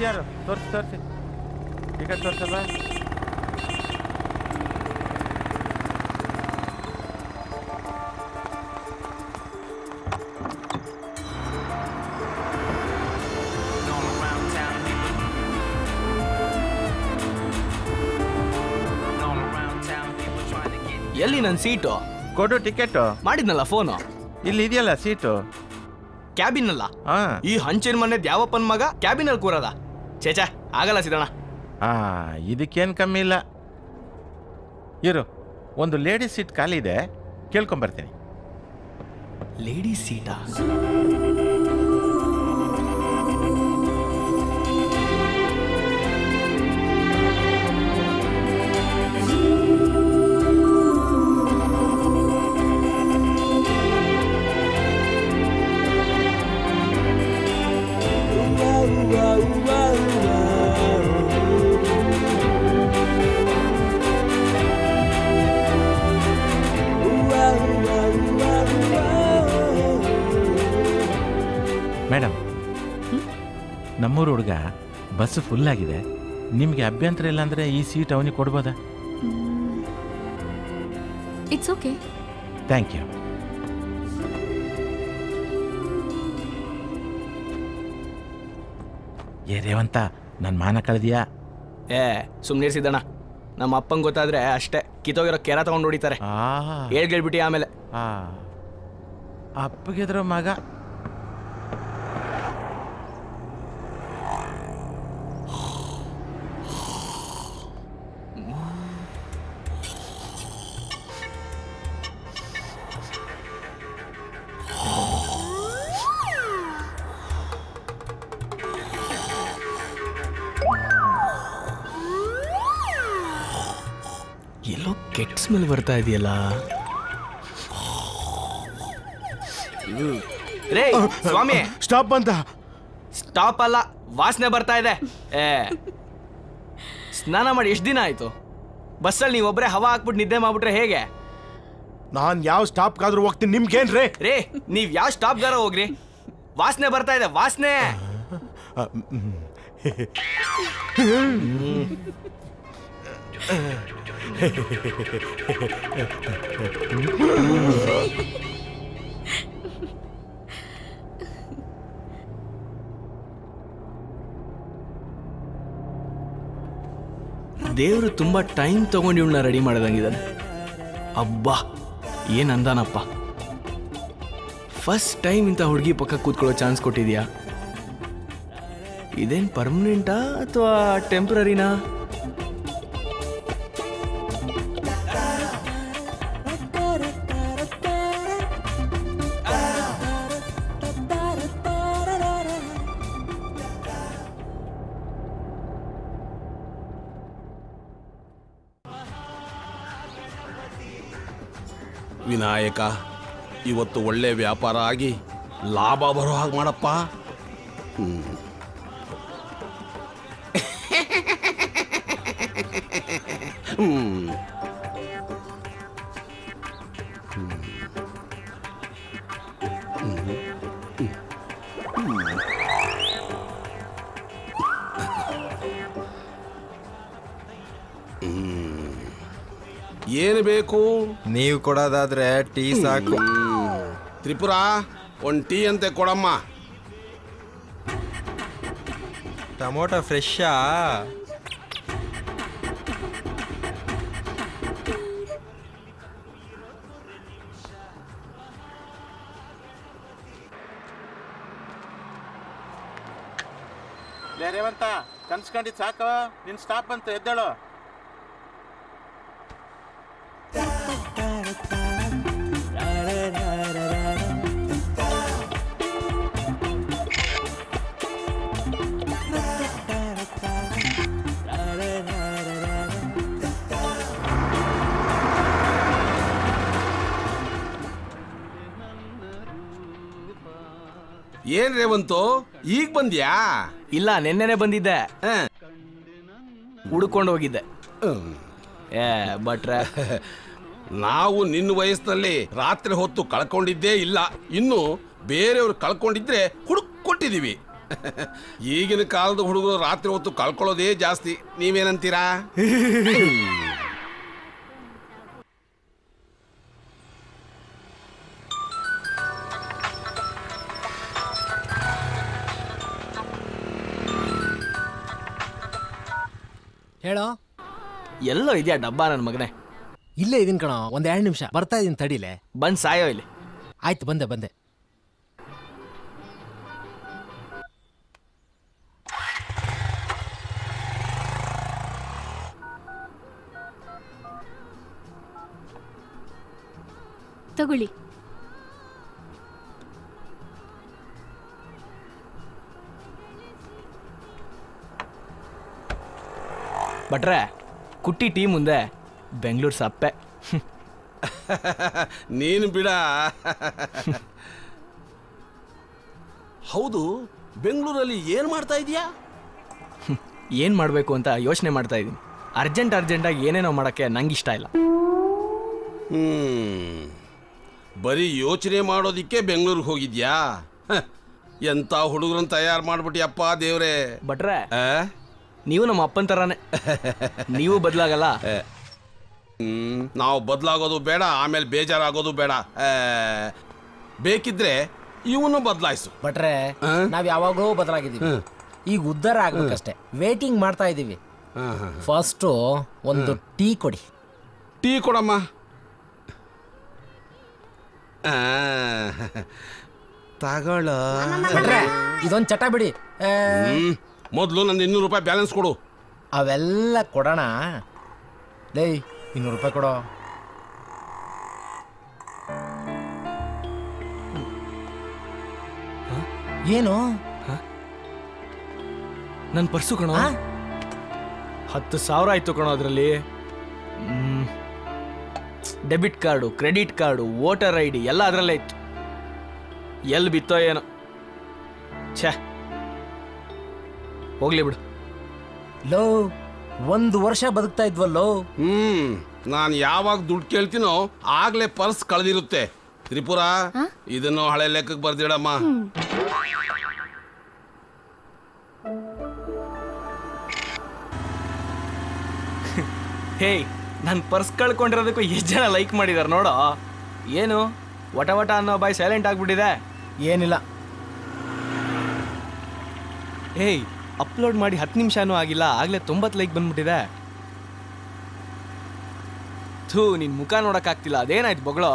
ತೋರಿಸಿ ಯಾರು ತೋರಿಸಿ ಟಿಕೆಟ್ ತೋರಿಸಲ್ಲ. ಎಲ್ಲಿ ನನ್ನ ಸೀಟು? ಕೊಡು ಟಿಕೆಟ್. ಮಾಡಿದ್ನಲ್ಲ ಫೋನು. ಇಲ್ಲಿ ಇದೆಯಲ್ಲ ಸೀಟು. ಕ್ಯಾಬಿನ್ ಅಲ್ಲ. ಈ ಹಂಚಿನ ಮನೆದ್ ಯಾವಪ್ಪನ ಮಗ ಕ್ಯಾಬಿನ್ ಅಲ್ಲಿ ಕೂರದ? ಚೇಚಾ ಆಗಲ್ಲ ಸಿದ್ದಣ್ಣ. ಇದಕ್ಕೇನು ಕಮ್ಮಿ ಇಲ್ಲ. ಇರು, ಒಂದು ಲೇಡೀಸ್ ಸೀಟ್ ಖಾಲಿ ಇದೆ, ಕೇಳ್ಕೊಂಬರ್ತೀನಿ. ಲೇಡೀಸ್ ಸೀಟಾ? ಮೇಡಮ್, ನಮ್ಮೂರು ಹುಡುಗ ಬಸ್ ಫುಲ್ ಆಗಿದೆ, ನಿಮಗೆ ಅಭ್ಯಂತರ ಇಲ್ಲ ಅಂದರೆ ಈ ಸೀಟ್ ಅವನಿಗೆ ಕೊಡ್ಬೋದಾ? It's okay. Thank you. ಏ ರೇವಂತ, ನನ್ನ ಮಾನ ಕಳೆದಿಯಾ? ಸುಮ್ಮನೆ ಸಿದ್ದಣ್ಣ, ನಮ್ಮ ಅಪ್ಪಂಗೆ ಗೊತ್ತಾದ್ರೆ ಅಷ್ಟೇ, ಕಿತ್ತೋಗಿರೋ ಕೆರ ತಗೊಂಡು ಹೊಡಿತಾರೆ. ಹೇಳ್ಬಿಟ್ಟು ಆಮೇಲೆ ಅಪ್ಪಗಿದ್ರ ಮಗ. ಎಲ್ಲೋ ಕೆಟ್ಟ ಸ್ಮೆಲ್ ಬರ್ತಾ ಇದೆಯಲ್ಲ. ರೇ ಸ್ವಾಮಿ, ಸ್ಟಾಪ್ ಅಂತ. ಸ್ಟಾಪ್ ಅಲ್ಲ, ವಾಸನೆ ಬರ್ತಾ ಇದೆ. ಸ್ನಾನ ಮಾಡಿ ಎಷ್ಟು ದಿನ ಆಯ್ತು? ಬಸ್ಸಲ್ಲಿ ನೀವು ಒಬ್ಬರೇ ಹವಾ ಹಾಕ್ಬಿಟ್ಟು ನಿದ್ದೆ ಮಾಡ್ಬಿಟ್ರೆ ಹೇಗೆ? ನಾನು ಯಾವ ಸ್ಟಾಪ್ಗಾದ್ರೂ ಹೋಗ್ತೀನಿ, ನಿಮ್ಗೇನ್ರಿ? ರೇ, ನೀವ್ ಯಾವ ಸ್ಟಾಪ್ಗಾರ ಹೋಗ್ರಿ, ವಾಸನೆ ಬರ್ತಾ ಇದೆ, ವಾಸನೆ. ದೇವರು ತುಂಬಾ ಟೈಮ್ ತಗೊಂಡು ಇವಳನ್ನ ರೆಡಿ ಮಾಡ್ದಂಗಿದ್ದಾನೆ. ಅಬ್ಬಾ, ಏನ್ ಅಂದಾನಪ್ಪ. ಫಸ್ಟ್ ಟೈಮ್ ಇಂಥ ಹುಡುಗಿ ಪಕ್ಕ ಕೂತ್ಕೊಳ್ಳೋ ಚಾನ್ಸ್ ಕೊಟ್ಟಿದ್ಯಾ? ಇದೇನ್ ಪರ್ಮನೆಂಟಾ ಅಥವಾ ಟೆಂಪ್ರರಿನಾ? ವಿನಾಯಕ, ಇವತ್ತು ಒಳ್ಳೆ ವ್ಯಾಪಾರ ಆಗಿ ಲಾಭ ಬರೋ ಹಾಗೆ ಮಾಡಪ್ಪ. ಏನು ಬೇಕು? ನೀವು ಕೊಡೋದಾದ್ರೆ ಟೀ ಸಾಕು. ತ್ರಿಪುರ, ಒಂದು ಟೀ ಅಂತೆ ಕೊಡಮ್ಮ. ಟೊಮೊಟೊ ಫ್ರೆಶ್ಶಾ? ರೇವಂತ, ಕನ್ಸ್ಕೊಂಡಿದ್ದು ಸಾಕು, ನಿನ್ನ ಸ್ಟಾಪ್ ಅಂತ ಎದ್ದೇಳು. ಏನ್ ರೇವಂತು, ಈಗ ಬಂದ್ಯಾ? ಇಲ್ಲ, ನೆನ್ನೆನೆ ಬಂದಿದ್ದೆ, ಹುಡ್ಕೊಂಡು ಹೋಗಿದ್ದೆ. ಬಟ್ರೆ ನಾವು ನಿನ್ನ ವಯಸ್ಸಿನಲ್ಲಿ ರಾತ್ರಿ ಹೊತ್ತು ಕಳ್ಕೊಂಡಿದ್ದೇ ಇಲ್ಲ. ಇನ್ನು ಬೇರೆಯವ್ರು ಕಳ್ಕೊಂಡಿದ್ರೆ ಹುಡುಕೊಟ್ಟಿದೀವಿ. ಈಗಿನ ಕಾಲದ ಹುಡುಗರು ರಾತ್ರಿ ಹೊತ್ತು ಕಳ್ಕೊಳ್ಳೋದೇ ಜಾಸ್ತಿ. ನೀವೇನಂತೀರಾ? ಹೇಳೋ. ಎಲ್ಲೋ ಇದೆಯಾ ಡಬ್ಬ ನನ್ನ ಮಗನೇ? ಇಲ್ಲೇ ಇದೀನಿ ಕಣೋ, ಒಂದ್ 2 ನಿಮಿಷ ಬರ್ತಾ ಇದೀನಿ, ತಡಿಲೆ. ಬಂದ್ ಸಾಯೋ ಇಲ್ಲಿ. ಆಯ್ತು, ಬಂದೆ ಬಂದೆ. ತಗೊಳ್ಳಿ. ಭಟ್ರೆ, ಕುಟ್ಟಿ ಟೀ ಮುಂದೆ ಬೆಂಗಳೂರು ಸಪ್ಪೆ. ನೀನು ಬಿಡ. ಹೌದು, ಬೆಂಗಳೂರಲ್ಲಿ ಏನು ಮಾಡ್ತಾ ಇದೀಯಾ? ಏನು ಮಾಡಬೇಕು ಅಂತ ಯೋಚನೆ ಮಾಡ್ತಾ ಇದ್ದೀನಿ. ಅರ್ಜೆಂಟಾಗಿ ಏನೇನೋ ಮಾಡೋಕ್ಕೆ ನಂಗೆ ಇಷ್ಟ ಇಲ್ಲ. ಬರೀ ಯೋಚನೆ ಮಾಡೋದಿಕ್ಕೆ ಬೆಂಗಳೂರಿಗೆ ಹೋಗಿದ್ಯಾ? ಎಂಥ ಹುಡುಗರನ್ನ ತಯಾರು ಮಾಡ್ಬಿಟ್ಟಿಯಪ್ಪ ದೇವ್ರೆ. ಭಟ್ರೆ, ನೀವು ನಮ್ಮ ಅಪ್ಪನ ಥರಾನೇ. ನೀವು ಬದಲಾಗಲ್ಲ. ನಾವು ಬದಲಾಗೋದು ಬೇಡ, ಆಮೇಲೆ ಬೇಜಾರಾಗೋದು ಬೇಡ. ಬೇಕಿದ್ರೆ ಇವನು ಬದಲಾಯಿಸು. ಬಟ್ರೆ, ನಾವ್ ಯಾವಾಗಲೂ ಬದಲಾಗಿದ್ದೀವಿ. ಈಗ ಉದ್ಧಾರ ಆಗ್ಬೇಕಷ್ಟೇ. ವೇಟಿಂಗ್ ಮಾಡ್ತಾ ಇದ್ದೀವಿ. ಫಸ್ಟ್ ಒಂದು ಟೀ ಕೊಡಿ. ಟೀ ಕೊಡಮ್ಮ. ತಗೊಳ್ಳೋ. ಬಟ್ರೆ, ಇದೊಂದು ಚಟ ಬಿಡಿ. ಮೊದಲು ನನ್ನ 200 ರೂಪಾಯಿ ಬ್ಯಾಲೆನ್ಸ್ ಕೊಡು. ಅವೆಲ್ಲ ಕೊಡೋಣ. ಲೇ, 200 ರೂಪಾಯಿ ಕೊಡೋ. ಏನು? ನನ್ನ ಪರ್ಸು ಕಣೋ. 10,000 ಆಯ್ತು ಕಣೋ ಅದರಲ್ಲಿ. Debit card, credit card, voter ID ಎಲ್ಲ ಅದರಲ್ಲೇ ಇತ್ತು. ಎಲ್ಲಿ ಬಿತ್ತೋ ಏನೋ. ಛೇ, ಹೋಗ್ಲಿ ಬಿಡು. ಲೋ, 1 ವರ್ಷ ಬದುಕ್ತಾ ಇದ್ವಲ್ಲೋ. ನಾನು ಯಾವಾಗ ದುಡ್ಡು ಕೇಳ್ತೀನೋ ಆಗ್ಲೇ ಪರ್ಸ್ ಕಳೆದಿರುತ್ತೆ. ತ್ರಿಪುರ, ಇದನ್ನು ಹಳೆ ಲೆಕ್ಕಕ್ಕೆ ಬರ್ದಿಡಮ್ಮ. ಹೇಯ್, ನನ್ನ ಪರ್ಸ್ ಕಳ್ಕೊಂಡಿರೋದಕ್ಕೂ ಎಷ್ಟು ಜನ ಲೈಕ್ ಮಾಡಿದಾರೆ ನೋಡೋ. ಏನು ವಟ ವಟ ಅನ್ನೋ ಬಾಯ್ ಸೈಲೆಂಟ್ ಆಗ್ಬಿಟ್ಟಿದೆ. ಏನಿಲ್ಲ. ಹೇಯ್, ಅಪ್ಲೋಡ್ ಮಾಡಿ 10 ನಿಮಿಷನೂ ಆಗಿಲ್ಲ, ಆಗಲೇ 90 ಲೈಕ್ ಬಂದ್ಬಿಟ್ಟಿದೆ. ಥೂ, ನಿನ್ನ ಮುಖ ನೋಡೋಕ್ಕಾಗ್ತಿಲ್ಲ. ಅದೇನಾಯ್ತು ಬೊಗಳೋ?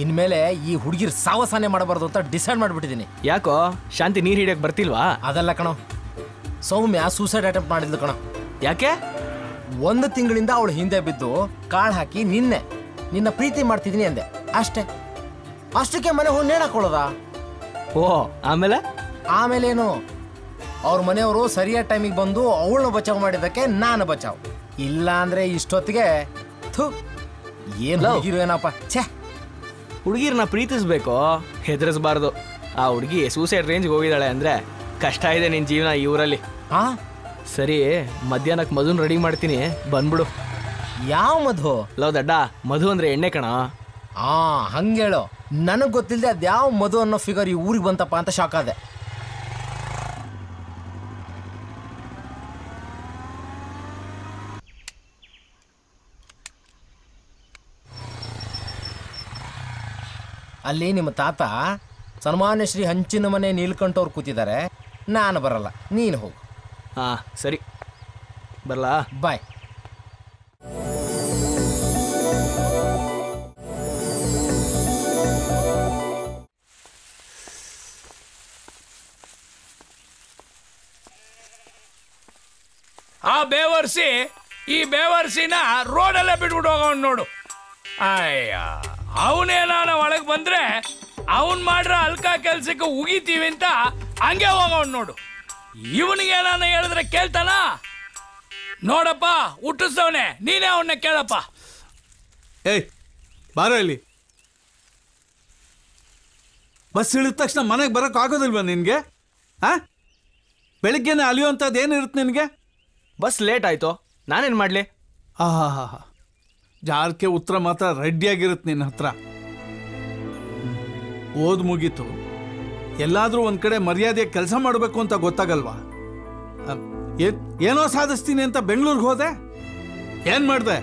ಇನ್ಮೇಲೆ ಈ ಹುಡುಗಿರ್ ಸಾವಸಾನೆ ಮಾಡಬಾರ್ದು ಅಂತ ಡಿಸೈಡ್ ಮಾಡ್ಬಿಟ್ಟಿದ್ದೀನಿ. ಯಾಕೋ, ಶಾಂತಿ ನೀರು ಹಿಡಿಯಕ್ಕೆ ಬರ್ತಿಲ್ವಾ? ಅದಲ್ಲ ಕಣೋ, ಸೌಮ್ಯ ಸೂಸೈಡ್ ಅಟೆಂಪ್ಟ್ ಮಾಡಿದ್ಲು ಕಣೋ. ಯಾಕೆ? 1 ತಿಂಗಳಿಂದ ಅವಳು ಹಿಂದೆ ಬಿದ್ದು ಕಾಳು ಹಾಕಿ ನಿನ್ನ ಪ್ರೀತಿ ಮಾಡ್ತಿದ್ದೀನಿ ಅಂದೆ ಅಷ್ಟೇ. ಅಷ್ಟಕ್ಕೆ ಮನೆ ಹೋಗಿ ನೇಣು ಹಾಕೊಳ್ಳೋದಾ? ಓ, ಆಮೇಲೇನು? ಅವ್ರ ಮನೆಯವರು ಸರಿಯಾದ ಟೈಮಿಗೆ ಬಂದು ಅವಳನ್ನ ಬಚಾವ್ ಮಾಡಿದ್ದಕ್ಕೆ ನಾನು ಬಚಾವ್. ಇಲ್ಲ ಅಂದ್ರೆ ಇಷ್ಟೊತ್ತಿಗೆ ಏನು ಹುಡುಗಿರು ಏನಪ್ಪ. ಛೇ, ಹುಡುಗಿರನ್ನ ಪ್ರೀತಿಸ್ಬೇಕು, ಹೆದರಿಸ್ಬಾರ್ದು. ಆ ಹುಡುಗಿ ಸೂಸೈಡ್ ರೇಂಜ್ಗೆ ಹೋಗಿದ್ದಾಳೆ ಅಂದ್ರೆ ಕಷ್ಟ ಇದೆ ನಿನ್ನ ಜೀವನ ಈ ಊರಲ್ಲಿ. ಹಾ ಸರಿ, ಮಧ್ಯಾಹ್ನಕ್ಕೆ ಮಧುನ್ ರೆಡಿ ಮಾಡ್ತೀನಿ, ಬಂದ್ಬಿಡು. ಯಾವ ಮಧು? ಲವ್ ದಡ್ಡ, ಮಧು ಅಂದ್ರೆ ಎಣ್ಣೆ ಕಣ. ಹಂಗೇಳು. ನನಗೆ ಗೊತ್ತಿಲ್ಲದೆ ಅದ್ಯಾವ ಮಧು ಅನ್ನೋ ಫಿಗರ್ ಈ ಊರಿಗೆ ಬಂತಪ್ಪ ಅಂತ ಶಾಕ್ ಆದೆ. ಅಲ್ಲಿ ನಿಮ್ಮ ತಾತ ಸನ್ಮಾನ್ಯ ಶ್ರೀ ಹಂಚಿನ ಮನೆ ನೀಲ್ಕಂಠವ್ರು ಕೂತಿದ್ದಾರೆ. ನಾನು ಬರಲ್ಲ, ನೀನು ಹೋಗು. ಹಾಂ ಸರಿ, ಬರಲಾ? ಬಾಯ್. ಆ ಬೇವರ್ಸಿ ಈ ಬೇವರ್ಸಿನ ರೋಡಲ್ಲೇ ಬಿಟ್ಬಿಟ್ಟು ಹೋಗೋನ್ ನೋಡು. ಅಯ್ಯ, ಅವನೇನಾನ ಒಳಗೆ ಬಂದ್ರೆ ಅವನ್ ಮಾಡ್ರ ಅಲ್ಕ ಕೆಲ್ಸಕ್ಕೆ ಉಗಿತೀವಿ ಅಂತ ಹಂಗೆ ಹೋಗೋನ್ ನೋಡು. ಇವನಿಗೇನಾನ ಹೇಳಿದ್ರೆ ಕೇಳ್ತಾನ? ನೋಡಪ್ಪ, ಹುಟ್ಟಿಸ್ತವನೆ, ನೀನೇ ಅವನ್ನ ಕೇಳಪ್ಪ. ಏಯ್, ಬಾರೋ ಇಲ್ಲಿ. ಬಸ್ ಇಳಿದ ತಕ್ಷಣ ಮನೆಗೆ ಬರೋಕೆ ಆಗೋದಿಲ್ವಾ ನಿನಗೆ? ಬೆಳಿಗ್ಗೆನೆ ಅಲಿಯುವಂಥದ್ದು ಏನಿರುತ್ತೆ ನಿನಗೆ? ಬಸ್ ಲೇಟ್ ಆಯ್ತು, ನಾನೇನು ಮಾಡಲಿ? ಆಹಾ, ಜಾರಕ್ಕೆ ಉತ್ತರ ಮಾತ್ರ ರೆಡಿಯಾಗಿರುತ್ತೆ ನಿನ್ನ ಹತ್ರ. ಓದ್ ಮುಗೀತು, ಎಲ್ಲಾದ್ರೂ ಒಂದ್ ಕಡೆ ಮರ್ಯಾದೆ ಕೆಲಸ ಮಾಡಬೇಕು ಅಂತ ಗೊತ್ತಾಗಲ್ವಾ? ಏನೋ ಸಾಧಿಸ್ತೀನಿ ಅಂತ ಬೆಂಗಳೂರಿಗೆ ಹೋದೆ, ಏನ್ ಮಾಡ್ದೆ?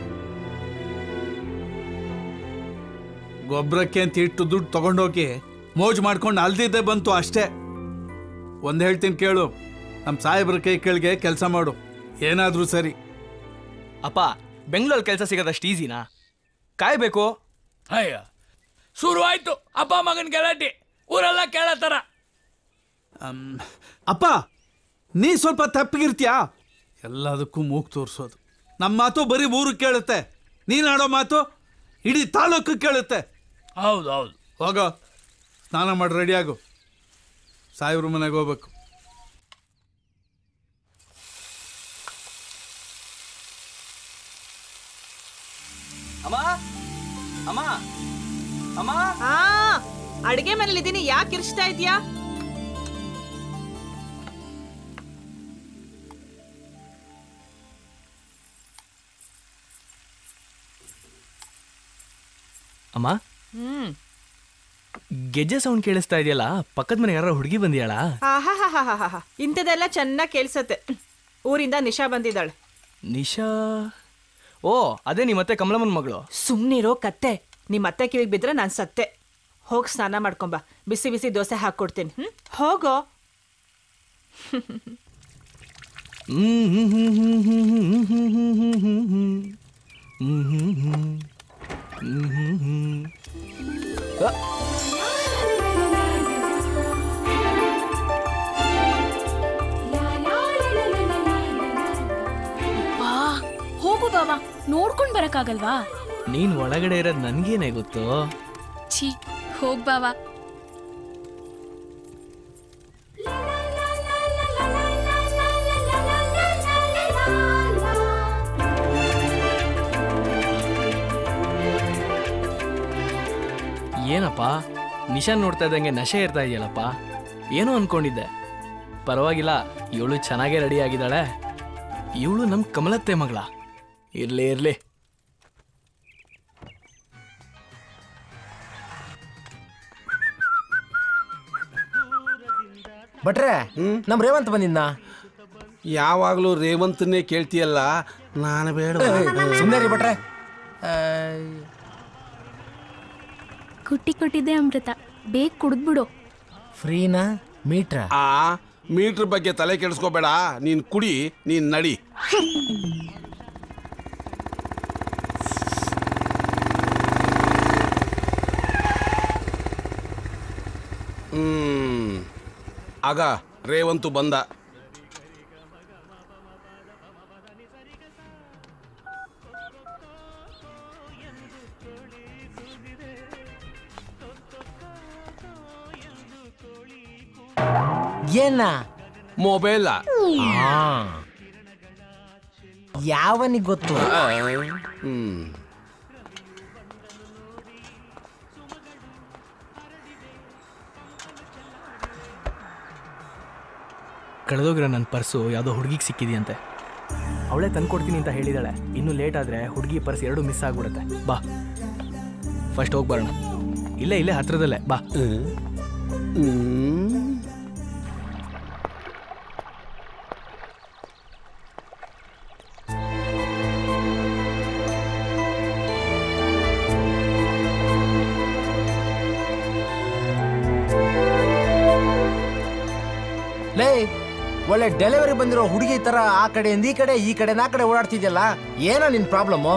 ಗೊಬ್ಬರಕ್ಕೆ ಅಂತ ಇಟ್ಟು ದುಡ್ಡು ತಗೊಂಡೋಗಿ ಮೋಜ್ ಮಾಡ್ಕೊಂಡು ಅಲ್ದಿದ್ದೆ ಬಂತು ಅಷ್ಟೇ. ಒಂದ್ ಹೇಳ್ತೀನಿ ಕೇಳು, ನಮ್ಮ ಸಾಹೇಬ್ರ ಕೈ ಕೆಳಗೆ ಕೆಲಸ ಮಾಡು, ಏನಾದ್ರೂ ಸರಿ. ಅಪ್ಪ, ಬೆಂಗಳೂರಲ್ಲಿ ಕೆಲಸ ಸಿಗೋದಷ್ಟು ಈಸಿನಾ? ಕಾಯ್ಬೇಕು. ಅಯ್ಯ, ಶುರು ಆಯ್ತು ಅಪ್ಪ ಮಗನ ಗಲಾಟೆ, ಊರೆಲ್ಲ ಕೇಳತ್ತಾರ. ಅಪ್ಪ, ನೀ ಸ್ವಲ್ಪ ತಪ್ಪಿಗಿರ್ತೀಯಾ? ಎಲ್ಲದಕ್ಕೂ ಮೂಗು ತೋರಿಸೋದು. ನಮ್ಮ ಮಾತು ಬರೀ ಊರಿಗೆ ಕೇಳುತ್ತೆ, ನೀನು ಆಡೋ ಮಾತು ಇಡೀ ತಾಲೂಕು ಕೇಳುತ್ತೆ. ಹೌದು ಹೌದು. ಹೋಗೋ, ಸ್ನಾನ ಮಾಡಿ ರೆಡಿಯಾಗು, ಸಾಯಿಬ್ರ ಮನೆಗೆ ಹೋಗ್ಬೇಕು. ಅಮ್ಮ ಅಮ್ಮ ಅಮ್ಮ, ಅಡಿಗೆ ಮನೇಲಿ ಇದೀನಿ, ಯಾಕೆ ಕಿರ್ಚ್ತಾ ಇದೀಯಾ? ಅಮ್ಮ, ಗೆಜ್ಜೆ ಸೌಂಡ್ ಕೇಳಿಸ್ತಾ ಇದೆಯಲ್ಲ, ಪಕ್ಕದ ಮನೆ ಯಾರೋ ಹುಡುಗಿ ಬಂದಿಯಾಳ? ಆಹಾಹಾಹಾಹಾ, ಇಂಥದೆಲ್ಲ ಚೆನ್ನಾಗಿ ಕೇಳಿಸತ್ತೆ. ಊರಿಂದ ನಿಶಾ ಬಂದಿದ್ದಾಳೆ. ನಿಶಾ? ಓ, ಅದೇ ನಿಮ್ಮತ್ತೆ ಕಮಲಮ್ಮನ ಮಗಳು. ಸುಮ್ನಿರೋ ಕತ್ತೆ, ನಿಮ್ಮ ಅತ್ತೆ ಕಿವಿಗೆ ಬಿದ್ರೆ ನಾನು ಸತ್ತೆ. ಹೋಗಿ ಸ್ನಾನ ಮಾಡ್ಕೊಂಬ, ಬಿಸಿ ಬಿಸಿ ದೋಸೆ ಹಾಕ್ಕೊಡ್ತೀನಿ. ಹೋಗೋ. ಹೋಗು ಬಾವಾ, ನೋಡ್ಕೊಂಡ್ ಬರಕ್ಕಾಗಲ್ವಾ? ನೀನ್ ಒಳಗಡೆ ಇರೋದ್ ನನ್ಗೇನೆ ಗೊತ್ತು. ಛೀ, ಹೋಗ್ ಬಾವಾ. ಏನಪ್ಪ, ನಿಶಾನ್ ನೋಡ್ತಾ ಇದ್ದಂಗೆ ನಶೆ ಇರ್ತಾ ಇದೆಯಲ್ಲಪ್ಪ. ಏನೋ ಅನ್ಕೊಂಡಿದ್ದೆ. ಪರವಾಗಿಲ್ಲ, ಇವಳು ಚೆನ್ನಾಗೇ ರೆಡಿ ಆಗಿದ್ದಾಳೆ. ಇವಳು ನಮ್ ಕಮಲತ್ತೆ ಮಗಳ. ಇರ್ಲಿ ಇರ್ಲಿ. ಭಟ್ರೆ, ನಮ್ ರೇವಂತ್ ಬಂದಿದ್ನ? ಯಾವಾಗಲೂ ರೇವಂತನ್ನೇ ಕೇಳ್ತೀಯಲ್ಲ, ನಾನು ಬೇಡ. ಸುಮ್ಮನೆ ರೀ ಭಟ್ರೆ. ಕುಟ್ಟಿ ಕೊಟ್ಟಿದ್ದೆ ಅಮೃತ, ಬೇಗ ಕುಡಿದ್ಬಿಡು. ಫ್ರೀನಾ ಮೀಟ್ರಾ? ಆ ಮೀಟ್ರ್ ಬಗ್ಗೆ ತಲೆ ಕೆಡಿಸ್ಕೋಬೇಡ, ನೀನ್ ಕುಡಿ, ನೀನ್ ನಡಿ. ಆಗ ರೇವಂತು ಬಂದ. ಏನ? ಮೊಬೈಲ. ಯಾವನಿಗೆ ಗೊತ್ತು? ಕಳೆದೋಗಿರೋ ನನ್ನ ಪರ್ಸು ಯಾವುದೋ ಹುಡುಗಿಗೆ ಸಿಕ್ಕಿದೆಯಂತೆ. ಅವಳೇ ತಂದ್ಕೊಡ್ತೀನಿ ಅಂತ ಹೇಳಿದಾಳೆ. ಇನ್ನೂ ಲೇಟ್ ಆದರೆ ಹುಡುಗಿ ಪರ್ಸ್ ಎರಡೂ ಮಿಸ್ ಆಗ್ಬಿಡುತ್ತೆ. ಬಾ, ಫಸ್ಟ್ ಹೋಗಿ ಬರೋಣ. ಇಲ್ಲೇ ಹತ್ರದಲ್ಲೇ ಬಾ. ಲೇ, ಒಳ್ಳೆ ಡೆಲಿವರಿ ಬಂದಿರೋ ಹುಡುಗಿ ತರ ಆ ಕಡೆಯಿಂದ ಈ ಕಡೆ, ಈ ಕಡೆ ಆ ಕಡೆ ಓಡಾಡ್ತಿದ್ಯಲ್ಲ, ಏನೋ ನಿನ್ ಪ್ರಾಬ್ಲಮ್ಮು?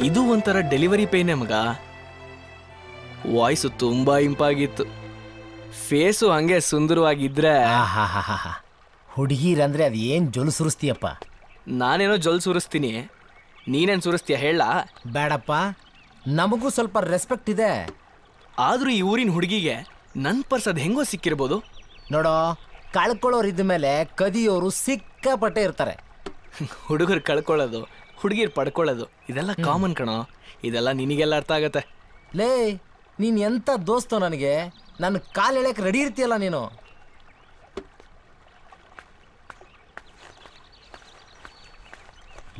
ಇದು ಒಂಥರ ಡೆಲಿವರಿ ಪೇಯ್ನೇ ಮಗ. ವಾಯ್ಸು ತುಂಬಾ ಇಂಪಾಗಿತ್ತು, ಫೇಸು ಹಂಗೆ ಸುಂದರವಾಗಿದ್ರೆ. ಹುಡುಗಿರಂದ್ರೆ ಅದು ಏನ್ ಜೊಲು ಸುರಿಸ್ತೀಯಪ್ಪ? ನಾನೇನೋ ಜೊಲ್ ಸುರಿಸ್ತೀನಿ, ನೀನೇನು ಸುರಿಸ್ತೀಯ ಹೇಳ? ಬೇಡಪ್ಪ, ನಮಗೂ ಸ್ವಲ್ಪ ರೆಸ್ಪೆಕ್ಟ್ ಇದೆ. ಆದ್ರೂ ಈ ಊರಿನ ಹುಡುಗಿಗೆ ನನ್ನ ಪರ್ಸ್ ಅದು ಹೆಂಗೋ ಸಿಕ್ಕಿರ್ಬೋದು. ನೋಡೋ, ಕಳ್ಕೊಳ್ಳೋರು ಇದ್ದ ಮೇಲೆ ಕದಿಯೋರು ಸಿಕ್ಕಾಪಟ್ಟೆ ಇರ್ತಾರೆ. ಹುಡುಗರು ಕಳ್ಕೊಳ್ಳೋದು, ಹುಡುಗಿರು ಪಡ್ಕೊಳ್ಳೋದು ಇದೆಲ್ಲ ಕಾಮನ್ ಕಣೋ. ಇದೆಲ್ಲ ನಿನಗೆಲ್ಲ ಅರ್ಥ ಆಗತ್ತೆ. ಲೇ, ನೀನ್ ಎಂತ ದೋಸ್ತೋ ನನಗೆ? ನನ್ನ ಕಾಲು ಎಳೆಯಕ್ಕೆ ರೆಡಿ ಇರ್ತೀಯಲ್ಲ ನೀನು.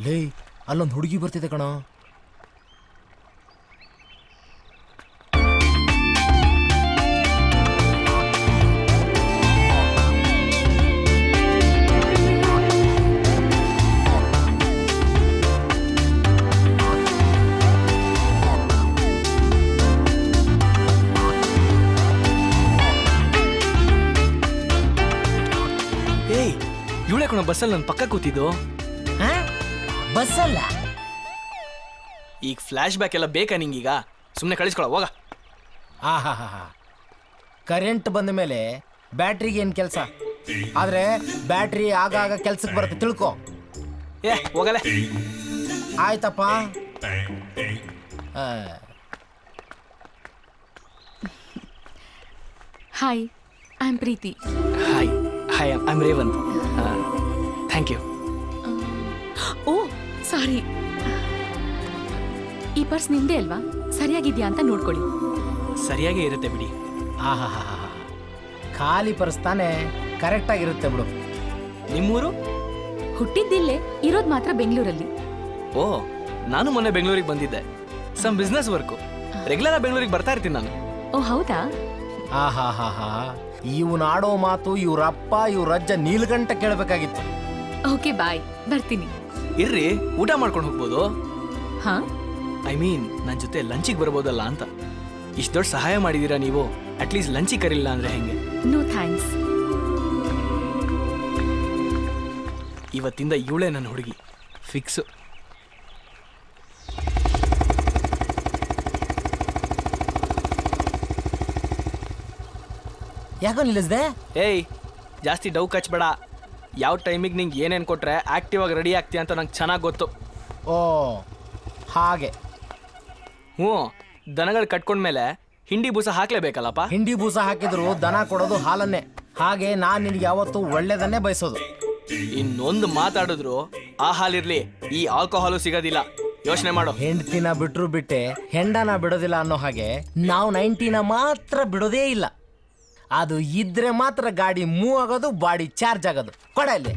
ಲೇ, ಅಲ್ಲೊಂದು ಹುಡುಗಿ ಬರ್ತಿದೆ ಕಣೋ. ಬಸ್ಸಲ್ಲಿ ನನ್ನ ಪಕ್ಕ ಕೂತಿದ್ದು. ಬಸ್ಸಲ್ಲ? ಈಗ ಫ್ಲಾಶ್ ಬ್ಯಾಕ್ ಎಲ್ಲ ಬೇಕಾ ನಿಂಗೀಗ? ಸುಮ್ಮನೆ ಕಳಿಸ್ಕೊಳ ಹೋಗ. ಆಹಾ, ಕರೆಂಟ್ ಬಂದ ಮೇಲೆ ಬ್ಯಾಟ್ರಿಗೆ ಏನು ಕೆಲಸ, ಆದರೆ ಬ್ಯಾಟ್ರಿ ಆಗಾಗ ಕೆಲ್ಸಕ್ಕೆ ಬರುತ್ತೆ ತಿಳ್ಕೊ. ಏ ಹೋಗಲೇ. ಆಯ್ತಪ್ಪ. Hi, I am Preethi. Hi hi, I am Revanth. Thank you. Oh sorry. ಈ ಪರ್ಸ್ ನಿಮ್ದೇ ಅಲ್ವಾ? ಸರಿಯಾಗಿದ್ಯಾ ಅಂತ ನೋಡ್ಕೊಳ್ಳಿ. ಸರಿಯಾಗೇ ಇರುತ್ತೆ ಬಿಡಿ. ಆಹಾ, ಖಾಲಿ ಪರ್ಸ್ ತಾನೇ, ಕರೆಕ್ಟಾಗಿರುತ್ತೆ ಬಿಡು. ನಿಮ್ಮೂರು? ಹುಟ್ಟಿದ್ದಿಲ್ಲೇ, ಇರೋದು ಮಾತ್ರ ಬೆಂಗಳೂರಲ್ಲಿ. ಓ, ನಾನು ಮೊನ್ನೆ ಬೆಂಗಳೂರಿಗೆ ಬಂದಿದ್ದೆ. Some business work. ರೆಗ್ಯುಲರ್ ಆಗಿ ಬೆಂಗಳೂರಿಗೆ ಬರ್ತಾ ಇರ್ತೀನಿ ನಾನು. ಓ ಹೌದಾ? ಆಹಾ, ಇವ್ನು ಆಡೋ ಮಾತು ಇವ್ರಪ್ಪ ಇವ್ರಜ್ಜ ನೀಲ್ಗಂಟ ಕೇಳಬೇಕಾಗಿತ್ತು. ಓಕೆ ಬಾಯ್, ಬರ್ತೀನಿ. ಇರ್ರಿ, ಊಟ ಮಾಡ್ಕೊಂಡು ಹೋಗ್ಬೋದು. ಹಾ, ಐ ಮೀನ್ ನನ್ನ ಜೊತೆ ಲಂಚಿಗೆ ಬರ್ಬೋದಲ್ಲ ಅಂತ. ಇಷ್ಟು ದೊಡ್ಡ ಸಹಾಯ ಮಾಡಿದೀರಾ ನೀವು, ಅಟ್ಲೀಸ್ಟ್ ಲಂಚಿಗೆ ಕರಿಲ್ಲ ಅಂದ್ರೆ ಹೆಂಗೆ? No thanks. ಇವತ್ತಿಂದ ಇವಳೇ ನನ್ನ ಹುಡುಗಿ, ಫಿಕ್ಸು. ಯಾಕೋ ನಿಲ್ಲಿಸ್ದೆ? ಏಯ್, ಜಾಸ್ತಿ ಡೌ ಕಚ್ಬೇಡ. ಯಾವ ಟೈಮಿಗೆ ನಿಂಗೆ ಏನೇನು ಕೊಟ್ರೆ ಆಕ್ಟಿವ್ ಆಗಿ ರೆಡಿ ಆಗ್ತೀಯ ಅಂತ ನಂಗೆ ಚೆನ್ನಾಗಿ ಗೊತ್ತು. ಓ ಹಾಗೆ. ಹ್ಞೂ, ದನಗಳು ಕಟ್ಕೊಂಡ್ಮೇಲೆ ಹಿಂಡಿ ಬೂಸ ಹಾಕ್ಲೇಬೇಕಲ್ಲಪ್ಪ. ಹಿಂಡಿ ಬೂಸ ಹಾಕಿದ್ರು ದನ ಕೊಡೋದು ಹಾಲನ್ನೇ. ಹಾಗೆ ನಾನು ನಿನ್ಗೆ ಯಾವತ್ತೂ ಒಳ್ಳೇದನ್ನೇ ಬಯಸೋದು. ಇನ್ನೊಂದು ಮಾತಾಡಿದ್ರು ಆ ಹಾಲಿರ್ಲಿ, ಈ ಆಲ್ಕೋಹಾಲು ಸಿಗೋದಿಲ್ಲ. ಯೋಚನೆ ಮಾಡು. ಹೆಂಡ್ತಿನ ಬಿಟ್ರು ಬಿಟ್ಟೆ ಹೆಂಡನ ಬಿಡೋದಿಲ್ಲ ಅನ್ನೋ ಹಾಗೆ ನಾವು 90ನ ಮಾತ್ರ ಬಿಡೋದೇ ಇಲ್ಲ. ಅದು ಇದ್ರೆ ಮಾತ್ರ ಗಾಡಿ ಮೂವ್ ಆಗೋದು, ಬಾಡಿ ಚಾರ್ಜ್ ಆಗೋದು. ಕೊಡ ಇಲ್ಲಿ.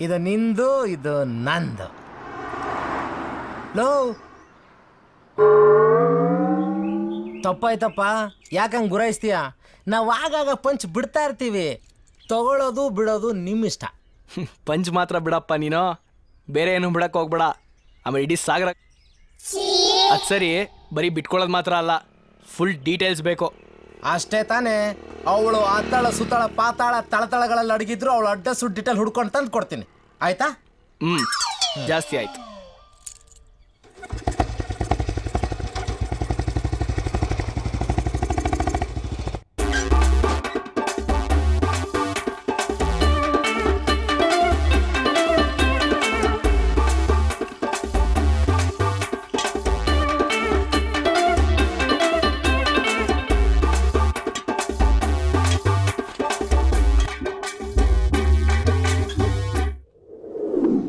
ಇದು ನಿಂದು, ಇದು ನಂದು. ಲೋ, ತಪ್ಪಾಯ್ತಪ್ಪ, ಯಾಕಂಗೆ ಗುರಾಯಿಸ್ತೀಯ? ನಾವು ಆಗಾಗ ಪಂಚ್ ಬಿಡ್ತಾ ಇರ್ತೀವಿ. ತಗೊಳ್ಳೋದು ಬಿಡೋದು ನಿಮ್ಮಿಷ್ಟ. ಪಂಚ್ ಮಾತ್ರ ಬಿಡಪ್ಪ ನೀನು, ಬೇರೆ ಏನು ಬಿಡಕ್ಕೆ ಹೋಗ್ಬೇಡ. ಆಮೇಲೆ ಇಡೀ ಸಾಗರ. ಅದು ಸರಿ, ಬರೀ ಬಿಟ್ಕೊಳ್ಳೋದು ಮಾತ್ರ ಅಲ್ಲ, ಫುಲ್ ಡೀಟೇಲ್ಸ್ ಬೇಕು. ಅಷ್ಟೇ ತಾನೇ. ಅವಳು ಅತ್ತಳ ಸುತ್ತಳ ಪಾತಾಳ ತಳತಳಗಳಲ್ಲಿ ಅಡಗಿದ್ರು ಅವಳು ಅಡ್ಡ ಸುಡ್ ಡೀಟೇಲ್ ಹುಡ್ಕೊಂಡು ತಂದು ಕೊಡ್ತೀನಿ, ಆಯ್ತಾ? ಜಾಸ್ತಿ ಆಯ್ತು.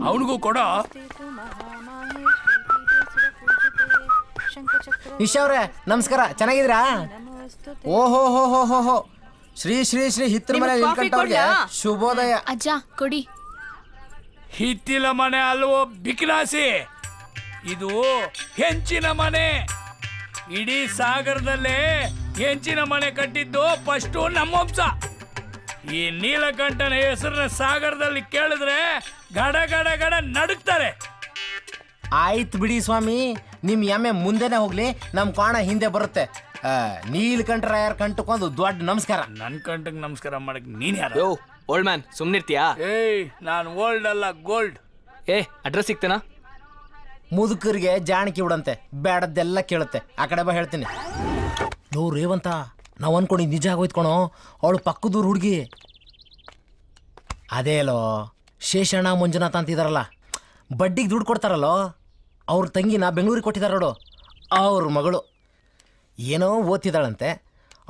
ಅವನಿಗೂ ಕೊಡ. ನಿಶಾ ಅವ್ರೆ ನಮಸ್ಕಾರ, ಚೆನ್ನಾಗಿದ್ದೀರಾ? ಓಹೋ ಹೋ ಹೋ ಹೋ ಹೋ, ಶ್ರೀ ಶ್ರೀ ಶ್ರೀ ಹಿತ್ತಿರ ಮನೆ ನಿಲ್ಕಂಟವ್ರಿಗೆ ಶುಭೋದಯ. ಅಜ್ಜ ಕೊಡಿ. ಹಿತ್ತಿಲ ಮನೆ ಅಲ್ವೋ ಬಿಕ್ನಾಸಿ, ಇದು ಹೆಂಚಿನ ಮನೆ. ಇಡೀ ಸಾಗರದಲ್ಲೇ ಹೆಂಚಿನ ಮನೆ ಕಟ್ಟಿದ್ದು ಫಸ್ಟು ನಮ್ಮ ವಂಶ. ಈ ನೀಲಕಂಠನ ಹೆಸರನ್ನ ಸಾಗರದಲ್ಲಿ ಕೇಳಿದ್ರೆ ಗಡ ಗಡ ಗಡ ನಡುಕ್ತಾರೆ. ಆಯ್ತು ಬಿಡಿ ಸ್ವಾಮಿ, ನಿಮ್ ಎಮ್ಮೆ ಮುಂದೆನೆ ಹೋಗ್ಲಿ, ನಮ್ ಕಾಣ ಹಿಂದೆ ಬರುತ್ತೆ. ನೀಲಕಂಠರಾಯರ್ ಕಂಠಕ್ಕೊಂದು ದೊಡ್ಡ ನಮಸ್ಕಾರ. ನನ್ ಕಂಠಕ್ಕೆ ನಮಸ್ಕಾರ ಮಾಡಕ್ ನೀನ್ ಯಾರು? ಯೋ ಓಲ್ಡ್ ಮ್ಯಾನ್, ಸುಮ್ನಿರ್ತೀಯಾ? ಏಯ್, ನಾನು ಓಲ್ಡ್ ಅಲ್ಲ, ಗೋಲ್ಡ್. ಅಡ್ರೆಸ್ ಸಿಗ್ತೇನಾ? ಮುದುಕರಿಗೆ ಜಾಣಕಿ ಬಿಡಂತೆ, ಬೇಡದ್ದೆಲ್ಲ ಕೇಳುತ್ತೆ. ಆ ಕಡೆ ಬಾ ಹೇಳ್ತೀನಿ. ನೋ ರೇವಂತ, ನಾವು ಅನ್ಕೊಂಡಿದ್ದು ನಿಜ ಆಗೋಯ್ತ್ಕೊಣೋ. ಅವಳು ಪಕ್ಕದೂರು ಹುಡುಗಿ. ಅದೇ ಅಲ್ಲೋ ಶೇಷಣ್ಣ ಮಂಜುನಾಥ ಅಂತಿದಾರಲ್ಲ, ಬಡ್ಡಿಗೆ ದುಡ್ಡು ಕೊಡ್ತಾರಲ್ಲೋ, ಅವ್ರ ತಂಗಿನ ಬೆಂಗಳೂರಿಗೆ ಕೊಟ್ಟಿದ್ದಾರೆ ನೋಡು. ಅವ್ರ ಮಗಳು ಏನೋ ಓದ್ತಿದ್ದಾಳಂತೆ,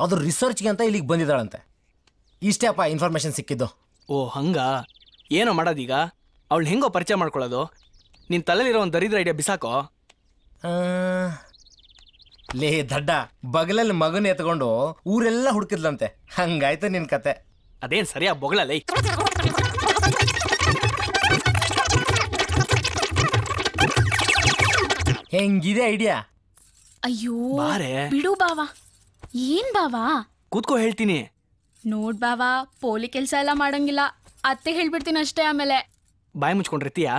ಅದು ರಿಸರ್ಚ್ಗೆ ಅಂತ ಇಲ್ಲಿಗೆ ಬಂದಿದ್ದಾಳಂತೆ. ಇಷ್ಟೇ ಅಪ್ಪ ಇನ್ಫಾರ್ಮೇಶನ್ ಸಿಕ್ಕಿದ್ದು. ಓ ಹಂಗ? ಏನೋ ಮಾಡೋದೀಗ? ಅವಳು ಹೆಂಗೋ ಪರಿಚಯ ಮಾಡ್ಕೊಳ್ಳೋದು? ನಿನ್ನ ತಲೆಲಿರೋ ಒಂದು ದರಿದ್ರ ಐಡಿಯಾ ಬಿಸಾಕೋ. ಲೇ ದಡ್ಡ, ಬಗಲಲ್ಲಿ ಮಗನ ಎತ್ಕೊಂಡು ಊರೆಲ್ಲ ಹುಡುಕಿದ್ಲಂತೆ. ಹಂಗಾಯ್ತು ನಿನ್ ಕತೆ. ಅದೇನ್ ಸರಿಯಾ ಬೊಗಳಲ್ಲ. ಹೆಂಗಿದೆ ಐಡಿಯಾ? ಅಯ್ಯೋ ಬಾರೆ. ಬಿಡು ಬಾವಾ. ಏನ್ ಬಾವಾ? ಕೂತ್ಕೋ ಹೇಳ್ತೀನಿ. ನೋಡ್ ಬಾವಾ, ಪೋಲಿ ಕೆಲ್ಸ ಎಲ್ಲ ಮಾಡಂಗಿಲ್ಲ, ಅತ್ತೆ ಹೇಳ್ಬಿಡ್ತೀನಿ ಅಷ್ಟೇ. ಆಮೇಲೆ ಬಾಯಿ ಮುಚ್ಕೊಂಡಿರ್ತೀಯಾ?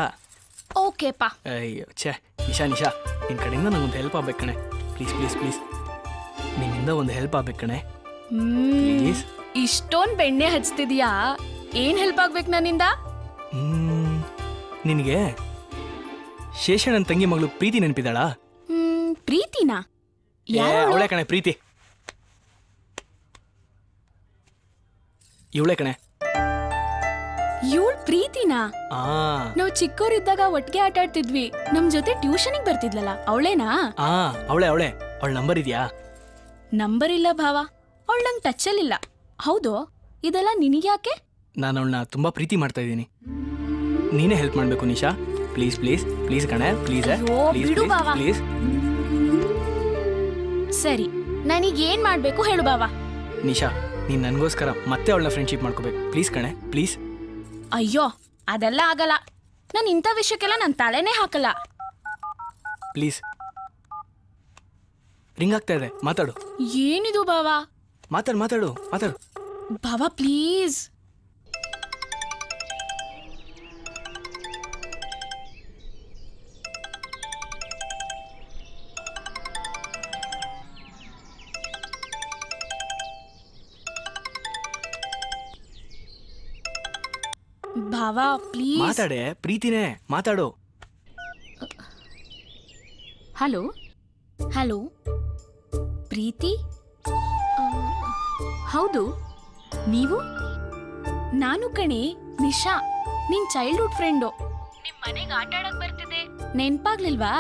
ಓಕೆಪಾ. ಅಯ್ಯೋ ಛೇ, ನಿಶಾ ನಿನ್ ಕಡೆಯಿಂದ ನಂಗೊಂದು ಹೆಲ್ಪ್ ಆಗ್ಬೇಕು ಕಣೆ. ಪ್ಲೀಸ್ ಪ್ಲೀಸ್ ಪ್ಲೀಸ್, ನಿನ್ನಿಂದ ಒಂದು ಹೆಲ್ಪ್ ಆಗ್ಬೇಕು ಕಣೆ. ಪ್ಲೀಸ್. ಇಷ್ಟೊಂದ್ ಬೆಣ್ಣೆ ಹಚ್ತಿದ್ಯಾ, ಏನ್ ಹೆಲ್ಪ್ ಆಗ್ಬೇಕು ನನ್ನಿಂದ? ನಿನಗೆ ಶೇಷಣ್ಣನ ತಂಗಿ ಮಗಳು ಪ್ರೀತಿ ನೆನಪಿದಾಳಾ? ಪ್ರೀತಿನಾ? ಅವಳೆ ಕಣೆ ಪ್ರೀತಿ. ಇವಳೆ ಕಣೆ. ಇವಳು ಪ್ರೀತಿನಾ? ನಾವು ಚಿಕ್ಕವರಿದ್ದಾಗ ಒಟ್ಟಿಗೆ ಆಟ ಆಡ್ತಿದ್ವಿ, ನಮ್ ಜೊತೆ ಟ್ಯೂಷನಿಗೆ ಬರ್ತಿದ್ಲಲ್ಲ, ಅವಳೇನಾ? ಅವಳೆ ಅವಳ ನಂಬರ್ ಇದೆಯಾ? ನಂಬರ್ ಇಲ್ಲ ಭಾವ, ಅವಳು ನಂಗೆ ಟಚ್ಚಲ್ಲಿಲ್ಲ. ಹೌದು, ಇದೆಲ್ಲ ನಿನಗ್ಯಾಕೆ? ನಾನು ಅವಳನ್ನ ತುಂಬಾ ಪ್ರೀತಿ ಮಾಡ್ತಾ ಇದ್ದೀನಿ. ನೀನೇ ಹೆಲ್ಪ್ ಮಾಡ್ಬೇಕು ನಿಶಾ. ಪ್ಲೀಸ್ ಪ್ಲೀಸ್ ಪ್ಲೀಸ್ ಕಣೆ, ಪ್ಲೀಸ್ ಬಿಡು ಬಾವ. ಪ್ಲೀಸ್. ಸರಿ, ನನಗೇನ್ ಮಾಡ್ಬೇಕು ಹೇಳು ಬಾವ. ನಿಶಾ, ನೀನ್ ನನಗೋಸ್ಕರ ಮತ್ತೆ ಅವಳನ್ನ ಫ್ರೆಂಡ್ಶಿಪ್ ಮಾಡ್ಕೋಬೇಕು. ಪ್ಲೀಸ್ ಕಣೆ, ಪ್ಲೀಸ್. ಅಯ್ಯೋ, ಅದೆಲ್ಲ ಆಗಲ್ಲ. ನಾನು ಇಂಥ ವಿಷಯಕ್ಕೆಲ್ಲ ನನ್ನ ತಲೆನೇ ಹಾಕಲ್ಲ. ಪ್ಲೀಸ್. ರಿಂಗ್ ಆಗ್ತಾ ಇದೆ, ಮಾತಾಡು. ಏನಿದು ಬಾವ? ಮಾತಾಡು ಬಾವ ಪ್ಲೀಸ್. ಭಾವ ಪ್ಲೀಸ್. ಮಾತಾಡೆ, ಪ್ರೀತಿನೇ ಮಾತಾಡು. ಹಲೋ ಹಲೋ, ಪ್ರೀತಿ? ಹೌದು, ನೀವು? ನಾನು ಕಣೆ, ನಿಶಾ, ನಿನ್ ಚೈಲ್ಡ್ಹುಡ್ ಫ್ರೆಂಡು. ನಿಮ್ ಮನೆಗೆ ಆಟ ಆಡಕ್ ಬರ್ತಿದೆ, ನೆನ್ಪಾಗ್ಲಿಲ್ವಾ?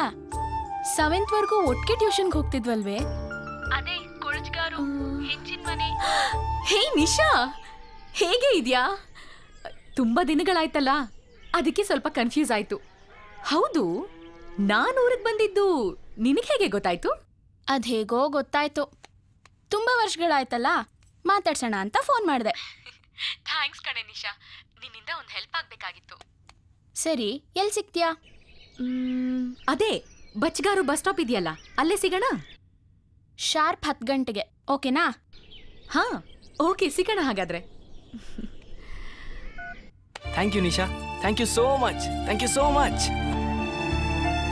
7th ವರ್ಗೂ ಒಟ್ಟಿಗೆ ಟ್ಯೂಷನ್ಗೆ ಹೋಗ್ತಿದ್ವಲ್ವೇ? ಅದೇ ಕೊಳಜ್ಗಾರು, ಹೆಚ್ಚಿನ ಮನೆ. ಹೇ ನಿಶಾ, ಹೇಗೆ ಇದ್ಯಾ? ತುಂಬಾ ದಿನಗಳಾಯ್ತಲ್ಲ, ಅದಕ್ಕೆ ಸ್ವಲ್ಪ ಕನ್ಫ್ಯೂಸ್ ಆಯ್ತು. ಹೌದು, ನಾನು ಊರಿಗೆ ಬಂದಿದ್ದು ನಿನಗೆ ಹೇಗೆ ಗೊತ್ತಾಯ್ತು? ಅದೇಗೋ ಗೊತ್ತಾಯ್ತು, ತುಂಬಾ ವರ್ಷಗಳಾಯ್ತಲ್ಲ, ಮಾತಾಡ್ಸೋಣ ಅಂತ ಫೋನ್ ಮಾಡಿದೆ. ಥ್ಯಾಂಕ್ಸ್ ಕಣೆ ನಿಶಾ, ನಿನ್ನಿಂದ ಒಂದು ಹೆಲ್ಪ್ ಆಗ್ಬೇಕಾಗಿತ್ತು. ಸರಿ, ಎಲ್ಲಿ ಸಿಗ್ತೀಯಾ? ಅದೇ ಬಚ್ಗಾರು ಬಸ್ ಸ್ಟಾಪ್ ಇದೆಯಲ್ಲ, ಅಲ್ಲೇ ಸಿಗೋಣ. ಶಾರ್ಪ್ 10 ಗಂಟೆಗೆ, ಓಕೆನಾ? ಹಾ, ಓಕೆ, ಸಿಗೋಣ ಹಾಗಾದ್ರೆ. Thank you Nisha, thank you so much, thank you so much.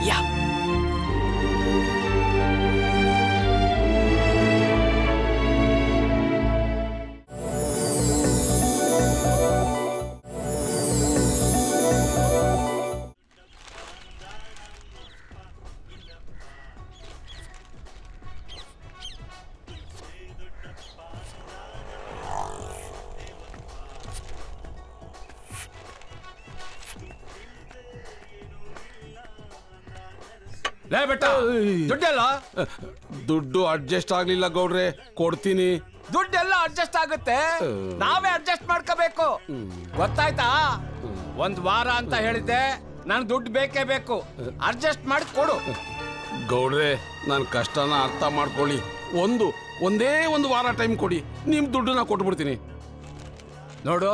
Yeah. ಲೇ ಬೆಟ್ಟ, ದುಡ್ಡೆಲ್ಲ? ದುಡ್ಡು ಅಡ್ಜಸ್ಟ್ ಆಗ್ಲಿಲ್ಲ ಗೌಡ್ರೆ, ಕೊಡ್ತೀನಿ. ದುಡ್ಡೆಲ್ಲ ಅಡ್ಜಸ್ಟ್ ಆಗುತ್ತೆ, ನಾವೇ ಅಡ್ಜಸ್ಟ್ ಮಾಡ್ಕೋಬೇಕು, ಗೊತ್ತಾಯ್ತಾ? 1 ವಾರ ಅಂತ ಹೇಳಿದ್ದೆ, ನನ್ ದುಡ್ಡು ಬೇಕೇ ಬೇಕು, ಅಡ್ಜಸ್ಟ್ ಮಾಡಿ ಕೊಡು. ಗೌಡ್ರೆ, ನನ್ನ ಕಷ್ಟನ ಅರ್ಥ ಮಾಡ್ಕೊಳ್ಳಿ. ಒಂದೇ ಒಂದು ವಾರ ಟೈಮ್ ಕೊಡಿ, ನಿಮ್ ದುಡ್ಡನ್ನ ಕೊಟ್ಬಿಡ್ತೀನಿ. ನೋಡು,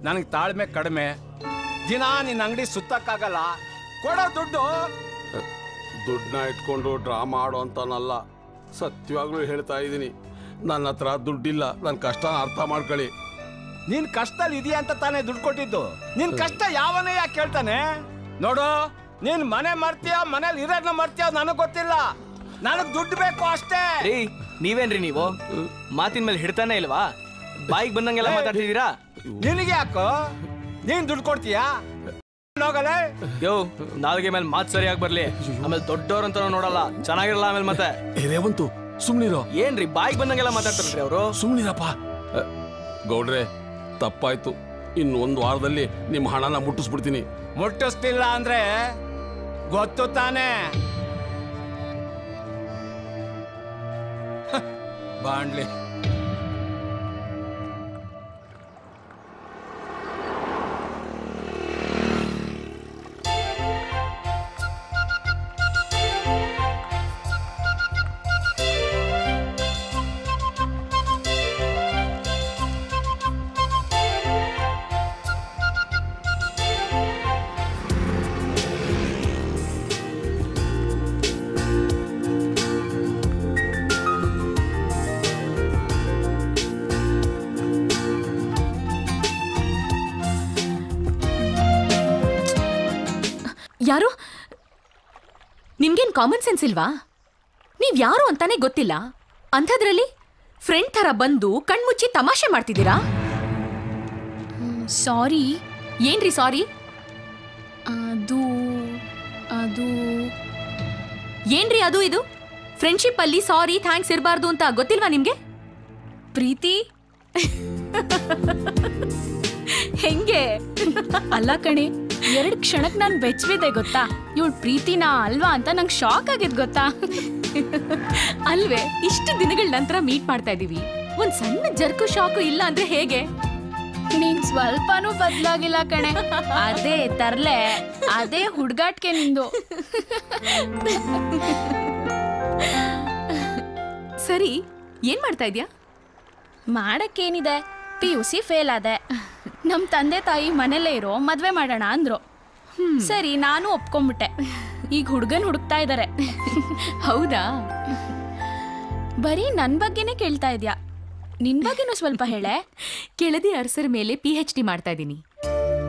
ನನಗೆ ತಾಳ್ಮೆ ಕಡಿಮೆ, ದಿನ ನಿನ್ನ ಅಂಗಡಿ ಸುತ್ತಕ್ಕಾಗಲ್ಲ, ಕೊಡೋ ದುಡ್ಡು. ದುಡ್ಡನ್ನ ಇಟ್ಕೊಂಡು ಡ್ರಾಮಾ ಆಡೋ ಅಂತನಲ್ಲ, ಸತ್ಯವಾಗ್ಲೂ ಹೇಳ್ತಾ ಇದ್ದೀನಿ. ನನ್ನ ಹತ್ರ ದುಡ್ಡಿಲ್ಲ, ನನ್ನ ಕಷ್ಟನ ಅರ್ಥ ಮಾಡ್ಕೊಳ್ಳಿ. ನಿನ್ ಕಷ್ಟದಲ್ಲಿ ಇದೆಯಾ ಅಂತ ತಾನೇ ದುಡ್ಡು ಕೊಟ್ಟಿದ್ದು. ನಿನ್ ಕಷ್ಟ ಯಾವನೇ ಯಾಕೆ ಕೇಳ್ತಾನೆ? ನೋಡು, ನೀನ್ ಮನೆ ಮರ್ತೀಯ, ಮನೇಲಿ ಇರೋದನ್ನ ಮರ್ತೀಯ, ನನಗ್ ಗೊತ್ತಿಲ್ಲ, ನನಗ್ ದುಡ್ಡು ಬೇಕು ಅಷ್ಟೇ. ರೀ, ನೀವೇನ್ರಿ ನೀವು ಮಾತಿನ ಮೇಲೆ ಹಿಡ್ತಾನೆ ಇಲ್ವಾ? ಬಾಯಿಗೆ ಬಂದಂಗೆಲ್ಲ ಮಾತಾಡ್ತಿದ್ದೀರಾ? ನಿನಗೆ ಯಾಕೋ? ನೀನ್ ದುಡ್ಡು ಕೊಡ್ತೀಯಾ? ಹೋಗಲೇ. ಯೋ, ನಾಲ್ಗೆ ಮೇಲೆ ಮಾತು ಸರಿಯಾಗಿ ಬರ್ಲಿ, ಆಮೇಲೆ ದೊಡ್ಡವ್ರಂತ ನೋಡಲ್ಲ, ಚೆನ್ನಾಗಿರಲ್ಲ ಆಮೇಲೆ. ಮತ್ತೆ ರೇವಂತು, ಸುಮ್ನಿರೋ. ಏನ್ರಿ ಬಾಯಿಗೆ ಬಂದಂಗೆಲ್ಲ ಮಾತಾಡ್ತಾರ್ರಿ ಅವರು? ಸುಮ್ನಿರಪ್ಪ. ಗೌಡ್ರೆ, ತಪ್ಪಾಯ್ತು. ಇನ್ನು 1 ವಾರದಲ್ಲಿ ನಿಮ್ಮ ಹಣನ ಮುಟ್ಟಿಸ್ಬಿಡ್ತೀನಿ. ಮುಟ್ಟಿಸ್ತಿಲ್ಲ ಅಂದ್ರೆ ಗೊತ್ತು ತಾನೇ. ಬಾಂಡ್ಲಿ. ಯಾರು? ನಿಮ್ಗೇನ್ ಕಾಮನ್ ಸೆನ್ಸ್ ಇಲ್ವಾ? ನೀವ್ ಯಾರು ಅಂತಾನೆ ಗೊತ್ತಿಲ್ಲ, ಅಂಥದ್ರಲ್ಲಿ ಫ್ರೆಂಡ್ ತರ ಬಂದು ಕಣ್ಮುಚ್ಚಿ ತಮಾಷೆ ಮಾಡ್ತಿದ್ದೀರಾ? ಸಾರಿ. ಏನ್ರಿ ಸಾರಿ? ಅದು ಅದು ಏನ್ರಿ ಅದು ಇದು? ಫ್ರೆಂಡ್ಶಿಪ್ ಅಲ್ಲಿ ಸಾರಿ ಥ್ಯಾಂಕ್ಸ್ ಇರಬಾರ್ದು ಅಂತ ಗೊತ್ತಿಲ್ವಾ ನಿಮ್ಗೆ? ಪ್ರೀತಿ ಹೆಂಗೆ? ಅಲ್ಲ ಕಣೆ, 2 ಕ್ಷಣಕ್ಕೆ ನಾನು ಬೆಚ್ಚಬಿದ್ದೆ ಗೊತ್ತಾ. ಇವಳು ಪ್ರೀತಿನಾ ಅಲ್ವಾ ಅಂತ ನಂಗೆ ಶಾಕ್ ಆಗಿದ್ ಗೊತ್ತಾ. ಅಲ್ವೇ, ಇಷ್ಟು ದಿನಗಳ ನಂತರ ಮೀಟ್ ಮಾಡ್ತಾ ಇದೀವಿ, ಒಂದ್ ಸಣ್ಣ ಜರ್ಕು ಶಾಕು ಇಲ್ಲ ಅಂದ್ರೆ ಹೇಗೆ? ನೀನ್ ಸ್ವಲ್ಪನೂ ಬದ್ಲಾಗಿಲ್ಲ ಕಣೆ. ಅದೇ ತರ್ಲೆ, ಅದೇ ಹುಡ್ಗಾಟ್ಗೆ ನಿಂದು. ಸರಿ, ಏನ್ ಮಾಡ್ತಾ ಇದ್ಯಾ? ಮಾಡಕ್ಕೇನಿದೆ, PUC ಫೇಲ್ ಆದೆ. ನಮ್ ತಂದೆ ತಾಯಿ ಮನೇಲೇ ಇರೋ, ಮದ್ವೆ ಮಾಡೋಣ ಅಂದ್ರು. ಸರಿ, ನಾನು ಒಪ್ಕೊಂಡ್ಬಿಟ್ಟೆ. ಈಗ ಹುಡ್ಗನ್ ಹುಡುಕ್ತಾ ಇದಾರೆ. ಹೌದಾ? ಬರೀ ನನ್ ಬಗ್ಗೆನೇ ಕೇಳ್ತಾ ಇದ್ಯಾ, ನಿನ್ ಬಗ್ಗೆನೂ ಸ್ವಲ್ಪ ಹೇಳೆ. ಕೆಳದಿ ಅರಸರ ಮೇಲೆ PhD ಮಾಡ್ತಾ ಇದ್ದೀನಿ.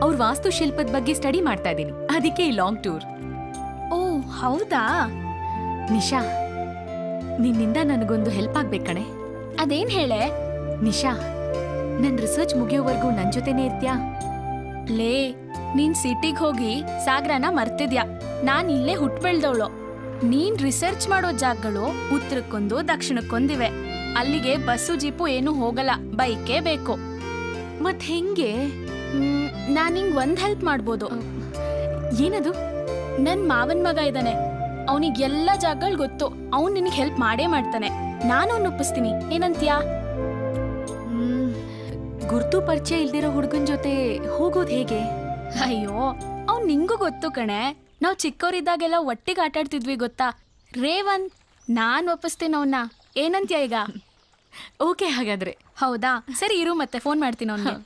ಅವ್ರ ವಾಸ್ತುಶಿಲ್ಪದ ಬಗ್ಗೆ ಸ್ಟಡಿ ಮಾಡ್ತಾ ಇದ್ದೀನಿ, ಅದಕ್ಕೆ ಈ ಲಾಂಗ್ ಟೂರ್. ಓ ಹೌದಾ? ನಿಶಾ, ನಿನ್ನಿಂದ ನನಗೊಂದು ಹೆಲ್ಪ್ ಆಗ್ಬೇಕು ಕಣೆ. ಅದೇನ್ ಹೇಳೆ? ನಿಶಾ, ನನ್ ರಿಸರ್ಚ್ ಮುಗಿಯೋವರೆಗೂ ನನ್ ಜೊತೆನೇ ಇರ್ತ್ಯಾ? ಲೇ, ನೀನ್ ಸಿಟಿಗ್ ಹೋಗಿ ಸಾಗರನ ಮರ್ತಿದ್ಯಾ. ನಾನ್ ಇಲ್ಲೇ ಹುಟ್ಟು ಬೆಳ್ದವಳು. ನೀನ್ ರಿಸರ್ಚ್ ಮಾಡೋ ಜಾಗಗಳು ಉತ್ತರಕ್ಕೊಂದು ದಕ್ಷಿಣಕ್ಕೊಂದಿವೆ. ಅಲ್ಲಿಗೆ ಬಸ್ಸು ಜೀಪು ಏನು ಹೋಗಲ್ಲ, ಬೈಕೇ ಬೇಕು. ಮತ್ ಹೆಂಗೆ? ನಾನ್ ನಿಂಗ್ ಒಂದ್ ಹೆಲ್ಪ್ ಮಾಡ್ಬೋದು. ಏನದು? ನನ್ ಮಾವನ್ ಮಗ ಇದ್ದಾನೆ, ಅವನಿಗೆ ಎಲ್ಲ ಜಾಗಗಳು ಗೊತ್ತು. ಅವ್ನ್ ನಿನಗೆ ಹೆಲ್ಪ್ ಮಾಡೇ ಮಾಡ್ತಾನೆ. ನಾನು ಅವ್ನ ಒಪ್ಪಿಸ್ತೀನಿ, ಏನಂತ್ಯಾ? ಗುರ್ತು ಪರಿಚಯ ಇಲ್ದಿರೋ ಹುಡುಗನ್ ಜೊತೆ ಹೋಗೋದ್ ಹೇಗೆ? ಅಯ್ಯೋ, ಅವ್ನ್ ನಿಂಗೂ ಗೊತ್ತು ಕಣೆ. ನಾವ್ ಚಿಕ್ಕವರಿದ್ದಾಗೆಲ್ಲ ಒಟ್ಟಿಗೆ ಆಟಾಡ್ತಿದ್ವಿ ಗೊತ್ತಾ. ರೇವಂತ್, ನಾನ್ ಒಪ್ಪಿಸ್ತೀನಿ ಅವನ್ನ, ಏನಂತ್ಯ ಈಗ? ಓಕೆ ಹಾಗಾದ್ರೆ. ಹೌದಾ, ಸರಿ ಇರು, ಮತ್ತೆ ಫೋನ್ ಮಾಡ್ತೀನಿ ಅವನಿಗೆ.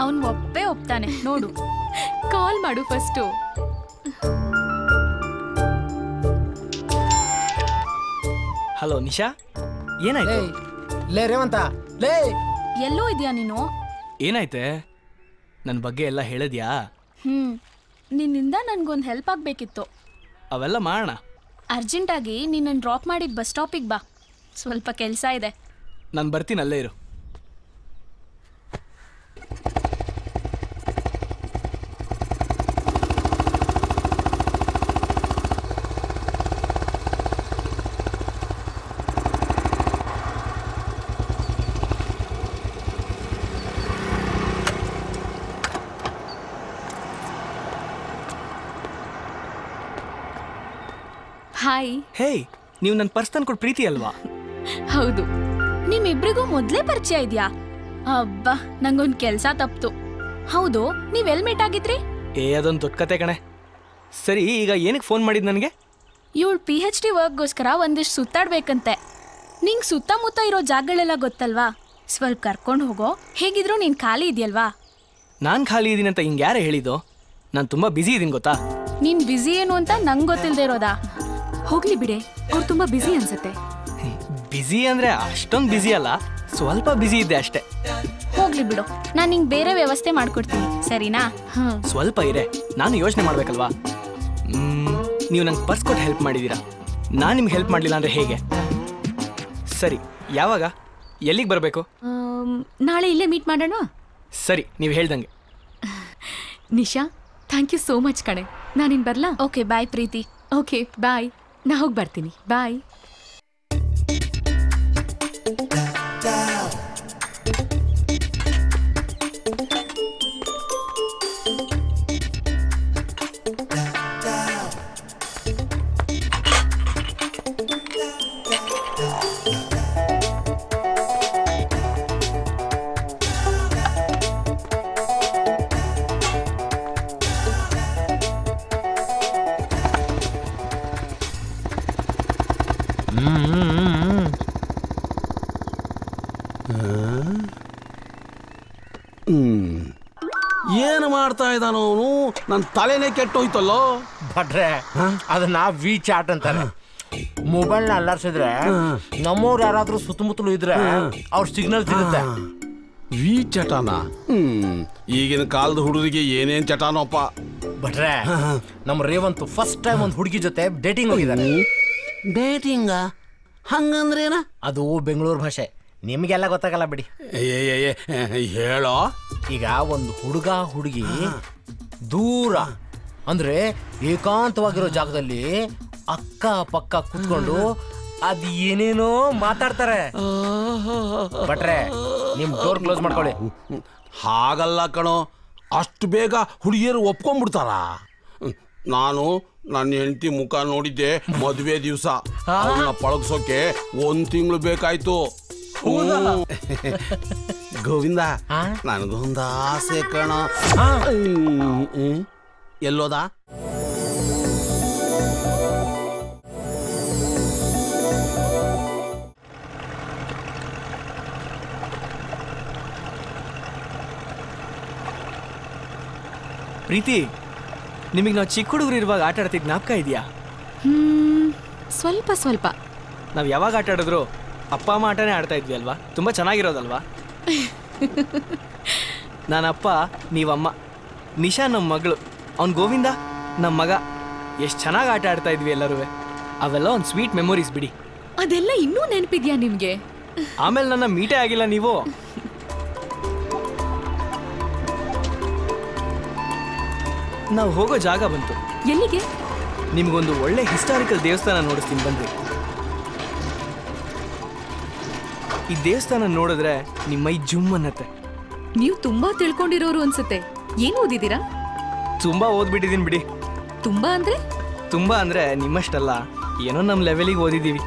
ಅವನ್ ಒಪ್ತಾನೆ ನೋಡು. ಕಾಲ್ ಮಾಡು ಫಸ್ಟು. ಹಲೋ ನಿಶಾ, ಏನಾಯ್ತು? ಲೇ ರೇವಂತ, ಲೇ ಎಲ್ಲೋ ಇದೆಯಾ ನೀನು? ಏನಾಯ್ತೆ? ನನ್ನ ಬಗ್ಗೆ ಎಲ್ಲ ಹೇಳಿದ್ಯಾ? ನಿನ್ನಿಂದ ನನ್ಗೊಂದು ಹೆಲ್ಪ್ ಆಗ್ಬೇಕಿತ್ತು. ಅವೆಲ್ಲ ಮಾಡೋಣ. ಅರ್ಜೆಂಟಾಗಿ ನಿನ್ನನ್ನು ಡ್ರಾಪ್ ಮಾಡಿ ಬಸ್ ಸ್ಟಾಪಿಗೆ ಬಾ, ಸ್ವಲ್ಪ ಕೆಲಸ ಇದೆ. ನಾನು ಬರ್ತೀನಿ, ಅಲ್ಲೇ ಇರು. ಹಾಯ್. ಹೇ, ನೀವು ನನ್ನ ಪರ್ಸ್ ತಂದ್ಕೊಟ್ಟು ಪ್ರೀತಿ ಅಲ್ವಾ? ಹೌದು. ನಿಮ್ಮಿಬ್ರಿಗೂ ಮೊದಲೇ ಪರಿಚಯ ಇದೆಯಾ? ಅಬ್ಬಾ, ನಂಗೊಂದು ಕೆಲಸ ತಪ್ತು. ಹೌದು, ನೀವೆಲ್ಲಿ ಮೀಟ್ ಆಗಿದ್ರಿ? ಅದೊಂದು ದೊಡ್ಡ ಕತೆ ಕಣೆ. ಸರಿ, ಈಗ ಏನಕ್ಕೆ ಫೋನ್ ಮಾಡಿದ್ ನನಗೆ? ಇವಳು PhD ವರ್ಕ್ಗೋಸ್ಕರ ಒಂದಿಷ್ಟು ಸುತ್ತಾಡ್ಬೇಕಂತೆ. ನಿಂಗೆ ಸುತ್ತಮುತ್ತ ಇರೋ ಜಾಗಗಳೆಲ್ಲ ಗೊತ್ತಲ್ವಾ? ಸ್ವಲ್ಪ ಕರ್ಕೊಂಡು ಹೋಗೋ. ಹೇಗಿದ್ರು ನೀನು ಖಾಲಿ ಇದೆಯಲ್ವಾ? ನಾನು ಖಾಲಿ ಇದ್ದೀನಿ ಅಂತ ಹಿಂಗೆ ಯಾರೇ ಹೇಳಿದ್ದು? ನಾನು ತುಂಬ ಬ್ಯುಸಿ ಇದ್ದೀನಿ ಗೊತ್ತಾ. ನೀನು ಬ್ಯುಸಿ ಏನು ಅಂತ ನಂಗೆ ಗೊತ್ತಿಲ್ಲದೆ ಇರೋದಾ? ಹೋಗ್ಲಿ ಬಿಡೆ, ಅವ್ರು ತುಂಬಾ ಬ್ಯುಸಿ ಅನ್ಸುತ್ತೆ. ಬ್ಯುಸಿ ಅಂದ್ರೆ ಅಷ್ಟೊಂದು ಬ್ಯುಸಿ ಅಲ್ಲ, ಸ್ವಲ್ಪ ಬ್ಯುಸಿ ಇದ್ದೆ ಅಷ್ಟೇ. ಹೋಗ್ಲಿ ಬಿಡು, ನಾನು ನಿಂಗೆ ಬೇರೆ ವ್ಯವಸ್ಥೆ ಮಾಡ್ಕೊಡ್ತೀನಿ, ಸರಿನಾ? ಸ್ವಲ್ಪ ಇರೆ, ನಾನು ಯೋಚನೆ ಮಾಡ್ಬೇಕಲ್ವಾ. ನೀವು ನಂಗೆ ಪರ್ಸ್ ಕೊಟ್ಟು ಹೆಲ್ಪ್ ಮಾಡಿದ್ದೀರಾ, ನಾನು ನಿಮ್ಗೆ ಹೆಲ್ಪ್ ಮಾಡಲಿಲ್ಲ ಅಂದರೆ ಹೇಗೆ? ಸರಿ, ಯಾವಾಗ, ಎಲ್ಲಿಗೆ ಬರಬೇಕು? ನಾಳೆ ಇಲ್ಲೇ ಮೀಟ್ ಮಾಡೋಣ. ಸರಿ, ನೀವು ಹೇಳ್ದಂಗೆ. Nisha, thank you so much ಕಣೆ. ನಾನಿನ್ ಬರ್ಲಾ? ಓಕೆ, ಬಾಯ್ ಪ್ರೀತಿ. ಓಕೆ ಬಾಯ್, ನಾ ಹೋಗಿ ಬರ್ತೀನಿ. ಬಾಯ್. ಏನು ಮಾಡ್ತಾ ಇದ್ದಾನೋ ಅವನು? ನನ್ನ ತಲೆನೇ ಕೆಟ್ಟೋಯ್ತಲ್ಲೋ. ಭಟ್ರೆ, ಅದನ್ನ ವಿ ಚಾಟ್ ಅಂತಾರೆ. ಮೊಬೈಲ್ನ ಅಲ್ಲಾಡ್ಸಿದ್ರೆ ನಮ್ಮವ್ರು ಯಾರಾದ್ರೂ ಸುತ್ತಮುತ್ತಲು ಇದ್ರೆ ಅವ್ರ ಸಿಗ್ನಲ್ ಸಿಗುತ್ತೆ. ವಿ ಚಟಾನ? ಈಗಿನ ಕಾಲದ ಹುಡುಗರಿಗೆ ಏನೇನ್ ಚಟಾನೋಪ್ಪ. ಭಟ್ರೆ ನಮ್ಮ ರೇವಂತ್ ಫಸ್ಟ್ ಟೈಮ್ ಒಂದು ಹುಡುಗಿ ಜೊತೆ ಡೇಟಿಂಗ್ ಹೋಗಿದ್ದಾರೆ. ಡೇಟಿಂಗ ಹಂಗಂದ್ರೇನ? ಅದು ಬೆಂಗಳೂರು ಭಾಷೆ, ನಿಮಗೆಲ್ಲ ಗೊತ್ತಾಗಲ್ಲ ಬಿಡಿ. ಹೇಳೋ. ಈಗ ಒಂದು ಹುಡುಗ ಹುಡುಗಿ ದೂರ ಅಂದ್ರೆ ಏಕಾಂತವಾಗಿರೋ ಜಾಗದಲ್ಲಿ ಅಕ್ಕ ಪಕ್ಕ ಕೂತ್ಕೊಂಡು ಅದ್ ಏನೇನೋ ಮಾತಾಡ್ತಾರೆ. ಭಟ್ರೆ ನಿಮ್ ಡೋರ್ ಕ್ಲೋಸ್ ಮಾಡ್ಕೊಳ್ಳಿ. ಹಾಗಲ್ಲ ಕಣೋ, ಅಷ್ಟು ಬೇಗ ಹುಡುಗಿಯರು ಒಪ್ಕೊಂಡ್ಬಿಡ್ತಾರ? ನಾನು ನನ್ನ ಹೆಂಡತಿ ಮುಖ ನೋಡಿದ್ದೆ ಮದುವೆ ದಿವಸ. ಅವನ್ನ ಪಳಗ್ಸೋಕೆ 1 ತಿಂಗಳು ಬೇಕಾಯ್ತು. ಗೋವಿಂದ, ನನಗೊಂದು ಆಸೆ ಕಣ. ಎಲ್ಲೋದ? ಪ್ರೀತಿ, ನಿಮಗೆ ನಾವು ಚಿಕ್ಕ ಹುಡುಗರು ಇರುವಾಗ ಆಟ ಆಡ್ತಿದ್ ಜ್ಞಾಪಕ ಇದೆಯಾ? ಸ್ವಲ್ಪ ಸ್ವಲ್ಪ. ನಾವು ಯಾವಾಗ ಆಟ ಆಡಿದ್ರು ಅಪ್ಪ ಅಮ್ಮ ಆಟನೇ ಆಡ್ತಾ ಇದ್ವಿ ಅಲ್ವಾ? ತುಂಬ ಚೆನ್ನಾಗಿರೋದಲ್ವಾ? ನಾನಪ್ಪ, ನೀವಮ್ಮ. ನಿಶಾ ನಮ್ಮ ಮಗಳು, ಅವ್ನು ಗೋವಿಂದ ನಮ್ಮ ಮಗ. ಎಷ್ಟು ಚೆನ್ನಾಗಿ ಆಟ ಆಡ್ತಾ ಇದ್ವಿ ಎಲ್ಲರೂ. ಅವೆಲ್ಲ ಒಂದು ಸ್ವೀಟ್ ಮೆಮೊರೀಸ್ ಬಿಡಿ. ಅದೆಲ್ಲ ಇನ್ನೂ ನೆನಪಿದ್ಯಾ ನಿಮಗೆ? ಆಮೇಲೆ ನನ್ನ ಮೀಟೇ ಆಗಿಲ್ಲ ನೀವು. ನಾವು ಹೋಗೋ ಜಾಗ ಬಂತು. ಎಲ್ಲಿಗೆ? ನಿಮ್ಗೊಂದು ಒಳ್ಳೆ ಹಿಸ್ಟಾರಿಕಲ್ ದೇವಸ್ಥಾನ ನೋಡಿಸ್ತೀನಿ ಬನ್ರಿ. ಈ ದೇವಸ್ಥಾನ ನೋಡಿದ್ರೆ ನಿಮ್ಮ ಮೈ ಜುಮ್ ಅನ್ನತ್ತೆ. ನೀವು ತುಂಬಾ ತಿಳ್ಕೊಂಡಿರೋರು ಅನ್ಸುತ್ತೆ. ಏನು ಓದಿದ್ದೀರಾ? ತುಂಬಾ ಓದ್ಬಿಟ್ಟಿದ್ದೀನಿ ಬಿಡಿ. ತುಂಬಾ ಅಂದ್ರೆ? ತುಂಬಾ ಅಂದ್ರೆ ನಿಮ್ಮಷ್ಟಲ್ಲ, ಏನೋ ನಮ್ಮ ಲೆವೆಲಿಗೆ ಓದಿದ್ದೀವಿ.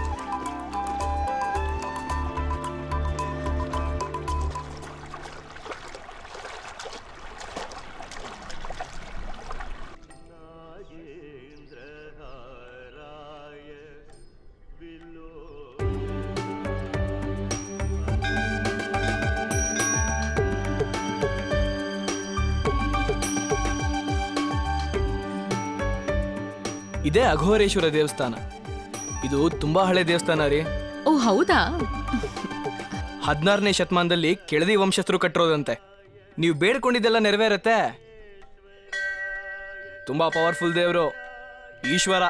ಇದೇ ಅಘೋರೇಶ್ವರ ದೇವಸ್ಥಾನ. ಇದು ತುಂಬಾ ಹಳೆ ದೇವಸ್ಥಾನ ರೀ. ಓ ಹೌದಾ? 16ನೇ ಶತಮಾನದಲ್ಲಿ ಕೆಳದಿ ವಂಶಸ್ಥರು ಕಟ್ಟಿರೋದಂತೆ. ನೀವು ಬೇಡ್ಕೊಂಡಿದ್ದೆಲ್ಲ ನೆರವೇರತ್ತೆ. ತುಂಬಾ ಪವರ್ಫುಲ್ ದೇವರು, ಈಶ್ವರ.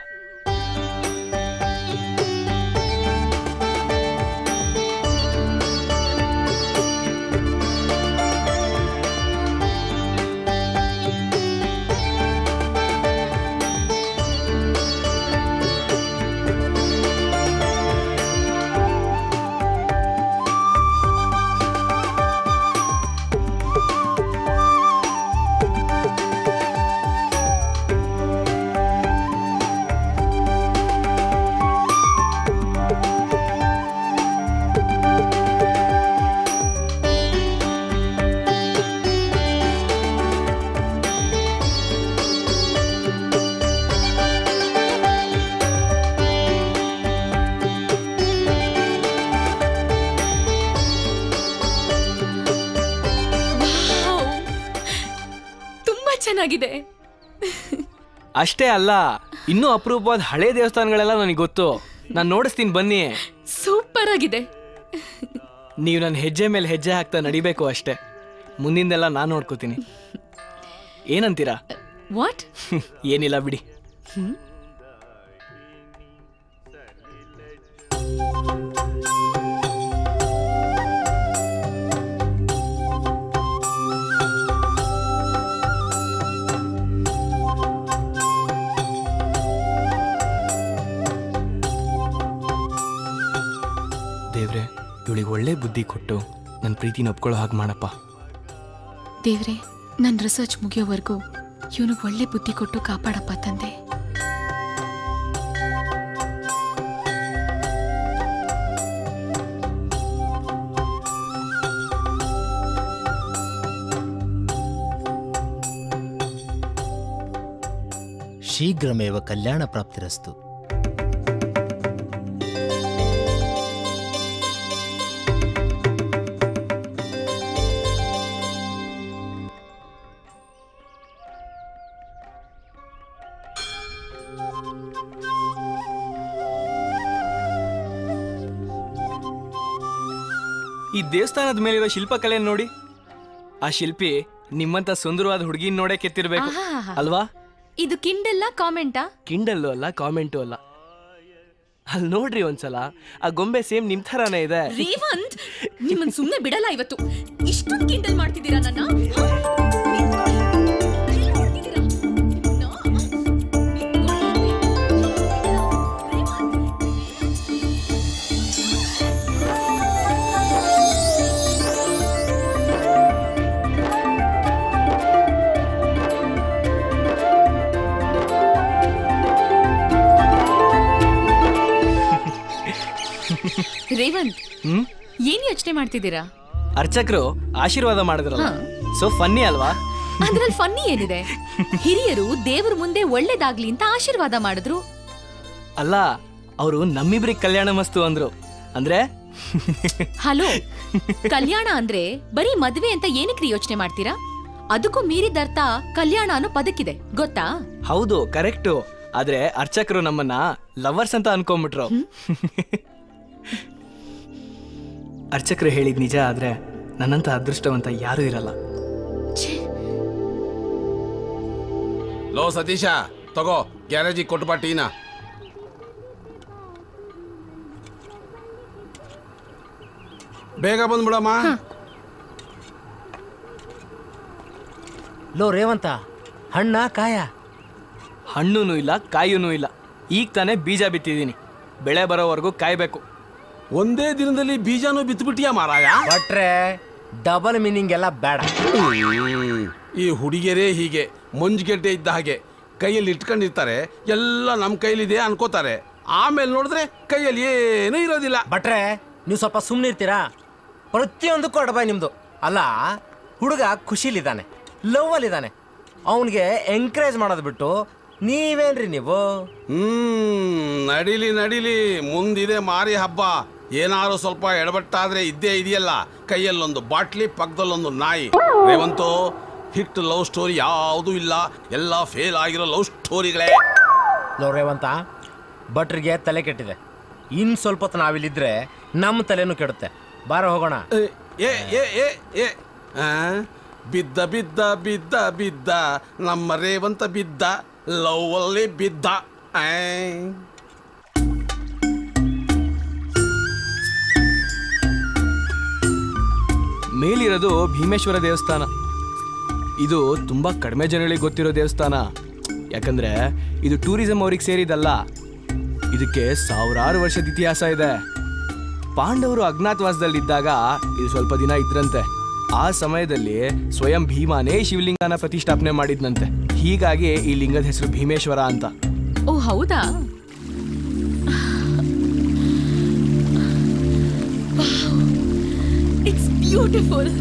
ಚೆನ್ನಾಗಿದೆ. ಅಷ್ಟೇ ಅಲ್ಲ, ಇನ್ನೂ ಅಪರೂಪವಾದ ಹಳೆ ದೇವಸ್ಥಾನಗಳೆಲ್ಲ ನನಗೆ ಗೊತ್ತು. ನಾನು ನೋಡಿಸ್ತೀನಿ ಬನ್ನಿ. ಸೂಪರ್ ಆಗಿದೆ. ನೀವು ನನ್ನ ಹೆಜ್ಜೆ ಮೇಲೆ ಹೆಜ್ಜೆ ಹಾಕ್ತಾ ನಡಿಬೇಕು ಅಷ್ಟೇ. ಮುಂದಿಂದೆಲ್ಲ ನಾನು ನೋಡ್ಕೋತೀನಿ. ಏನಂತೀರಾ? ವಾಟ್? ಏನಿಲ್ಲ ಬಿಡಿ. ದೇವ್ರೆ, ಇವಳಿಗೆ ಒಳ್ಳೆ ಬುದ್ಧಿ ಕೊಟ್ಟು ನನ್ನ ಪ್ರೀತಿನ ಒಪ್ಕೊಳ್ಳೋ ಹಾಗೆ ಮಾಡಪ್ಪ. ದೇವ್ರೆ, ನನ್ನ ರಿಸರ್ಚ್ ಮುಗಿಯೋವರೆಗೂ ಇವನಿಗೆ ಒಳ್ಳೆ ಬುದ್ಧಿ ಕೊಟ್ಟು ಕಾಪಾಡಪ್ಪ ತಂದೆ. ಶೀಘ್ರಮೇವ ಕಲ್ಯಾಣ ಪ್ರಾಪ್ತಿರಸ್ತು. ಈ ದೇವಸ್ಥಾನದ ಮೇಲಿರೋ ಶಿಲ್ಪಕಲೆ ನೋಡಿ. ಆ ಶಿಲ್ಪಿ ನಿಮ್ಮಂತ ಸುಂದರವಾದ ಹುಡುಗಿನ ನೋಡೇ ಕೆತ್ತಿರ್ಬೇಕು ಆಹಾಹಾ. ಅಲ್ವಾ? ಇದು ಕಿಂಡಲ್ಲ ಕಾಮೆಂಟಾ? ಕಿಂಡಲ್ಲು ಅಲ್ಲ, ಕಾಮೆಂಟು ಅಲ್ಲ. ಅಲ್ಲಿ ನೋಡ್ರಿ ಒಂದ್ಸಲ, ಆ ಗೊಂಬೆ ಸೇಮ್ ನಿಮ್ ಥರಾನೇ ಇದೆ. ರೇವಂತ್, ನಿಮ್ಮನ್ ಸುಮ್ನೆ ಬಿಡಲ್ಲ ಇವತ್ತು. ಇಷ್ಟೊಂದು ಕಿಂಡಲ್ ಮಾಡ್ತಿದ್ದೀರಾ ನನ್ನ? ರೇವಂತ್, ಏನ್ ಯೋಚನೆ ಮಾಡ್ತಿದ್ದೀರಾ? ಅರ್ಚಕರು ಆಶೀರ್ವಾದ ಮಾಡಿದ್ರಲ್ಲ, ಸೊ ಫನ್ನಿ ಅಲ್ವಾ? ಅದ್ರಲ್ಲಿ ಫನ್ನಿ ಏನಿದೆ? ಹಿರಿಯರು ದೇವ್ರ ಮುಂದೆ ಒಳ್ಳೇದಾಗ್ಲಿ ಅಂತ ಆಶೀರ್ವಾದ ಮಾಡಿದ್ರು. ಅಲ್ಲ, ಅವರು ನಮ್ಮಿಬ್ರಿಗೆ ಕಲ್ಯಾಣ ಮಸ್ತು ಅಂದ್ರು. ಅಂದ್ರೆ ಹಲೋ, ಕಲ್ಯಾಣ ಅಂದ್ರೆ ಬರೀ ಮದ್ವೆ ಅಂತ ಏನಕ್ಕೆ ಯೋಚನೆ ಮಾಡ್ತೀರಾ? ಅದಕ್ಕೂ ಮೀರಿದರ್ಥ ಕಲ್ಯಾಣ ಅನ್ನೋ ಪದಕ್ಕಿದೆ, ಗೊತ್ತಾ? ಹೌದು, ಕರೆಕ್ಟು. ಆದ್ರೆ ಅರ್ಚಕರು ನಮ್ಮನ್ನ ಲವರ್ಸ್ ಅಂತ ಅನ್ಕೊಂಡ್ಬಿಟ್ರು. ಅರ್ಚಕರು ಹೇಳಿದ್ ನಿಜ ಆದ್ರೆ ನನ್ನಂತ ಅದೃಷ್ಟವಂತ ಯಾರೂ ಇರಲ್ಲ. ಲೋ ಸತೀಶ, ತಗೋ ಗ್ಯಾರೇಜಿಗೆ ಕೊಟ್ಟು ಟೀನ. ಬೇಗ ಬಂದ್ಬಿಡಮ್ಮ. ಲೋ ರೇವಂತ, ಹಣ್ಣ ಕಾಯ? ಹಣ್ಣುನೂ ಇಲ್ಲ, ಕಾಯೂನೂ ಇಲ್ಲ. ಈಗ ತಾನೇ ಬೀಜ ಬಿತ್ತಿದೀನಿ. ಬೆಳೆ ಬರೋವರೆಗೂ ಕಾಯ್ಬೇಕು. ಒಂದೇ ದಿನದಲ್ಲಿ ಬೀಜನೂ ಬಿತ್ಬಿಟ್ಟಿಯಾ ಮಾರಾಯ? ಬಟ್ರೆ ಡಬಲ್ ಮೀನಿಂಗ್ ಎಲ್ಲ ಬೇಡ. ಈ ಹುಡುಗಿಯರೇ ಹೀಗೆ ಮಂಜುಗೆಡ್ಡೆ ಇದ್ದ ಹಾಗೆ ಕೈಯಲ್ಲಿ ಇಟ್ಕೊಂಡಿರ್ತಾರೆ, ಎಲ್ಲ ನಮ್ಮ ಕೈಲಿದೆ ಅನ್ಕೋತಾರೆ. ಆಮೇಲೆ ನೋಡಿದ್ರೆ ಕೈಯಲ್ಲಿ ಏನೂ ಇರೋದಿಲ್ಲ. ಬಟ್ರೆ ನೀವು ಸ್ವಲ್ಪ ಸುಮ್ಮನೆ ಇರ್ತೀರಾ? ಪ್ರತಿಯೊಂದಕ್ಕೂ ಅಡಬಾಯ್ ನಿಮ್ದು. ಅಲ್ಲ, ಹುಡುಗ ಖುಷಿಲಿದ್ದಾನೆ, ಲವ್ ಅಲ್ಲಿದ್ದಾನೆ, ಅವನಿಗೆ ಎಂಕರೇಜ್ ಮಾಡೋದು ಬಿಟ್ಟು ನೀವೇನ್ರಿ ನೀವು? ನಡಿಲಿ ನಡಿಲಿ, ಮುಂದಿದೆ ಮಾರಿ ಹಬ್ಬ. ಏನಾದ್ರು ಸ್ವಲ್ಪ ಎಡಬಟ್ಟಾದ್ರೆ ಇದ್ದೇ ಇದೆಯಲ್ಲ, ಕೈಯಲ್ಲೊಂದು ಬಾಟ್ಲಿ, ಪಕ್ಕದಲ್ಲೊಂದು ನಾಯಿ. ರೇವಂತು, ಹಿಟ್ ಲವ್ ಸ್ಟೋರಿ ಯಾವುದೂ ಇಲ್ಲ, ಎಲ್ಲ ಫೇಲ್ ಆಗಿರೋ ಲವ್ ಸ್ಟೋರಿಗಳೇ. ಲವ್ ರೇವಂತ, ಭಟ್ರಿಗೆ ತಲೆ ಕೆಟ್ಟಿದೆ. ಇನ್ನು ಸ್ವಲ್ಪ ಹೊತ್ತು ನಾವಿಲ್ಲಿದ್ರೆ ನಮ್ಮ ತಲೆನೂ ಕೆಡುತ್ತೆ. ಬಾರ ಹೋಗೋಣ. ಏ ಏ ಏ ಏ ಬಿದ್ದ ಬಿದ್ದ ಬಿದ್ದ ಬಿದ್ದ ನಮ್ಮ ರೇವಂತ ಬಿದ್ದ, ಲವ್ ಅಲ್ಲಿ ಬಿದ್ದ. ಮೇಲಿರೋದು ಭೀಮೇಶ್ವರ ದೇವಸ್ಥಾನ. ಇದು ತುಂಬಾ ಕಡಿಮೆ ಜನಗಳಿಗೆ ಗೊತ್ತಿರೋ ದೇವಸ್ಥಾನ. ಯಾಕಂದ್ರೆ ಇದು ಟೂರಿಸಂ ಅವ್ರಿಗೆ ಸೇರಿದಲ್ಲ. ಇದಕ್ಕೆ ಸಾವಿರಾರು ವರ್ಷದ ಇತಿಹಾಸ ಇದೆ. ಪಾಂಡವರು ಅಜ್ಞಾತವಾಸದಲ್ಲಿದ್ದಾಗ ಇದು ಸ್ವಲ್ಪ ದಿನ ಇದ್ರಂತೆ. ಆ ಸಮಯದಲ್ಲಿ ಸ್ವಯಂ ಭೀಮಾನೇ ಶಿವಲಿಂಗನ ಪ್ರತಿಷ್ಠಾಪನೆ ಮಾಡಿದ್ನಂತೆ. ಹೀಗಾಗಿ ಈ ಲಿಂಗದ ಹೆಸರು ಭೀಮೇಶ್ವರ ಅಂತ. ಓ ಹೌದಾ? It's beautiful.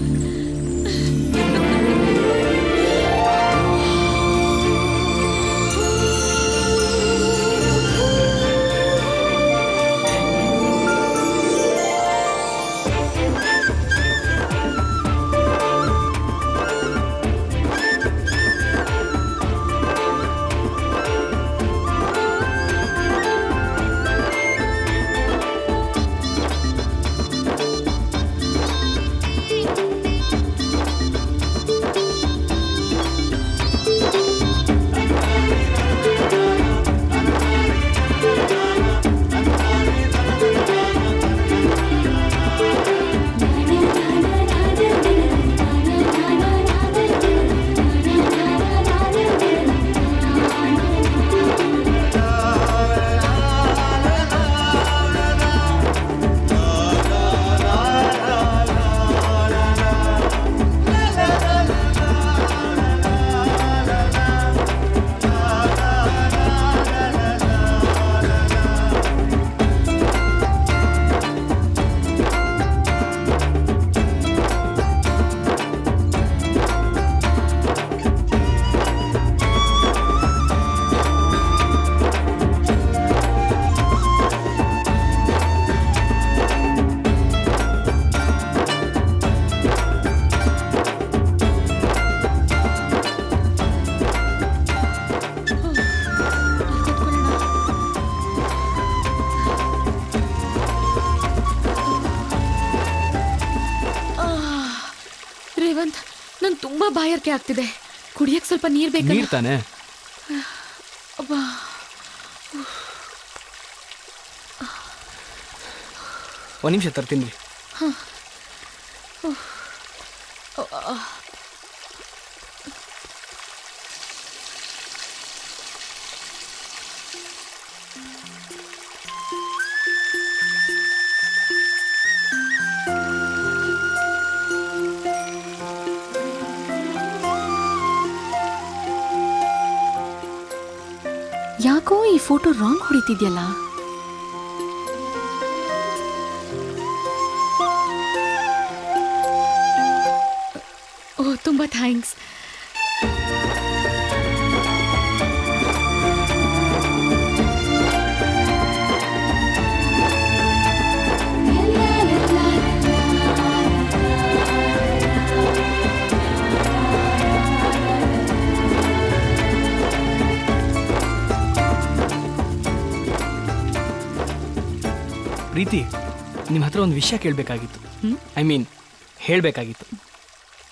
ನನ್ ತುಂಬಾ ಬಾಯಾರಿಕೆ ಆಗ್ತಿದೆ. ಕುಡಿಯಕ್ ಸ್ವಲ್ಪ ನೀರ್ ಬೇಕು. ನೀರ್ ತಾನೆ? ಒಂದ್ ನಿಮಿಷ ತರ್ತೀನಿ. ಯಾಕೋ ಈ ಫೋಟೋ ರಾಂಗ್ ಹೊಡಿತಿದ್ಯಲ್ಲ? ಓ ತುಂಬಾ ಥ್ಯಾಂಕ್ಸ್. ಪ್ರೀತಿ, ನಿಮ್ಮ ಹತ್ರ ಒಂದು ವಿಷಯ ಕೇಳಬೇಕಾಗಿತ್ತು. ಐ ಮೀನ್ ಹೇಳಬೇಕಾಗಿತ್ತು.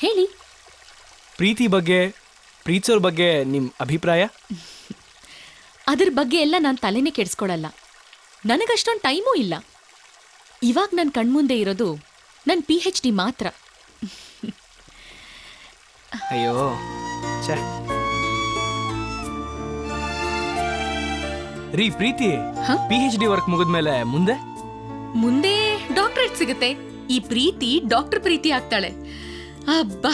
ಹೇಳಿ. ಪ್ರೀತಿ ಬಗ್ಗೆ, ಪ್ರೀತಿಸೋರ್ ಬಗ್ಗೆ ನಿಮ್ಮ ಅಭಿಪ್ರಾಯ? ಅದ್ರ ಬಗ್ಗೆ ಎಲ್ಲ ನಾನು ತಲೆನೇ ಕೆಡಿಸ್ಕೊಳಲ್ಲ. ನನಗಷ್ಟೊಂದು ಟೈಮೂ ಇಲ್ಲ. ಇವಾಗ ನನ್ನ ಕಣ್ಮುಂದೆ ಇರೋದು ನನ್ನ PhD ಮಾತ್ರ. ಅಯ್ಯೋ ಛೇ. ರೀ ಪ್ರೀತಿ, PhD ವರ್ಕ್ ಮುಗಿದ್ಮೇಲೆ ಮುಂದೆ ಮುಂದೆ ಡಾಕ್ಟರೇಟ್ ಸಿಗುತ್ತೆ. ಈ ಪ್ರೀತಿ ಡಾಕ್ಟರ್ ಪ್ರೀತಿ ಆಗ್ತಾಳೆ. ಅಬ್ಬಾ,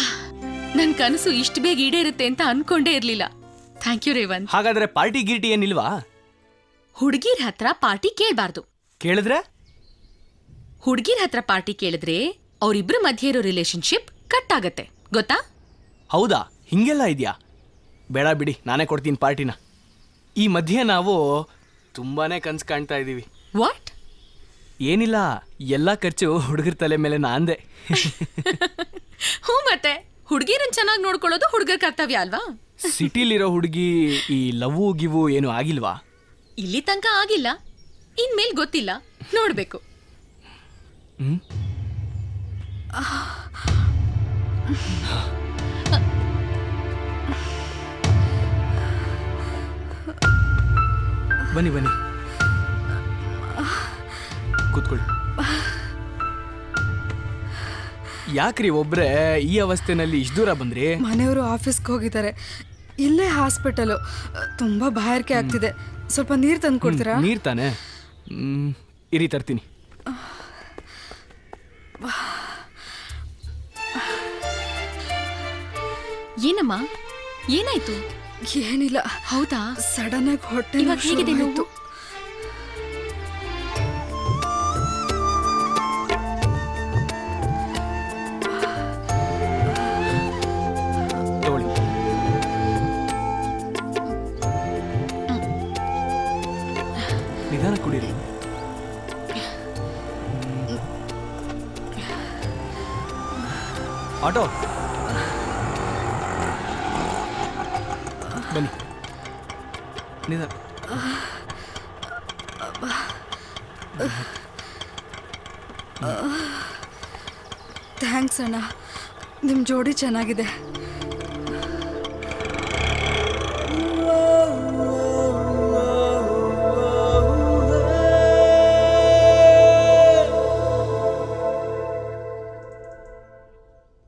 ನನ್ ಕನಸು ಇಷ್ಟು ಬೇಗ ಈಡೇರುತ್ತೆ ಅಂತ ಅನ್ಕೊಂಡೇ ಇರ್ಲಿಲ್ಲ. Thank you Revanth. ಹಾಗಾದ್ರೆ ಪಾರ್ಟಿ ಗಿರ್ಟಿ ಏನಿಲ್ವಾ? ಹುಡುಗಿರ್ ಹತ್ರ ಪಾರ್ಟಿ ಕೇಳಬಾರ್ದು. ಕೇಳಿದ್ರೆ? ಹುಡುಗಿರ್ ಹತ್ರ ಪಾರ್ಟಿ ಕೇಳಿದ್ರೆ ಅವ್ರಿಬ್ರು ಮಧ್ಯೆ ಇರೋ ರಿಲೇಶನ್ಶಿಪ್ ಕಟ್ ಆಗತ್ತೆ, ಗೊತ್ತಾ? ಹೌದಾ? ಹಿಂಗೆಲ್ಲ ಇದೆಯಾ? ಬೇಡ ಬಿಡಿ, ನಾನೇ ಕೊಡ್ತೀನಿ ಪಾರ್ಟಿನ. ಈ ಮಧ್ಯೆ ನಾವು ತುಂಬಾನೇ ಕನ್ಸು ಕಾಣ್ತಾ ಇದೀವಿ. ವಾಟ್? ಏನಿಲ್ಲ, ಎಲ್ಲ ಖರ್ಚು ಹುಡುಗರ ತಲೆ ಮೇಲೆ ನಾಂದೆ. ಹ್ಞೂ, ಮತ್ತೆ ಹುಡುಗಿರನ್ ಚೆನ್ನಾಗಿ ನೋಡ್ಕೊಳ್ಳೋದು ಹುಡುಗರ ಕರ್ತವ್ಯ ಅಲ್ವಾ? ಸಿಟಿಲಿರೋ ಹುಡುಗಿ ಈ ಲವ್ ಗಿವು ಏನು ಆಗಿಲ್ವಾ? ಇಲ್ಲಿ ತನಕ ಆಗಿಲ್ಲ, ಇನ್ಮೇಲ್ ಗೊತ್ತಿಲ್ಲ, ನೋಡ್ಬೇಕು. ಬನ್ನಿ ಬನ್ನಿ, ಕೂತ್ಕೊಳ್ಳಿ. ಯಾಕ್ರಿ ಒಬ್ರೆ ಈ ಅವಸ್ಥೆನಲ್ಲಿ ಇಷ್ಟು ದೂರ ಬಂದ್ರಿ? ಮನೆಯವರು ಆಫೀಸ್ಗೆ ಹೋಗಿದ್ದಾರೆ, ಇಲ್ಲೇ ಹಾಸ್ಪಿಟಲು. ತುಂಬಾ ಬಾಯಾರಿಕೆ ಆಗ್ತಿದೆ, ಸ್ವಲ್ಪ ನೀರು ತಂದು ಕೊಡ್ತೀರಾ? ನೀರು ತಾನೆ? ಇರಿ ತರ್ತೀನಿ. ಏನಮ್ಮ, ಏನಾಯ್ತು? ಏನಿಲ್ಲ. ಹೌದಾ? ಸಡನ್ ಆಗಿ ಹೊಟ್ಟೆ ಇವಾಗ ಹೇಗಿದೆ ನೋವು? ನಿಧಾನ ಕುಡೀರಿ. ಆಟೋ ಬನ್ನಿ, ನಿಧಾನ. ಥ್ಯಾಂಕ್ಸ್ ಅಣ್ಣ, ನಿಮ್ಮ ಜೋಡಿ ಚೆನ್ನಾಗಿದೆ.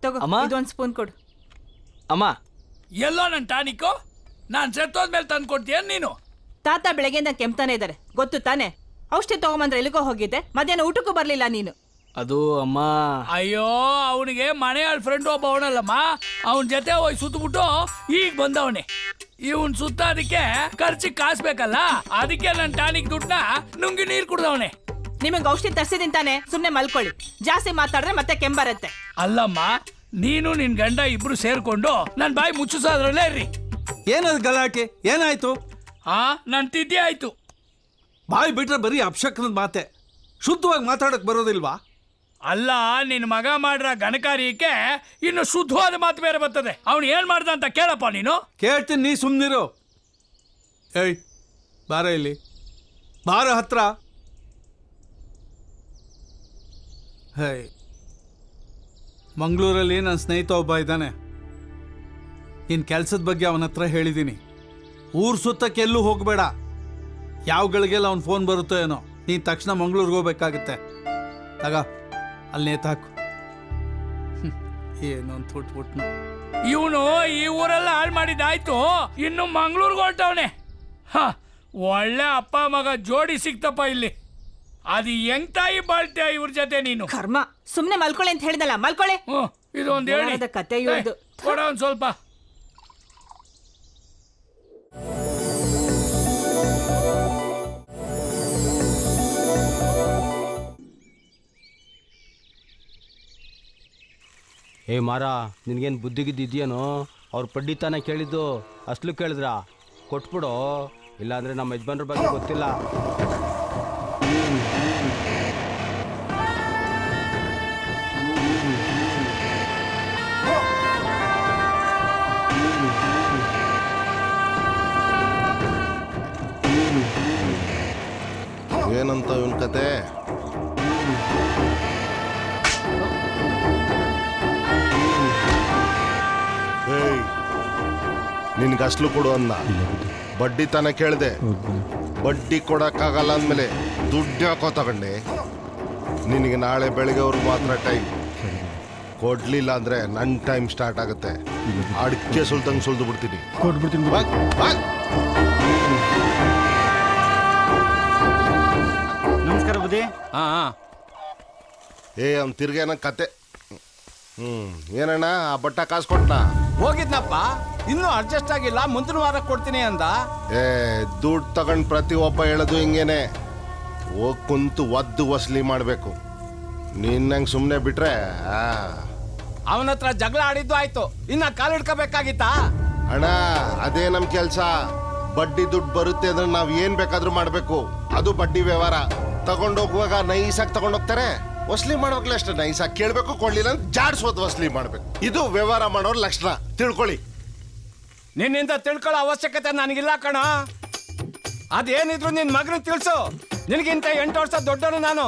ತಗೋ, ಇದೊಂದು ಸ್ಪೂನ್ ಕೊಡು. ಅಮ್ಮ, ಎಲ್ಲೋ ನನ್ನ ಟಾನಿಕ್ಕು? ನಾನು ಸೆತ್ತೋದ್ಮೇಲೆ ತಂದು ಕೊಡ್ತೀಯ ನೀನು? ತಾತ ಬೆಳಗ್ಗೆಯಿಂದ ಕೆಮ್ತಾನೆ ಇದ್ದಾರೆ, ಗೊತ್ತು ತಾನೆ? ಔಷಧಿ ತಗೊಂಬಂದ್ರೆ ಎಲ್ಲಿಗೋ ಹೋಗಿದ್ದೆ, ಮಧ್ಯಾಹ್ನ ಊಟಕ್ಕೂ ಬರ್ಲಿಲ್ಲ ನೀನು. ಅದು ಅಮ್ಮ. ಅಯ್ಯೋ, ಅವನಿಗೆ ಮನೆಯಾಳ ಫ್ರೆಂಡ್ ಒಬ್ಬ ಅವನಲ್ಲಮ್ಮ, ಅವನ ಜೊತೆ ಹೋಗಿ ಸುತ್ತಬಿಟ್ಟು ಈಗ ಬಂದವನೆ. ಇವನ್ ಸುತ್ತ ಅದಕ್ಕೆ ಖರ್ಚಿಗೆ ಕಾಸು ಬೇಕಲ್ಲ, ಅದಕ್ಕೆ ನನ್ನ ಟಾನಿಕ್ ದುಡ್ಡನ್ನ ನುಂಗಿ ನೀರು ಕುಡ್ದವನೆ. ನಿಮಗೆ ಔಷಧಿ ತರಿಸಿದೀನಿ ತಾನೆ, ಸುಮ್ಮನೆ ಮಲ್ಕೊಳ್ಳಿ. ಜಾಸ್ತಿ ಮಾತಾಡಿದ್ರೆ ಮತ್ತೆ ಕೆಂಬರತ್ತೆ. ಅಲ್ಲಮ್ಮ, ನೀನು ನಿನ್ ಗಂಡ ಇಬ್ರು ಸೇರ್ಕೊಂಡು ನನ್ನ ಬಾಯಿ ಮುಚ್ಚಿಸೋದ್ರಲ್ಲೇ ಇರ್ರಿ. ಏನದು ಗಲಾಟೆ? ಏನಾಯ್ತು? ನನ್ ತಿದ್ದಿ ಆಯ್ತು. ಬಾಯಿ ಬಿಟ್ರೆ ಬರೀ ಅಪಶಕ್ನದ ಮಾತೆ, ಶುದ್ಧವಾಗಿ ಮಾತಾಡಕ್ ಬರೋದಿಲ್ವಾ? ಅಲ್ಲ, ನಿನ್ ಮಗ ಮಾಡ್ರ ಗಣಕಾರ್ಯಕ್ಕೆ ಇನ್ನು ಶುದ್ಧವಾದ ಮಾತು ಬೇರೆ ಬರ್ತದೆ. ಅವ್ನು ಏನ್ ಮಾಡ್ದ ಅಂತ ಕೇಳಪ್ಪ ನೀನು. ಕೇಳ್ತೀನಿ, ನೀ ಸುಮ್ನಿರು. ಏಯ್, ಬಾರ ಇಲ್ಲಿ, ಬಾರ ಹತ್ರ. ಹೇ, ಮಂಗಳೂರಲ್ಲಿ ನನ್ನ ಸ್ನೇಹಿತ ಒಬ್ಬ ಇದ್ದಾನೆ, ನಿನ್ನ ಕೆಲಸದ ಬಗ್ಗೆ ಅವನ ಹತ್ರ ಹೇಳಿದ್ದೀನಿ. ಊರು ಸುತ್ತಕ್ಕೆ ಎಲ್ಲೂ ಹೋಗಬೇಡ. ಯಾವ ಗಳಿಗೆಲ್ಲ ಅವ್ನ ಫೋನ್ ಬರುತ್ತೋ ಏನೋ, ನೀನು ತಕ್ಷಣ ಮಂಗ್ಳೂರಿಗೆ ಹೋಗ್ಬೇಕಾಗತ್ತೆ. ಆಗ ಅಲ್ಲಿ ನೇತಾಕು. ಏನು ಅಂತ ಹುಟ್ಬಿಟ್ನು. ಇವನು ಈ ಊರೆಲ್ಲ ಹಾಳು ಮಾಡಿದ್ದಾಯ್ತು, ಇನ್ನು ಮಂಗ್ಳೂರ್ಗೆ ಹೊರಟವನೆ. ಒಳ್ಳೆ ಅಪ್ಪ ಮಗ ಜೋಡಿ ಸಿಕ್ತಪ್ಪ ಇಲ್ಲಿ. ಅದು ಹೆಂಗ್ ತಾಯಿ ಬಾಳ್ತೀಯ ಇವ್ರ ಜೊತೆ ನೀನು? ಕರ್ಮ. ಸುಮ್ನೆ ಮಲ್ಕೊಳ್ಳಿ ಅಂತ ಹೇಳಿದಲ್ಲ, ಮಲ್ಕೊಳ್ಳಿ. ಇದೊಂದು ಹೇಳಿ ಕತೆ ಇವ್ರದ್ದು. ಕೊಡ ಒಂದ್ ಸ್ವಲ್ಪ. ಏ ಮಾರ, ನಿನ್ಗೇನು ಬುದ್ಧಿಗಿದ್ದೇನೋ? ಅವ್ರು ಪಡ್ಡಿ ತಾನೇ ಕೇಳಿದ್ದು, ಅಸ್ಲು ಕೇಳಿದ್ರಾ? ಕೊಟ್ಬಿಡು, ಇಲ್ಲಾಂದ್ರೆ ನಮ್ಮ ಯಜಮಾನ್ರ ಬಗ್ಗೆ ಗೊತ್ತಿಲ್ಲ. ಏನಂತ ಇವನ್ ಕತೆ? ನಿನ್ಗೆ ಅಸ್ಲು ಕೊಡು ಅಂದ, ಬಡ್ಡಿ ತಾನೇ ಕೇಳಿದೆ. ಬಡ್ಡಿ ಕೊಡಕ್ಕಾಗಲ್ಲ ಅಂದಮೇಲೆ ದುಡ್ಡು ಯಾಕೋ ತಗೊಂಡೆ? ನಿನಗೆ ನಾಳೆ ಬೆಳಗ್ಗೆವ್ರಿಗೆ ಮಾತ್ರ ಟೈಮ್. ಕೊಡ್ಲಿಲ್ಲ ಅಂದ್ರೆ ನನ್ನ ಟೈಮ್ ಸ್ಟಾರ್ಟ್ ಆಗುತ್ತೆ. ಅಡಿಕೆ ಸುಲ್ದಂಗೆ ಸುಲ್ದು ಬಿಡ್ತೀನಿ. ನಮಸ್ಕಾರ ಬುದ್ಧಿ. ಅವ್ನು ತಿರ್ಗೇನ ಕತೆ. ಏನಣ್ಣ, ಆ ಬಟ್ಟ ಕಾಸು ಕೊಟ್ನಾ? ಹೋಗಿದ್ನಪ್ಪ, ಇನ್ನೂ ಅಡ್ಜಸ್ಟ್ ಆಗಿಲ್ಲ, ಮುಂದಿನ ವಾರ ಕೊಡ್ತೀನಿ ಅಂದ. ದುಡ್ಡು ತಗೊಂಡು ಪ್ರತಿ ಒಬ್ಬ ಹೇಳೋದು ಹಿಂಗೇನೆ. ಹೋಗಿ ಕುಂತು ಒದ್ದು ವಸೂಲಿ ಮಾಡಬೇಕು. ನಿನ್ನಂಗೆ ಸುಮ್ಮನೆ ಬಿಟ್ರೆ ಅವನ ಹತ್ರ ಜಗಳ ಆಡಿದ್ದು ಆಯ್ತು, ಇನ್ನ ಕಾಲಿಡ್ಕೋಬೇಕಾಗಿತ್ತಾ? ಅಣ್ಣ, ಅದೇ ನಮ್ಮ ಕೆಲಸ. ಬಡ್ಡಿ ದುಡ್ಡು ಬರುತ್ತೆ ಅಂದ್ರೆ ನಾವು ಏನ್ ಬೇಕಾದ್ರೂ ಮಾಡಬೇಕು. ಅದು ಬಡ್ಡಿ ವ್ಯವಹಾರ. ತಗೊಂಡೋಗುವಾಗ ನೈಸಾಗಿ ತಗೊಂಡೋಗ್ತಾರೆ, ವಸೂಲಿ ಮಾಡೋಗ್ಲೇ ಅಷ್ಟೇ ನೈಸಾಗಿ ಕೇಳಬೇಕು. ಕೊಡ್ಲಿಲ್ಲ ಅಂತ ಜಾಡ್ಸೋದು, ವಸೂಲಿ ಮಾಡಬೇಕು. ಇದು ವ್ಯವಹಾರ ಮಾಡೋರ್ ಲಕ್ಷಣ, ತಿಳ್ಕೊಳ್ಳಿ. ನಿನ್ನಿಂದ ತಿಳ್ಕೊಳ್ಳೋ ಅವಶ್ಯಕತೆ ನನಗಿಲ್ಲ ಕಣ. ಅದೇನಿದ್ರು ನಿನ್ ಮಗನ ತಿಳಿಸು. ನಿನಗಿಂತ 8 ವರ್ಷ ದೊಡ್ಡವನು ನಾನು.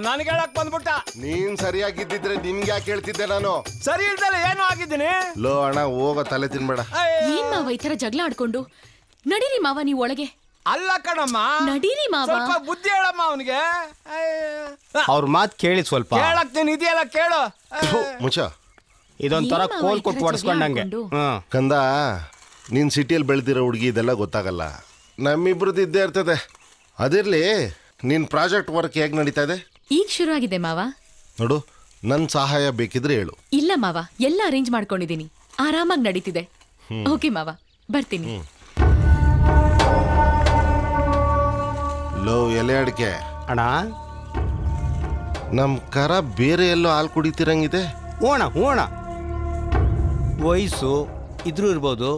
ನನಗೆ ಹೇಳಕ್ ಬಂದ್ಬಿಟ್ಟ. ನೀನ್ ಸರಿಯಾಗಿದ್ದಿದ್ರೆ ನಿಮ್ಗೆ ಯಾಕೆ ಹೇಳ್ತಿದ್ದೆ ನಾನು? ಸರಿ ಇಲ್ದಲ್ಲ ಏನೋ ಆಗಿದ್ದೀನಿ. ಲೋ ಅಣ್ಣ, ಹೋಗೋ, ತಲೆ ತಿನ್ಬೇಡ. ಏನ್ ಮಾವ ಈ ತರ ಜಗಳ ಆಡ್ಕೊಂಡು? ನಡೀರಿ ಮಾವ ನೀವು ಒಳಗೆ. ಅಲ್ಲ ಕಣಮ್ಮ, ನಡೀರಿ ಮಾವ. ಸ್ವಲ್ಪ ಬುದ್ಧಿ ಹೇಳಮ್ಮ ಅವನಿಗೆ. ಅವ್ರ ಮಾತು ಕೇಳಿ ಸ್ವಲ್ಪ. ಕೇಳಕ್ ನೀನ್ ಇದೆಯಲ್ಲ ಕೇಳು. ಮುಚ್ಚ, ಇದೊಂಥರ ಕೋಲ್ ಕೊಟ್ಟು ಹೊಡ್ಸ್ಕೊಂಡಂಗೆ. ಕಂದ, ನೀನ್ ಸಿಟಿಯಲ್ಲಿ ಬೆಳೆದಿರೋ ಹುಡುಗಿ ಇದೆಲ್ಲ ಗೊತ್ತಾಗಲ್ಲ. ನಮ್ಮಿಬ್ರದ್ದು ಇದ್ದೇ ಇರ್ತದೆ. ಅದಿರ್ಲಿ, ನಿನ್ ಪ್ರಾಜೆಕ್ಟ್ ವರ್ಕ್ ಹೇಗೆ ನಡೀತಾ ಇದೆ? ಈಗ ಶುರು ಆಗಿದೆ ಮಾವ. ನೋಡು, ನನ್ನ ಸಹಾಯ ಬೇಕಿದ್ರೆ ಹೇಳು. ಇಲ್ಲ ಮಾವ, ಎಲ್ಲ ಅರೇಂಜ್ ಮಾಡ್ಕೊಂಡಿದ್ದೀನಿ, ಆರಾಮಾಗಿ ನಡೀತಿದೆ. ಓಕೆ ಮಾವ, ಬರ್ತೀನಿ. ಲೋ ಎಲೆ ಅಡಿಕೆ ಅಣ್ಣ, ನಮ್ ಕರ ಬೇರೆ ಎಲ್ಲೋ ಹಾಲು ಕುಡಿತಿರಂಗಿದೆ. ಓಣ ಓಣ ವಯಸ್ಸು ಇದ್ರೂ ಇರ್ಬೋದು,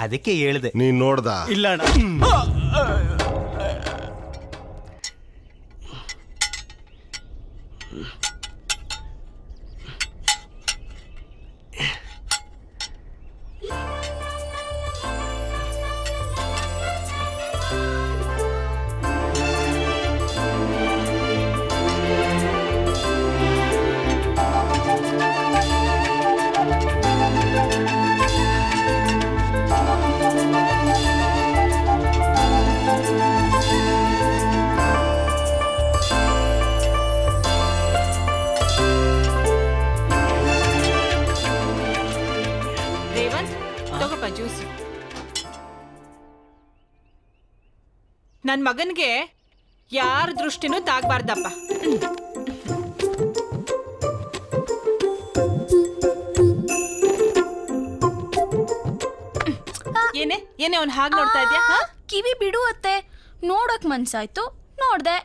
ಅದಕ್ಕೆ ಹೇಳಿದೆ. ನೀನ್ ನೋಡ್ದ? ಇಲ್ಲ ಅಣ್ಣ. ನನ್ನ ಮಗನಿಗೆ ಯಾರ ದೃಷ್ಟಿನೂ ತಾಗಬಾರ್ದಪ್ಪ. ಏನೇ ಏನೇ ಅವ್ನು ಹಾಗೆ ನೋಡ್ತಾ ಇದ್ಯಾ? ಕಿವಿ ಬಿಡು ಅತ್ತೆ, ನೋಡಕ್ ಮನ್ಸಾಯ್ತು, ನೋಡ್ದೆ.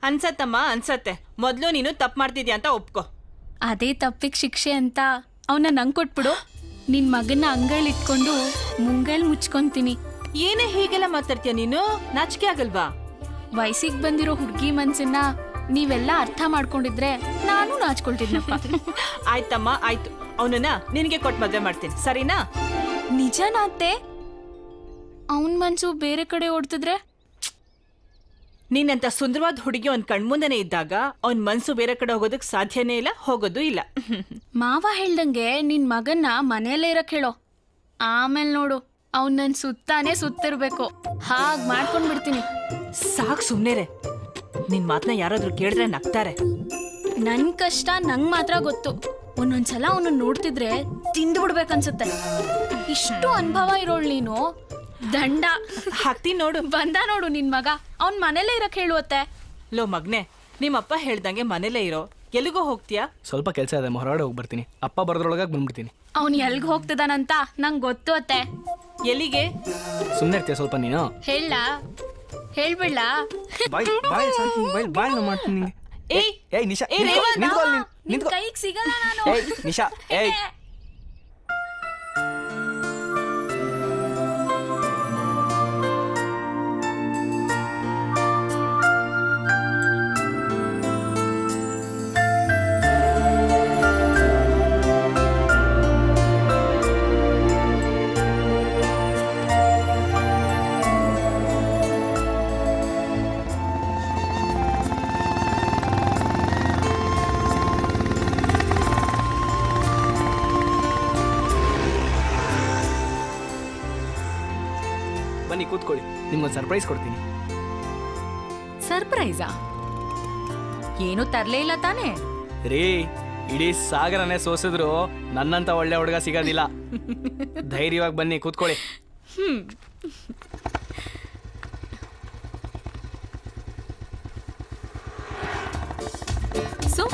ಅನ್ಸತ್ತಮ್ಮ, ಅನ್ಸತ್ತೆ. ಮೊದ್ಲು ನೀನು ತಪ್ಪು ಮಾಡ್ತಿದ್ಯಾ ಅಂತ ಒಪ್ಕೋ. ಅದೇ ತಪ್ಪಿಗೆ ಶಿಕ್ಷೆ ಅಂತ ಅವನ್ನ ನಂಗೆ ಕೊಟ್ಬಿಡು. ನಿನ್ ಮಗನ ಅಂಗಳಿಟ್ಕೊಂಡು ಮುಂಗಳು ಮುಚ್ಕೊಂತೀನಿ. ಏನೇ ಹೀಗೆಲ್ಲ ಮಾತಾಡ್ತೀಯ ನೀನು? ನಾಚಿಕೆ ಆಗಲ್ವಾ? ವಯಸ್ಸಿಗೆ ಬಂದಿರೋ ಹುಡುಗಿ ಮನ್ಸನ್ನ ನೀವೆಲ್ಲ ಅರ್ಥ ಮಾಡ್ಕೊಂಡಿದ್ರೆ ನಾನು ನಾಚ್ಕೊಳ್ತಿದ್ನಪ್ಪ. ಆಯ್ತಮ್ಮ, ಆಯ್ತು. ಅವನನ್ನ ನಿನಗೆ ಕೊಟ್ಟು ಮದುವೆ ಮಾಡ್ತೀನಿ, ಸರಿನಾ? ನಿಜನಾ ಅತ್ತೆ? ಅವನ್ ಮನ್ಸು ಬೇರೆ ಕಡೆ ಓಡ್ತಿದ್ರೆ? ನೀನಂತ ಸುಂದರವಾದ ಹುಡುಗಿ ಅವ್ನ ಕಣ್ಮುಂದನೇ ಇದ್ದಾಗ ಅವ್ನ ಮನ್ಸು ಬೇರೆ ಕಡೆ ಹೋಗೋದಕ್ಕೆ ಸಾಧ್ಯನೇ ಇಲ್ಲ, ಹೋಗೋದು ಇಲ್ಲ. ಮಾವ ಹೇಳ್ದಂಗೆ ನಿನ್ ಮಗನ್ನ ಮನೆಯಲ್ಲೇ ಇರಕ್ ಹೇಳೋ. ಆಮೇಲೆ ನೋಡು ಅವ್ನ್ ನನ್ ಸುತ್ತಾನೆ ಸುತ್ತಿರ್ಬೇಕು ಹಾಗ್ ಮಾಡ್ಕೊಂಡ್ ಬಿಡ್ತೀನಿ. ಸಾಕ್ ಸುಮ್ನೆರೆ. ನಿನ್ ಮಾತನ್ನ ಯಾರಾದ್ರೂ ಕೇಳಿದ್ರೆ ನಗ್ತಾರೆ. ನನ್ ಕಷ್ಟ ನಂಗ್ ಮಾತ್ರ ಗೊತ್ತು. ಒಂದೊಂದ್ಸಲ ಅವನು ನೋಡ್ತಿದ್ರೆ ತಿಂದು ಬಿಡ್ಬೇಕನ್ಸುತ್ತೆ. ಇಷ್ಟು ಅನುಭವ ಇರೋಳ್ ನೀನು. ದಂಡ ಹಾಕ್ತೀನಿ ನೋಡು. ಬಂದ ನೋಡು ನಿನ್ ಮಗ. ಅವ್ನ್ ಮನೇಲೇ ಇರಕ್ ಹೇಳುವತ್ತೆ. ಲೋ ಮಗ್ನೆ, ನಿಮ್ಮಪ್ಪ ಹೇಳ್ದಂಗೆ ಮನೇಲೇ ಇರೋ. ಎಲ್ಲಿಗೋ ಹೋಗ್ತೀಯಾ? ಸ್ವಲ್ಪ ಕೆಲಸ ಇದೆ, ಹೊರಗಡೆ ಹೋಗಿ ಬರ್ತೀನಿ. ಅಪ್ಪ ಬರೋದ್ರೊಳಗಾಗಿ ಬಂದ್ಬಿಡ್ತೀನಿ. ಅವ್ನ್ ಎಲ್ಗ್ ಹೋಗ್ತಿದಾನಂತ ನಂಗ್ ಗೊತ್ತು ಅತ್ತೆ. ಎಲ್ಲಿಗೆ? ಸುಮ್ಮನೆ ಇರ್ತೀಯ ಸ್ವಲ್ಪ ನೀನು? ಹೇಳ ಹೇಳ್ಬಿಡ್ಲ? ಬಾಯ್ ಮಾಡ್ತೀನಿ ನಿಂಗೆ. ಏಯ್ ನಿಶಾ, ನಿನ್ ಕೈಗೆ ಸಿಗಲ್ಲ ನಾನು. ಏಯ್ ನಿಶಾ, ಏಯ್ ಬನ್ನಿ ಕೂತ್ಕೊಳ್ಳಿ, ನಿಮ್ಗೊಂದು ಸರ್ಪ್ರೈಸ್ ಕೊಡ್ತೀನಿ. ಸರ್ಪ್ರೈಸಾ? ಏನು ತರ್ಲೇ ಇಲ್ಲ ತಾನೇ? ರೀ, ಇಡೀ ಸಾಗರನೇ ಸೋಸಿದ್ರು ನನ್ನಂತ ಒಳ್ಳೆ ಹುಡುಗ ಸಿಗೋದಿಲ್ಲ. ಧೈರ್ಯವಾಗಿ ಬನ್ನಿ ಕೂತ್ಕೊಳ್ಳಿ. ಸೊ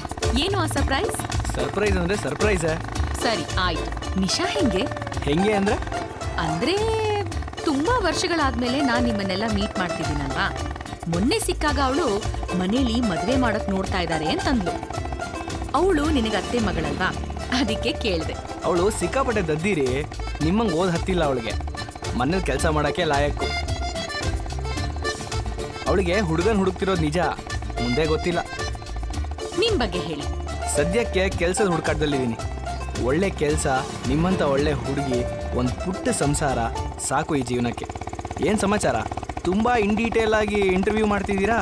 ಏನು ಆ ಸರ್ಪ್ರೈಸ್? ಸರ್ಪ್ರೈಸ್ ಅಂದ್ರೆ ಸರ್ಪ್ರೈಸ್. ಸರಿ ಆಯ್ತು. ನಿಶಾ ಹೆಂಗೆ ಅಂದ್ರೆ ಅಂದ್ರೆ ತುಂಬಾ ವರ್ಷಗಳಾದ್ಮೇಲೆ ನಾನ್ ನಿಮ್ಮನ್ನೆಲ್ಲ ಮೀಟ್ ಮಾಡ್ತಿದ್ದೀನಲ್ವಾ. ಮೊನ್ನೆ ಸಿಕ್ಕಾಗ ಅವಳು ಮನೇಲಿ ಮದ್ವೆ ಮಾಡಕ್ ನೋಡ್ತಾ ಇದ್ದಾರೆ ಅಂತಂದ್ಲು. ಅವಳು ನಿನಗೆ ಅತ್ತೆ ಮಗಳಲ್ವಾ, ಅದಕ್ಕೆ ಕೇಳಿದೆ. ಅವಳು ಸಿಕ್ಕಾಪಟ್ಟೆ ದದ್ದಿರಿ, ನಿಮ್ಮಂಗೆ ಓದ್ ಹತ್ತಿಲ್ಲ ಅವಳಿಗೆ. ಮನೇಲಿ ಕೆಲಸ ಮಾಡಕ್ಕೆ ಲಾಯಕ್ಕು. ಅವಳಿಗೆ ಹುಡುಗನ್ ಹುಡುಕ್ತಿರೋದು ನಿಜ, ಮುಂದೆ ಗೊತ್ತಿಲ್ಲ. ನಿಮ್ ಬಗ್ಗೆ ಹೇಳಿ. ಸದ್ಯಕ್ಕೆ ಕೆಲಸದ ಹುಡುಕಾಟದಲ್ಲಿದ್ದೀನಿ. ಒಳ್ಳೆ ಕೆಲಸ, ನಿಮ್ಮಂತ ಒಳ್ಳೆ ಹುಡುಗಿ, ಒಂದು ಪುಟ್ಟ ಸಂಸಾರ ಸಾಕು ಈ ಜೀವನಕ್ಕೆ. ಏನು ಸಮಾಚಾರ? ತುಂಬಾ ಇನ್ ಡೀಟೇಲ್ ಆಗಿ ಇಂಟರ್ವ್ಯೂ ಮಾಡ್ತಿದ್ದೀರಾ?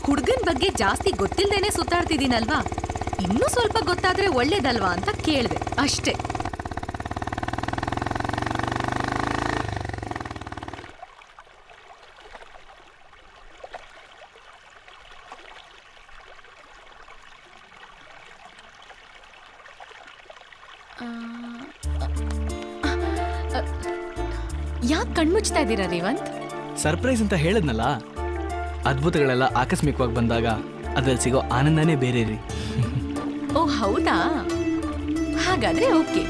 ಹುಡುಗನ್ ಬಗ್ಗೆ ಜಾಸ್ತಿ ಗೊತ್ತಿಲ್ದೇನೆ ಸುತ್ತಾಡ್ತಿದ್ದೀನಲ್ವಾ, ಇನ್ನೂ ಸ್ವಲ್ಪ ಗೊತ್ತಾದ್ರೆ ಒಳ್ಳೇದಲ್ವಾ ಅಂತ ಕೇಳಿದೆ ಅಷ್ಟೇ. ಯಾಕೆ ಕಣ್ಮುಚ್ತಾ ಇದ್ದೀರಾ ರೇವಂತ್? ಸರ್ಪ್ರೈಸ್ ಅಂತ ಹೇಳಿದ್ನಲ್ಲ, ಅದ್ಭುತಗಳೆಲ್ಲ ಆಕಸ್ಮಿಕವಾಗಿ ಬಂದಾಗ ಅದ್ರಲ್ಲಿ ಸಿಗೋ ಆನಂದನೇ ಬೇರೆ ರೀ. ಓ ಹೌದಾ? ಹಾಗಾದ್ರೆ ಓಕೆ.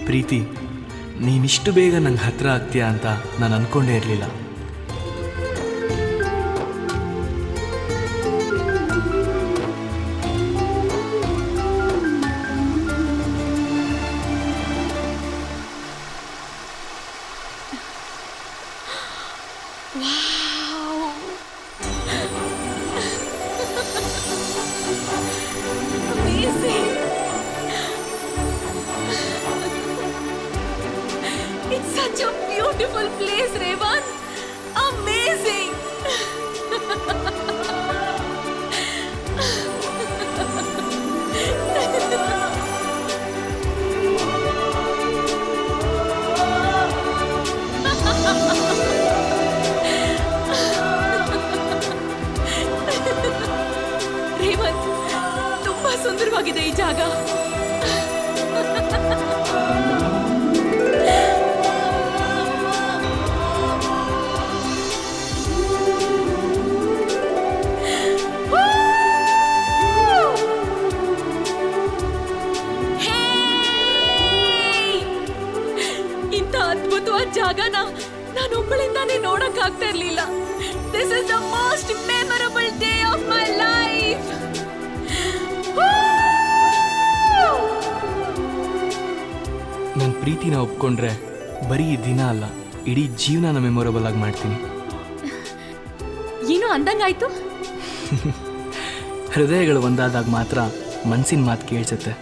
ಪ್ರೀತಿ, ನೀನಿಷ್ಟು ಬೇಗ ನಂಗೆ ಹತ್ರ ಆಗ್ತೀಯಾ ಅಂತ ನಾನು ಅನ್ಕೊಂಡೇ ಇರಲಿಲ್ಲ. ಸುಂದರವಾಗಿದೆ ಈ ಜಾಗ. ಇಂಥ ಅದ್ಭುತವಾದ ಜಾಗನ ನಾನೊಬ್ಬಳಿಂದಾನೇ ನೋಡಕ್ ಆಗ್ತಾ ಇರ್ಲಿಲ್ಲ. This is the most memorable day of my life. ನನ್ನ ಪ್ರೀತಿನ ಒಪ್ಕೊಂಡ್ರೆ ಬರೀ ದಿನ ಅಲ್ಲ, ಇಡೀ ಜೀವನನ ಮೆಮೊರಬಲ್ ಆಗಿ ಮಾಡ್ತೀನಿ. ಏನೋ ಅಂದಂಗಾಯ್ತು. ಹೃದಯಗಳು ಒಂದಾದಾಗ ಮಾತ್ರ ಮನಸ್ಸಿನ ಮಾತು ಕೇಳಿಸುತ್ತೆ.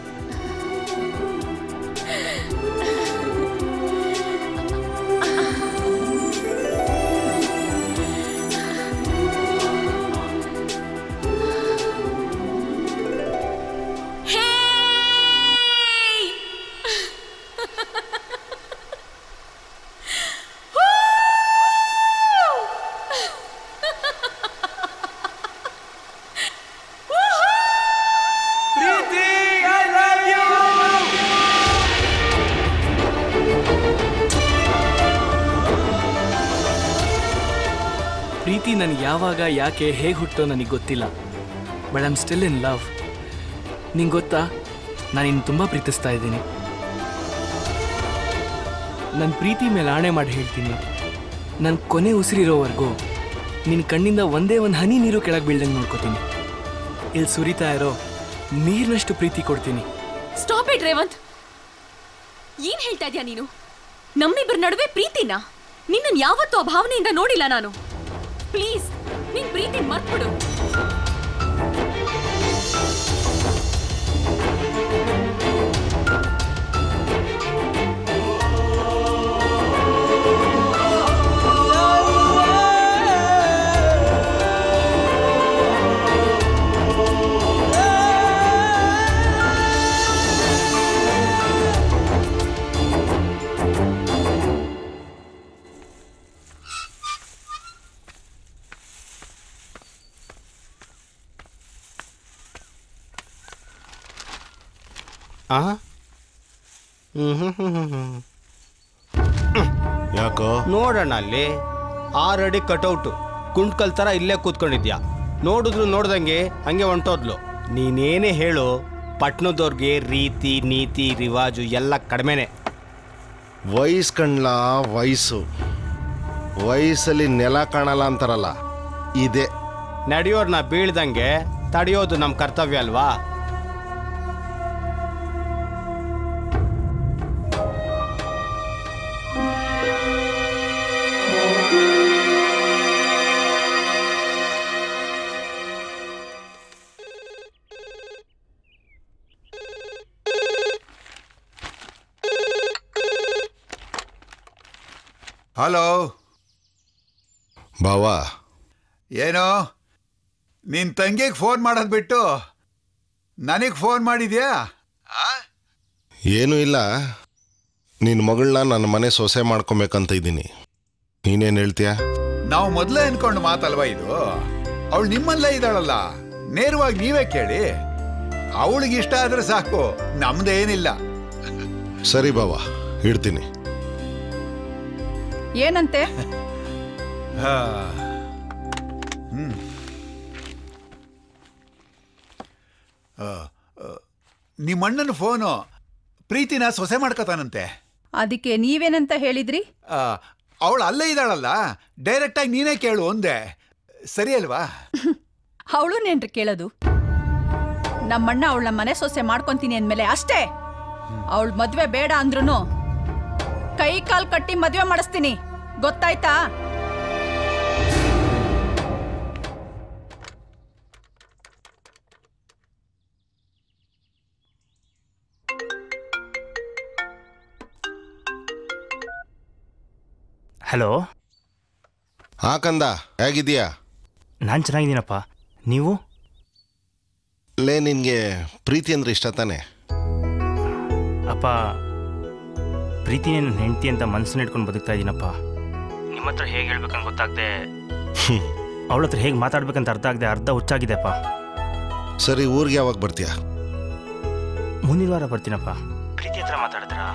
ನನಗೆ ಯಾವಾಗ ಯಾಕೆ ಹೇಗೆ ಹುಟ್ಟೋ ನನಗೆ ಗೊತ್ತಿಲ್ಲ, but I am still in love. ನಿಂಗೆ ಗೊತ್ತಾ, ನಾನು ಇನ್ನು ತುಂಬ ಪ್ರೀತಿಸ್ತಾ ಇದ್ದೀನಿ. ನನ್ನ ಪ್ರೀತಿ ಮೇಲೆ ಆಣೆ ಮಾಡಿ ಹೇಳ್ತೀನಿ, ನನ್ನ ಕೊನೆ ಉಸಿರಿರೋವರೆಗೂ ನಿನ್ನ ಕಣ್ಣಿಂದ ಒಂದೇ ಒಂದು ಹನಿ ನೀರು ಕೆಳಗೆ ಬೀಳ್ದಂಗೆ ನೋಡ್ಕೋತೀನಿ. ಇಲ್ಲಿ ಸುರಿತಾ ಇರೋ ನೀರಿನಷ್ಟು ಪ್ರೀತಿ ಕೊಡ್ತೀನಿ. Stop it Revanth. ಏನ್ ಹೇಳ್ತಾ ಇದ್ಯಾ ನೀನು? ನಮ್ಮಿಬ್ಬರ ನಡುವೆ ಪ್ರೀತಿನ? ನಿನ್ನನ್ನು ಯಾವತ್ತೂ ಆ ಭಾವನೆಯಿಂದ ನೋಡಿಲ್ಲ ನಾನು. ಪ್ಲೀಸ್ ನಿನ್ ಪ್ರೀತಿ ಮರ್ತ್ಬಿಡು. ಯಾಕೋ ನೋಡೋಣ ಅಲ್ಲಿ 6 ಅಡಿ ಕಟೌಟು ಕುಂಟ್ಕಲ್ ಥರ ಇಲ್ಲೇ ಕೂತ್ಕೊಂಡಿದ್ಯಾ. ನೋಡಿದ್ರು ನೋಡ್ದಂಗೆ ಹಂಗೆ ಹೊಂಟೋದ್ಲು. ನೀನೇನೇ ಹೇಳು, ಪಟ್ನದವ್ರಿಗೆ ರೀತಿ ನೀತಿ ರಿವಾಜು ಎಲ್ಲ ಕಡಿಮೆನೆ. ವಯಸ್ಸು ಕಣ್ಲ, ವಯಸ್ಸಲ್ಲಿ ನೆಲ ಕಾಣಲ್ಲ ಅಂತಾರಲ್ಲ, ಇದೆ. ನಡೆಯೋರ್ನ ಬೀಳ್ದಂಗೆ ತಡೆಯೋದು ನಮ್ಮ ಕರ್ತವ್ಯ ಅಲ್ವಾ? ಹಲೋ ಬಾವಾ. ಏನೋ ನಿನ್ನ ತಂಗಿಗೆ ಫೋನ್ ಮಾಡೋದು ಬಿಟ್ಟು ನನಗೆ ಫೋನ್ ಮಾಡಿದ್ಯಾ? ಏನೂ ಇಲ್ಲ, ನಿನ್ನ ಮಗಳನ್ನ ನನ್ನ ಮನೆ ಸೊಸೆ ಮಾಡ್ಕೊಬೇಕಂತ ಇದ್ದೀನಿ. ನೀನೇನು ಹೇಳ್ತೀಯಾ? ನಾವು ಮೊದಲೇ ಅನ್ಕೊಂಡು ಮಾತಲ್ವಾ ಇದು? ಅವಳು ನಿಮ್ಮಲ್ಲೇ ಇದ್ದಾಳಲ್ಲ, ನೇರವಾಗಿ ನೀವೇ ಕೇಳಿ. ಅವಳಿಗೆ ಇಷ್ಟ ಆದ್ರೆ ಸಾಕು, ನಮ್ದೇನಿಲ್ಲ. ಸರಿ ಬಾವಾ, ಇಡ್ತೀನಿ. ಏನಂತೆ? ನಿಮ್ಮಣ್ಣನ ಫೋನು ಪ್ರೀತಿನ ಸೊಸೆ ಮಾಡ್ಕೊತಾನಂತೆ. ಅದಕ್ಕೆ ನೀವೇನಂತ ಹೇಳಿದ್ರಿ? ಅವಳು ಅಲ್ಲೇ ಇದ್ದಾಳಲ್ಲ, ಡೈರೆಕ್ಟಾಗಿ ನೀನೇ ಕೇಳು ಒಂದೇ, ಸರಿ ಅಲ್ವಾ? ಅವಳು ನೇನ್ರಿ ಕೇಳೋದು? ನಮ್ಮಣ್ಣ ಅವಳ ಮನೆ ಸೊಸೆ ಮಾಡ್ಕೊಂತೀನಿ ಅಂದ್ಮೇಲೆ ಅಷ್ಟೇ. ಅವಳ ಮದ್ವೆ ಬೇಡ ಅಂದ್ರೂ ಕೈ ಕಾಲ್ ಕಟ್ಟಿ ಮದ್ವೆ ಮಾಡಿಸ್ತೀನಿ, ಗೊತ್ತಾಯ್ತಾ? ಹಲೋ. ಹಾ ಕಂದ, ಹೇಗಿದೀಯಾ? ನಾನು ಚೆನ್ನಾಗಿದ್ದೀನಪ್ಪ, ನೀವು? ಲೇ, ನಿನಗೆ ಪ್ರೀತಿ ಅಂದ್ರೆ ಇಷ್ಟ ತಾನೆ? ಅಪ್ಪ, ಪ್ರೀತಿನೇ ನನ್ನ ಹೆಂಡತಿ ಅಂತ ಮನಸ್ಸನ್ನ ಇಟ್ಕೊಂಡು ಬದುಕ್ತಾ ಇದ್ದೀನಪ್ಪ. ನಿಮ್ಮ ಹತ್ರ ಹೇಗೆ ಹೇಳ್ಬೇಕಂತ ಗೊತ್ತಾಗದೆ, ಅವಳ ಹತ್ರ ಹೇಗೆ ಮಾತಾಡ್ಬೇಕಂತ ಅರ್ಥ ಆಗದೆ ಅರ್ಧ ಹುಚ್ಚಾಗಿದೆಪ್ಪ. ಸರಿ, ಊರಿಗೆ ಯಾವಾಗ ಬರ್ತೀಯಾ? ಮುಂದಿನ ವಾರ ಬರ್ತೀನಪ್ಪ. ಪ್ರೀತಿ ಹತ್ರ ಮಾತಾಡ್ತಾರಾ?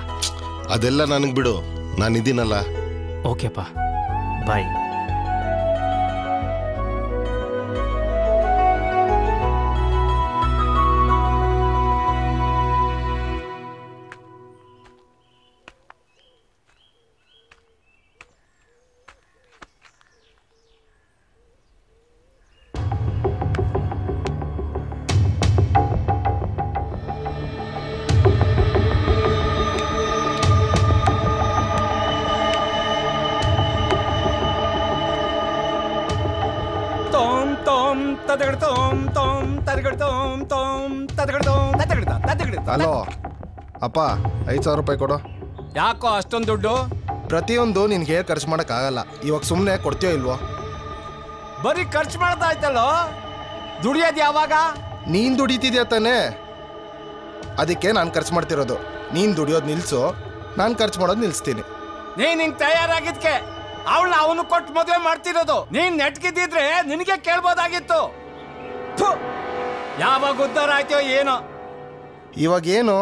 ಅದೆಲ್ಲ ನನಗೆ ಬಿಡು, ನಾನಿದ್ದೀನಲ್ಲ. ಓಕೆಪ್ಪ, ಬಾಯ್. ಹಲೋ ಅಪ್ಪ, 5,000 ರೂಪಾಯಿ ಕೊಡು. ಯಾಕೋ ಅಷ್ಟೊಂದು ದುಡ್ಡು? ಪ್ರತಿಯೊಂದು ನಿನ್ಗೆ ಹೇಳಿ ಖರ್ಚು ಮಾಡೋಕ್ಕಾಗಲ್ಲ. ಇವಾಗ ಸುಮ್ಮನೆ ಕೊಡ್ತೀಯೋ ಇಲ್ವೋ? ಬರೀ ಖರ್ಚು ಮಾಡ್ದಾಯ್ತಲ್ಲೋ, ದುಡಿಯೋದು ಯಾವಾಗ? ನೀನು ದುಡಿತಿದ್ಯಾ ತಾನೇ, ಅದಕ್ಕೆ ನಾನು ಖರ್ಚು ಮಾಡ್ತಿರೋದು. ನೀನು ದುಡಿಯೋದು ನಿಲ್ಸು, ನಾನು ಖರ್ಚು ಮಾಡೋದು ನಿಲ್ಲಿಸ್ತೀನಿ. ನೀನ್ ಹಿಂಗ್ ತಯಾರಾಗಿದ್ಕೆ ಅವಳ ಅವನು ಕೊಟ್ಟು ಮದುವೆ ಮಾಡ್ತಿರೋದು. ನೀನ್ ನೆಟ್ಗಿದ್ದಿದ್ರೆ ನಿನಗೆ ಕೇಳ್ಬೋದಾಗಿತ್ತು. ಯಾವಾಗ ಉದ್ಧಾರ ಆಯ್ತೋ ಏನೋ. ಇವಾಗ ಏನು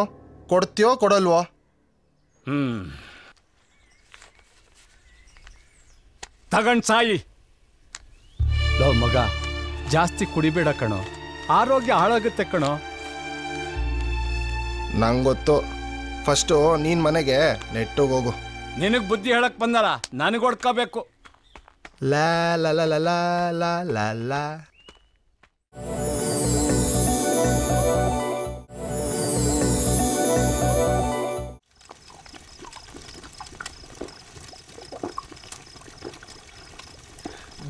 ಕೊಡ್ತೀಯೋ ಕೊಡಲ್ವೋ? ತಗೊಂಡ್ ಸಾಯಿ. ಮಗ ಜಾಸ್ತಿ ಕುಡಿಬೇಡ ಕಣೋ, ಆರೋಗ್ಯ ಹಾಳಾಗುತ್ತೆ ಕಣೋ. ನಂಗೆ ಗೊತ್ತು. ಫಸ್ಟು ನೀನ್ ಮನೆಗೆ ನೆಟ್ಟೋಗಿ ಹೋಗು. ನಿನಗ್ ಬುದ್ಧಿ ಹೇಳಕ್ ಬಂದಲ್ಲ, ನನಗೆ ಹೊಡ್ಕೋಬೇಕು. ಲಾ ಲಾ ಲಾ ಲಾ ಲಾ ಲಾ ಲಾ ಲಾ.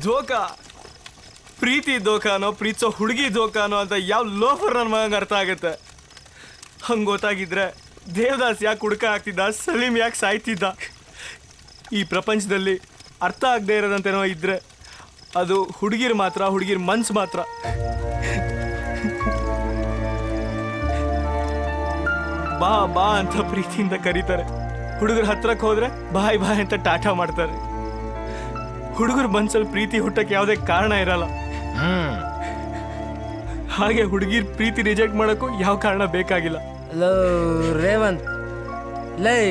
ಧೋಕಾ, ಪ್ರೀತಿ ಧೋಕಾನೋ ಪ್ರೀತಿಸೋ ಹುಡುಗಿ ಧೋಕಾನೋ ಅಂತ ಯಾವ ಲೋಫರ್ ನನ್ನ ಮಗಂಗೆ ಅರ್ಥ ಆಗುತ್ತೆ. ಹಂಗೆ ಗೊತ್ತಾಗಿದ್ರೆ ದೇವದಾಸ್ ಯಾಕೆ ಹುಡುಕ ಆಗ್ತಿದ್ದ, ಸಲೀಂ ಯಾಕೆ ಸಾಯ್ತಿದ್ದ? ಈ ಪ್ರಪಂಚದಲ್ಲಿ ಅರ್ಥ ಆಗದೆ ಇರೋದಂತೇನೋ ಇದ್ರೆ ಅದು ಹುಡುಗಿರು ಮಾತ್ರ, ಹುಡುಗಿರ ಮನ್ಸು ಮಾತ್ರ. ಬಾ ಬಾ ಅಂತ ಪ್ರೀತಿಯಿಂದ ಕರೀತಾರೆ, ಹುಡುಗರ ಹತ್ರಕ್ಕೆ ಹೋದ್ರೆ ಬಾಯ್ ಬಾಯ್ ಅಂತ ಟಾಟಾ ಮಾಡ್ತಾರೆ. ಹುಡುಗರ ಮನ್ಸಲ್ಲಿ ಪ್ರೀತಿ ಹುಟ್ಟಕ್ಕೆ ಯಾವುದೇ ಕಾರಣ ಇರಲ್ಲ. ಹಾಗೆ ಹುಡುಗಿರ್ ಪ್ರೀತಿ ರಿಜೆಕ್ಟ್ ಮಾಡಕ್ಕೂ ಯಾವ ಕಾರಣ ಬೇಕಾಗಿಲ್ಲ. ರೇವಂತ್ ಲೈ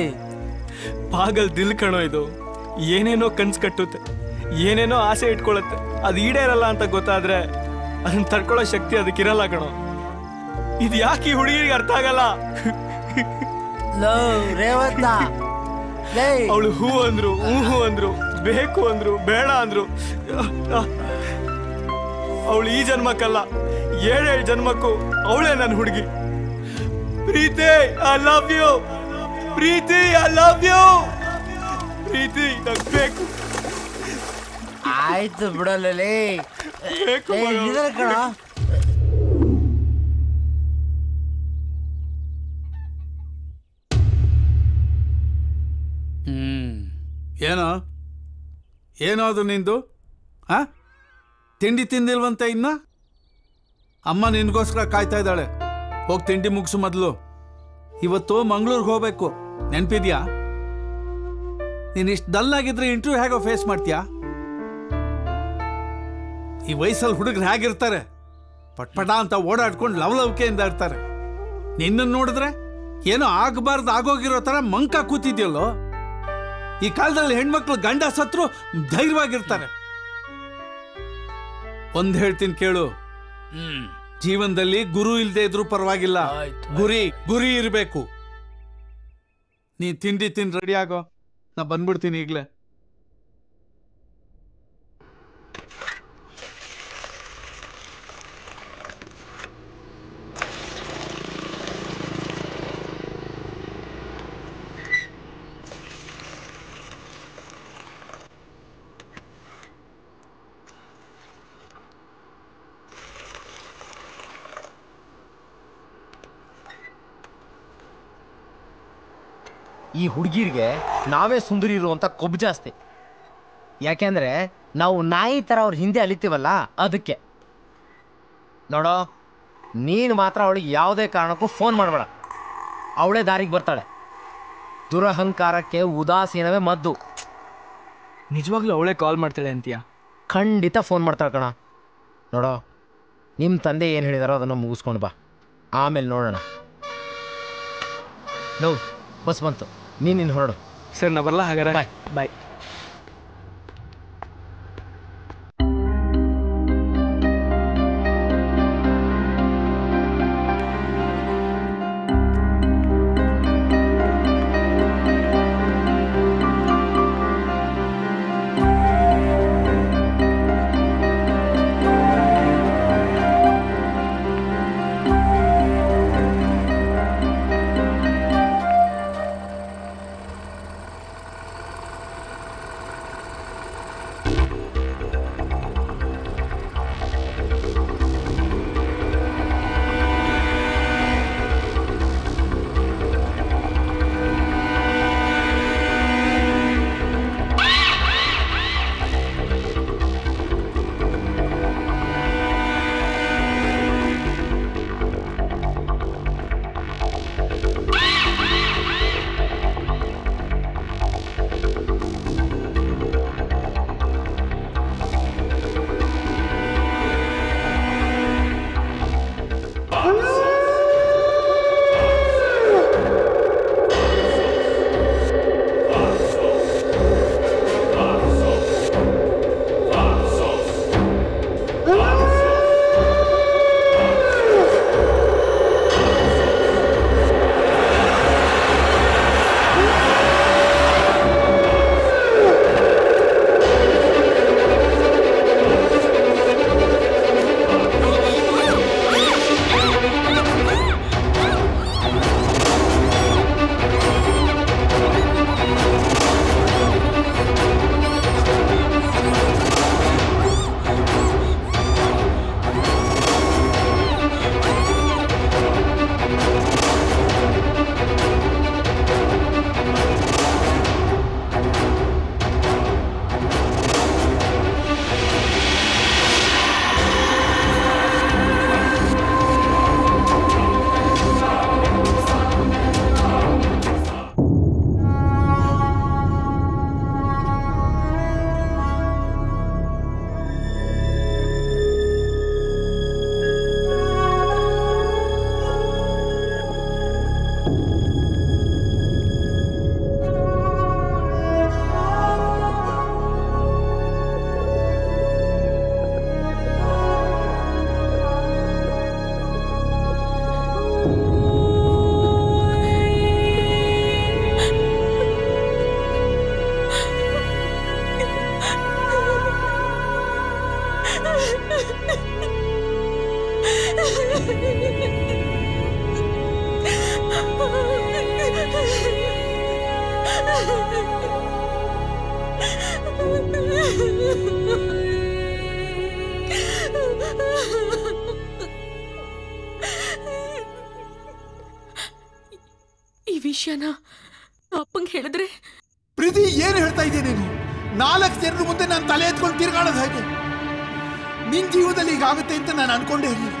ಪಾಗಲ್ ದಿಲ್ ಕಣೋ ಇದು. ಏನೇನೋ ಕನ್ಸು ಕಟ್ಟುತ್ತೆ, ಏನೇನೋ ಆಸೆ ಇಟ್ಕೊಳ್ಳುತ್ತೆ. ಅದು ಈಡೇರಲ್ಲ ಅಂತ ಗೊತ್ತಾದ್ರೆ ಅದನ್ನ ತಡ್ಕೊಳ್ಳೋ ಶಕ್ತಿ ಅದಕ್ಕಿರಲ್ಲ ಕಣೋ. ಇದು ಯಾಕೆ ಈ ಹುಡುಗಿರಿಗೆ ಅರ್ಥ ಆಗಲ್ಲ? ರೇವಂತ ಅವಳು ಹೂ ಅಂದ್ರು, ಹೂ ಅಂದ್ರು, ಬೇಕು ಅಂದ್ರು, ಬೇಡ ಅಂದ್ರು. ಅವಳು ಈ ಜನ್ಮಕ್ಕಲ್ಲ, 7 ಜನ್ಮಕ್ಕೂ ಅವಳೇ ನನ್ನ ಹುಡುಗಿ. Preethi I love you, Preethi I love you, Preethi ನಂಗೆ ಬೇಕು. ಆಯ್ತು ಬಿಡಲೇ ಕಣ. ಏನೋ ಏನೋ ಅದು ನಿಂದು? ತಿಂಡಿ ತಿಂದಿಲ್ವಂತ ಇನ್ನ? ಅಮ್ಮ ನಿನ್ಗೋಸ್ಕರ ಕಾಯ್ತಾ ಇದ್ದಾಳೆ. ಹೋಗಿ ತಿಂಡಿ ಮುಗಿಸು ಮೊದಲು. ಇವತ್ತು ಮಂಗಳೂರಿಗೆ ಹೋಗ್ಬೇಕು, ನೆನ್ಪಿದ್ಯಾ? ನೀನು ಇಷ್ಟು ಡಲ್ಲಾಗಿದ್ರೆ ಇಂಟರ್ವ್ಯೂ ಹೇಗೋ ಫೇಸ್ ಮಾಡ್ತೀಯಾ? ಈ ವಯಸ್ಸಲ್ಲಿ ಹುಡುಗರು ಹೇಗಿರ್ತಾರೆ? ಪಟ್ಪಟ ಅಂತ ಓಡಾಡ್ಕೊಂಡು ಲವಲವಿಕೆಯಿಂದ ಇರ್ತಾರೆ. ನಿನ್ನನ್ನು ನೋಡಿದ್ರೆ ಏನೋ ಆಗಬಾರ್ದು ಆಗೋಗಿರೋ ಥರ ಮಂಕ ಕೂತಿದ್ಯಲ್ಲೋ. ಈ ಕಾಲದಲ್ಲಿ ಹೆಣ್ಮಕ್ಳು ಗಂಡ ಸತ್ರು ಧೈರ್ಯವಾಗಿರ್ತಾರೆ. ಒಂದ್ ಹೇಳ್ತೀನಿ ಕೇಳು, ಜೀವನದಲ್ಲಿ ಗುರು ಇಲ್ದೇ ಇದ್ರೂ ಪರವಾಗಿಲ್ಲ, ಗುರಿ ಇರಬೇಕು. ನೀ ತಿಂಡಿ ತಿಂದು ರೆಡಿ ಆಗೋ, ನಾ ಬಂದ್ಬಿಡ್ತೀನಿ ಈಗಲೇ. ಈ ಹುಡುಗಿರಿಗೆ ನಾವೇ ಸುಂದರಿ ಇರುವಂಥ ಕೊಬ್ಬು ಜಾಸ್ತಿ. ಯಾಕೆಂದರೆ ನಾವು ನಾಯಿ ಥರ ಅವ್ರ ಹಿಂದೆ ಅಲಿತೀವಲ್ಲ, ಅದಕ್ಕೆ. ನೋಡೋ, ನೀನು ಮಾತ್ರ ಅವಳಿಗೆ ಯಾವುದೇ ಕಾರಣಕ್ಕೂ ಫೋನ್ ಮಾಡಬೇಡ. ಅವಳೇ ದಾರಿಗೆ ಬರ್ತಾಳೆ. ದುರಹಂಕಾರಕ್ಕೆ ಉದಾಸೀನವೇ ಮದ್ದು. ನಿಜವಾಗ್ಲೂ ಅವಳೇ ಕಾಲ್ ಮಾಡ್ತಾಳೆ ಅಂತೀಯ? ಖಂಡಿತ ಫೋನ್ ಮಾಡ್ತಾಳೆ ಕಣ. ನೋಡೋ, ನಿಮ್ಮ ತಂದೆ ಏನು ಹೇಳಿದಾರೋ ಅದನ್ನು ಮುಗಿಸ್ಕೊಂಡು ಬಾ, ಆಮೇಲೆ ನೋಡೋಣ. ಬಸ್ ಬಂತು, ನೀನು ಹೊರಡು. ಸರ್ ನಾ ಬರಲ್ಲ ಹಾಗಾದ್ರೆ. ಬಾಯ್ ಬಾಯ್. ವಿಷಯನ ಅಪ್ಪಂಗೆ ಹೇಳಿದ್ರೆ? ಪ್ರೀತಿ, ಏನು ಹೇಳ್ತಾ ಇದ್ದೀನಿ ನೀನು? 4 ಜನರ ಮುಂದೆ ನಾನು ತಲೆ ಎತ್ಕೊಂಡು ತಿರ್ಗಾಡೋದು ಹೇಗೆ? ನಿನ್ ಜೀವನದಲ್ಲಿ ಹೀಗಾಗುತ್ತೆ ಅಂತ ನಾನು ಅನ್ಕೊಂಡೇ ಇರಲಿಲ್ಲ.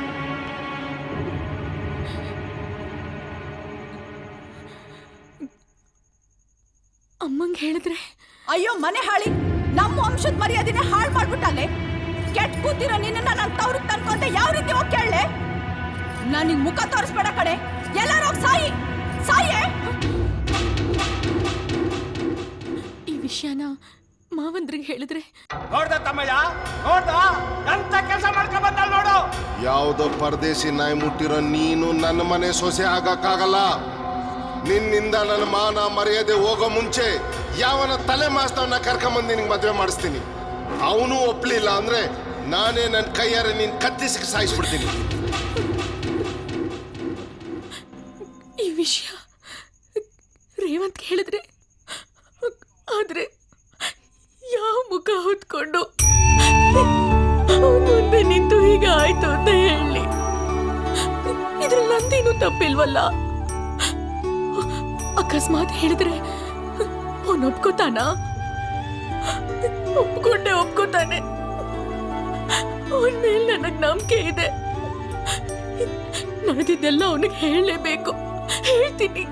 ಅಮ್ಮಂಗೆ ಹೇಳಿದ್ರೆ? ಅಯ್ಯೋ ಮನೆ ಹಾಳಿ, ನಮ್ಮ ವಂಶದ ಮರ್ಯಾದೆನೆ ಹಾಳು ಮಾಡ್ಬಿಟ್ಟಲ್ಲೇ. ಕೆಟ್ಟ ಕೂತಿರೋ ನಿನ್ನ ನಾನು ತವ್ರಿಗೆ ತಂದ್ಕೊಂಡೆ ಯಾವ ರೀತಿ ಹೋಗಿ ಕೇಳಲೆ? ನನಗೆ ಮುಖ ತೋರಿಸ್ಬೇಡ ಕಡೆ, ಎಲ್ಲರೂ ಸಾಯಿ ಸಾಯೇ. ಈ ವಿಷಯನ ಮಾವಂದ್ರಿಗೆ ಹೇಳಿದ್ರೆ? ನೋಡ್ದ ತಮ್ಮಯ್ಯ, ನೋಡ್ದ ಎಂತ ಕೆಲಸ ಮಾಡ್ಕೊಂಡ್ ಬಂದ ನೋಡು. ಯಾವುದೋ ಪರದೇಶಿ ನಾಯಿ ಮುಟ್ಟಿರೋ ನೀನು ನನ್ನ ಮನೆ ಸೊಸೆ ಆಗಕ್ಕಾಗಲ್ಲ. ನಿನ್ನಿಂದ ನನ್ನ ಮಾನ ಮರ್ಯಾದೆ ಹೋಗೋ ಮುಂಚೆ ಯಾವನ ತಲೆ ಮಾಸ್ತವನ್ನ ಕರ್ಕೊಂಬಂದು ನಿನಗೆ ಮದುವೆ ಮಾಡಿಸ್ತೀನಿ. ಅವನು ಒಪ್ಲಿಲ್ಲ ಅಂದ್ರೆ ನಾನೇ ನನ್ನ ಕೈಯಾರೆ ನೀನ್ ಕತ್ತಿಸಿ ಸಾಯಿಸ್ಬಿಡ್ತೀನಿ. ಈ ವಿಷಯ ರೇವಂತ್ ಹೇಳಿದ್ರೆ? ಆದ್ರೆ ಯಾವ ಮುಖ ಹೊತ್ಕೊಂಡು ಮುಂದೆ ನಿಂತು ಹೀಗೆ ಆಯ್ತು ಅಂತ ಹೇಳಿ? ಇದ್ರಲ್ಲಿ ನಂದೇನು ತಪ್ಪಿಲ್ವಲ್ಲ. ಅಕಸ್ಮಾತ್ ಹೇಳಿದ್ರೆ ಅವನು ಒಪ್ಕೋತಾನ? ಒಪ್ಕೋತಾನೆ. ಅವನ ಮೇಲೆ ನನಗ್ ನಂಬಿಕೆ ಇದೆ. ನಡೆದಿದ್ದೆಲ್ಲ ಅವನಿಗೆ ಹೇಳಲೇಬೇಕು. ಹೇಳ್ತೀನಿ.